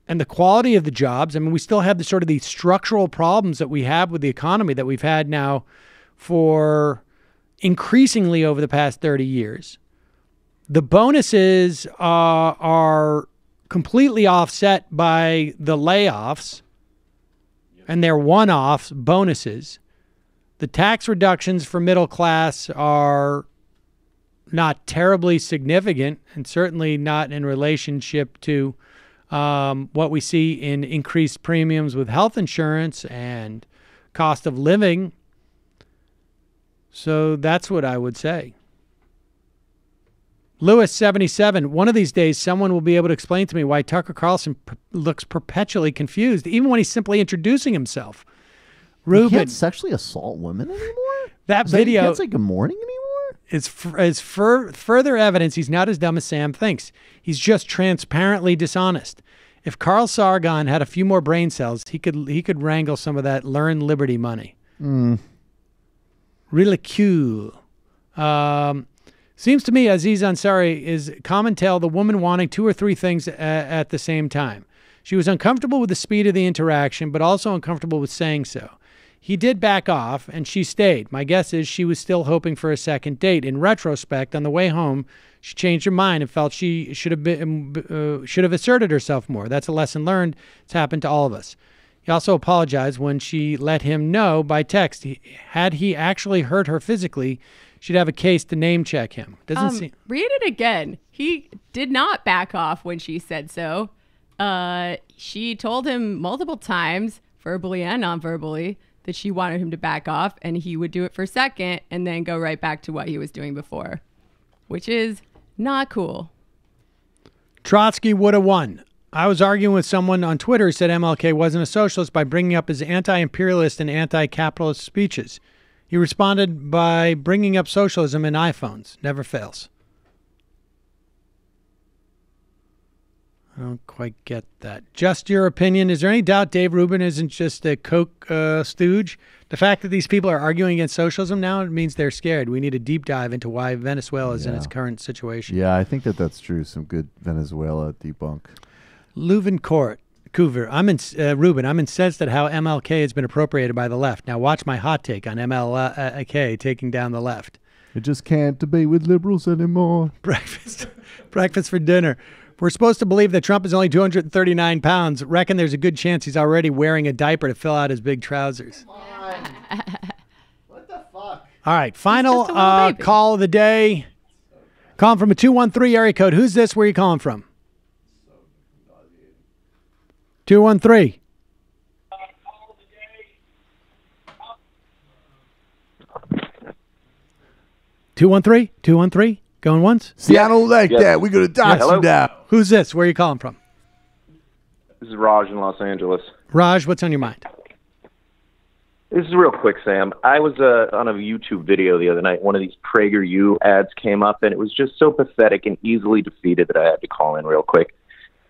Speaker 5: the quality of the jobs, I mean, we still have the sort of the structural problems that we have with the economy that we've had now for increasingly over the past 30 years. The bonuses are completely offset by the layoffs, and they're one-off bonuses. The tax reductions for middle class are not terribly significant, and certainly not in relationship to what we see in increased premiums with health insurance and cost of living. So that's what I would say. Lewis, 77. One of these days, someone will be able to explain to me why Tucker Carlson looks perpetually confused, even when he's simply introducing himself.
Speaker 6: You
Speaker 5: Ruben,
Speaker 6: can't sexually assault women anymore?
Speaker 5: that
Speaker 6: So
Speaker 5: video
Speaker 6: you can't say good morning anymore?
Speaker 5: is further evidence he's not as dumb as Sam thinks. He's just transparently dishonest. If Carl Sargon had a few more brain cells, he could wrangle some of that Learn Liberty money. Really cool. Seems to me Aziz Ansari is common tale the woman wanting 2 or 3 things at the same time. She was uncomfortable with the speed of the interaction, but also uncomfortable with saying so. He did back off, and she stayed. My guess is she was still hoping for a second date. In retrospect, on the way home, she changed her mind and felt she should have asserted herself more. That's a lesson learned. It's happened to all of us. He also apologized when she let him know by text. Had he actually hurt her physically, she'd have a case to name check him. Doesn't seem.
Speaker 9: Read it again. He did not back off when she said so. She told him multiple times, verbally and non-verbally, that she wanted him to back off, and he would do it for a second and then go right back to what he was doing before, which is not cool.
Speaker 5: Trotsky would have won. I was arguing with someone on Twitter who said MLK wasn't a socialist by bringing up his anti-imperialist and anti-capitalist speeches. He responded by bringing up socialism and iPhones. Never fails. I don't quite get that. Just your opinion. Is there any doubt Dave Rubin isn't just a Coke stooge? The fact that these people are arguing against socialism now, it means they're scared. We need a deep dive into why Venezuela is in its current situation.
Speaker 6: Yeah, I think that's true. Some good Venezuela debunk.
Speaker 5: Leuven Court. Coover, Ruben, I'm incensed at how MLK has been appropriated by the left. Now watch my hot take on MLK taking down the left.
Speaker 14: You just can't debate with liberals anymore.
Speaker 5: Breakfast for dinner. We're supposed to believe that Trump is only 239 pounds. Reckon there's a good chance he's already wearing a diaper to fill out his big trousers.
Speaker 6: What the fuck?
Speaker 5: All right, final call of the day. Calling from a 213 area code. Who's this? Where are you calling from? 213. $213? Going once?
Speaker 14: See, I don't like that. We're going to dox you now.
Speaker 5: Who's this? Where are you calling from?
Speaker 10: This is Raj in Los Angeles.
Speaker 5: Raj, what's on your mind?
Speaker 10: This is real quick, Sam. I was on a YouTube video the other night. One of these PragerU ads came up, and it was just so pathetic and easily defeated that I had to call in real quick.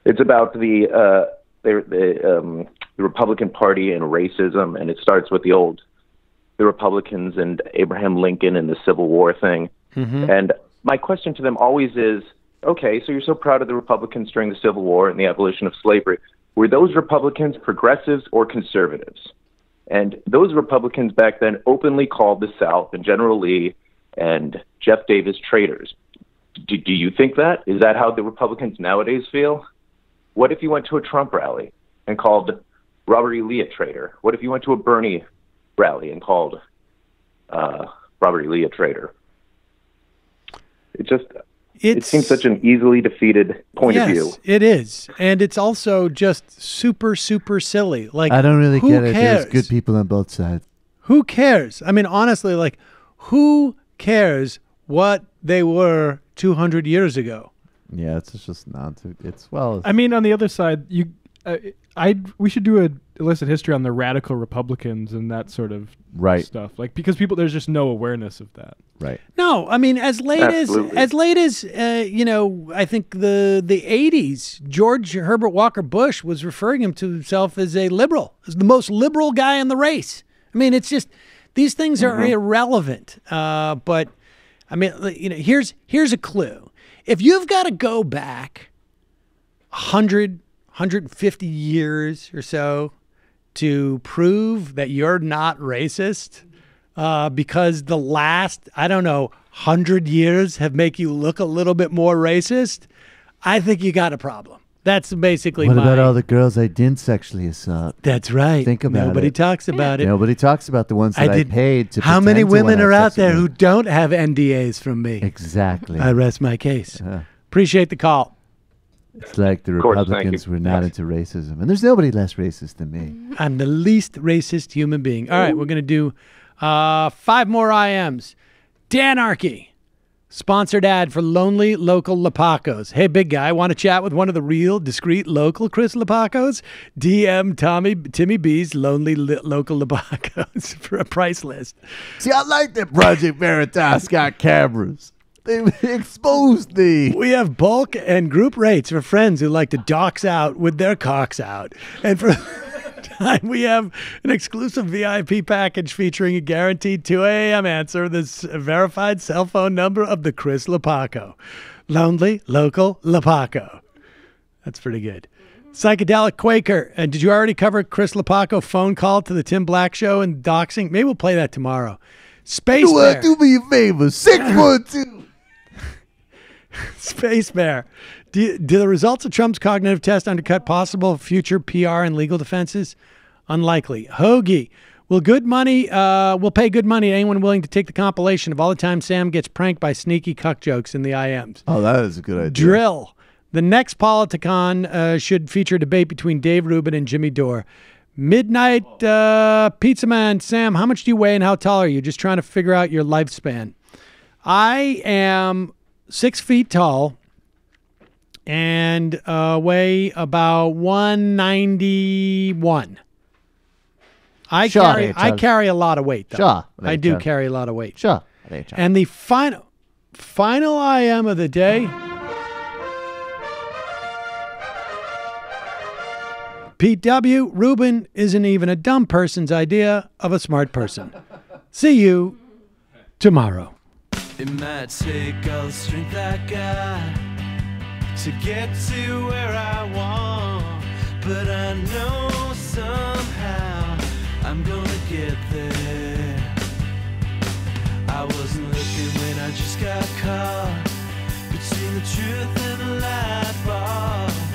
Speaker 10: It's about the Republican Party and racism, and it starts with the Republicans and Abraham Lincoln and the Civil War thing.
Speaker 5: Mm-hmm.
Speaker 10: And my question to them always is, okay, so you're so proud of the Republicans during the Civil War and the abolition of slavery. Were those Republicans progressives or conservatives? And those Republicans back then openly called the South and General Lee and Jeff Davis traitors. Do you think that? Is that how the Republicans nowadays feel? What if you went to a Trump rally and called Robert E. Lee a traitor? What if you went to a Bernie rally and called Robert E. Lee a traitor? It seems such an easily defeated point of view.
Speaker 5: Yes, it is. And it's also just super, super silly. Like,
Speaker 6: I don't really get it.
Speaker 5: Cares?
Speaker 6: There's good people on both sides.
Speaker 5: Who cares? I mean, honestly, like, who cares what they were 200 years ago?
Speaker 14: Yeah, it's just nonsense.
Speaker 8: I mean, on the other side, we should do a illicit history on the radical Republicans and that sort of stuff. Like, because there's just no awareness of that.
Speaker 14: Right.
Speaker 5: No, I mean, as late as I think the 80s, George Herbert Walker Bush was referring to himself as a liberal, as the most liberal guy in the race. I mean, it's just these things are irrelevant. But I mean, here's a clue. If you've got to go back 150 years or so to prove that you're not racist, because the last, 100 years have make you look a little bit more racist, I think you got a problem. That's basically
Speaker 6: What about all the girls I didn't sexually assault?
Speaker 5: That's right.
Speaker 6: Think about
Speaker 5: Nobody
Speaker 6: it.
Speaker 5: talks about it.
Speaker 6: Nobody talks about the ones that I paid to.
Speaker 5: How many
Speaker 6: pretend to
Speaker 5: women
Speaker 6: wanna
Speaker 5: are
Speaker 6: have
Speaker 5: out
Speaker 6: sex with
Speaker 5: there
Speaker 6: me.
Speaker 5: who don't have NDAs from me?
Speaker 6: Exactly.
Speaker 5: I rest my case. Appreciate the call.
Speaker 6: It's like the
Speaker 10: course, thank
Speaker 6: Republicans
Speaker 10: you.
Speaker 6: were not into racism. And there's nobody less racist than me.
Speaker 5: I'm the least racist human being. All right, we're going to do 5 more IMs. Danarchy. Sponsored ad for Lonely Local Lapacos. Hey, big guy, want to chat with one of the real, discreet, local Chris Lapacos? DM Timmy B's Lonely Local Lapacos for a price list.
Speaker 14: See, I like that Project Veritas got cameras. They exposed me.
Speaker 5: We have bulk and group rates for friends who like to dox out with their cocks out. And for time, we have an exclusive VIP package featuring a guaranteed 2 a.m. answer, this verified cell phone number of the Chris Lapaco. Lonely Local Lapaco. That's pretty good. Psychedelic Quaker. And did you already cover Chris Lapaco phone call to the Tim Black Show and doxing? Maybe we'll play that tomorrow. Space Bear.
Speaker 14: Do me a favor. 612.
Speaker 5: Space Bear. Do the results of Trump's cognitive test undercut possible future PR and legal defenses? Unlikely. Hoagie. We'll pay good money to anyone willing to take the compilation of all the time Sam gets pranked by sneaky cuck jokes in the IMs.
Speaker 14: Oh, that is a good idea.
Speaker 5: Drill. The next Politicon should feature a debate between Dave Rubin and Jimmy Dore. Midnight Pizza Man. Sam, how much do you weigh and how tall are you? Just trying to figure out your lifespan. I am 6 feet tall and weigh about 191. I carry a lot of weight, though.
Speaker 6: Sure.
Speaker 5: I do carry a lot of weight.
Speaker 6: Sure.
Speaker 5: And the final IM of the day. Pete W. Rubin isn't even a dumb person's idea of a smart person. See you tomorrow.
Speaker 11: It might take all the strength I got to get to where I want, but I know somehow I'm gonna get there. I wasn't looking when I just got caught between the truth and the light bar.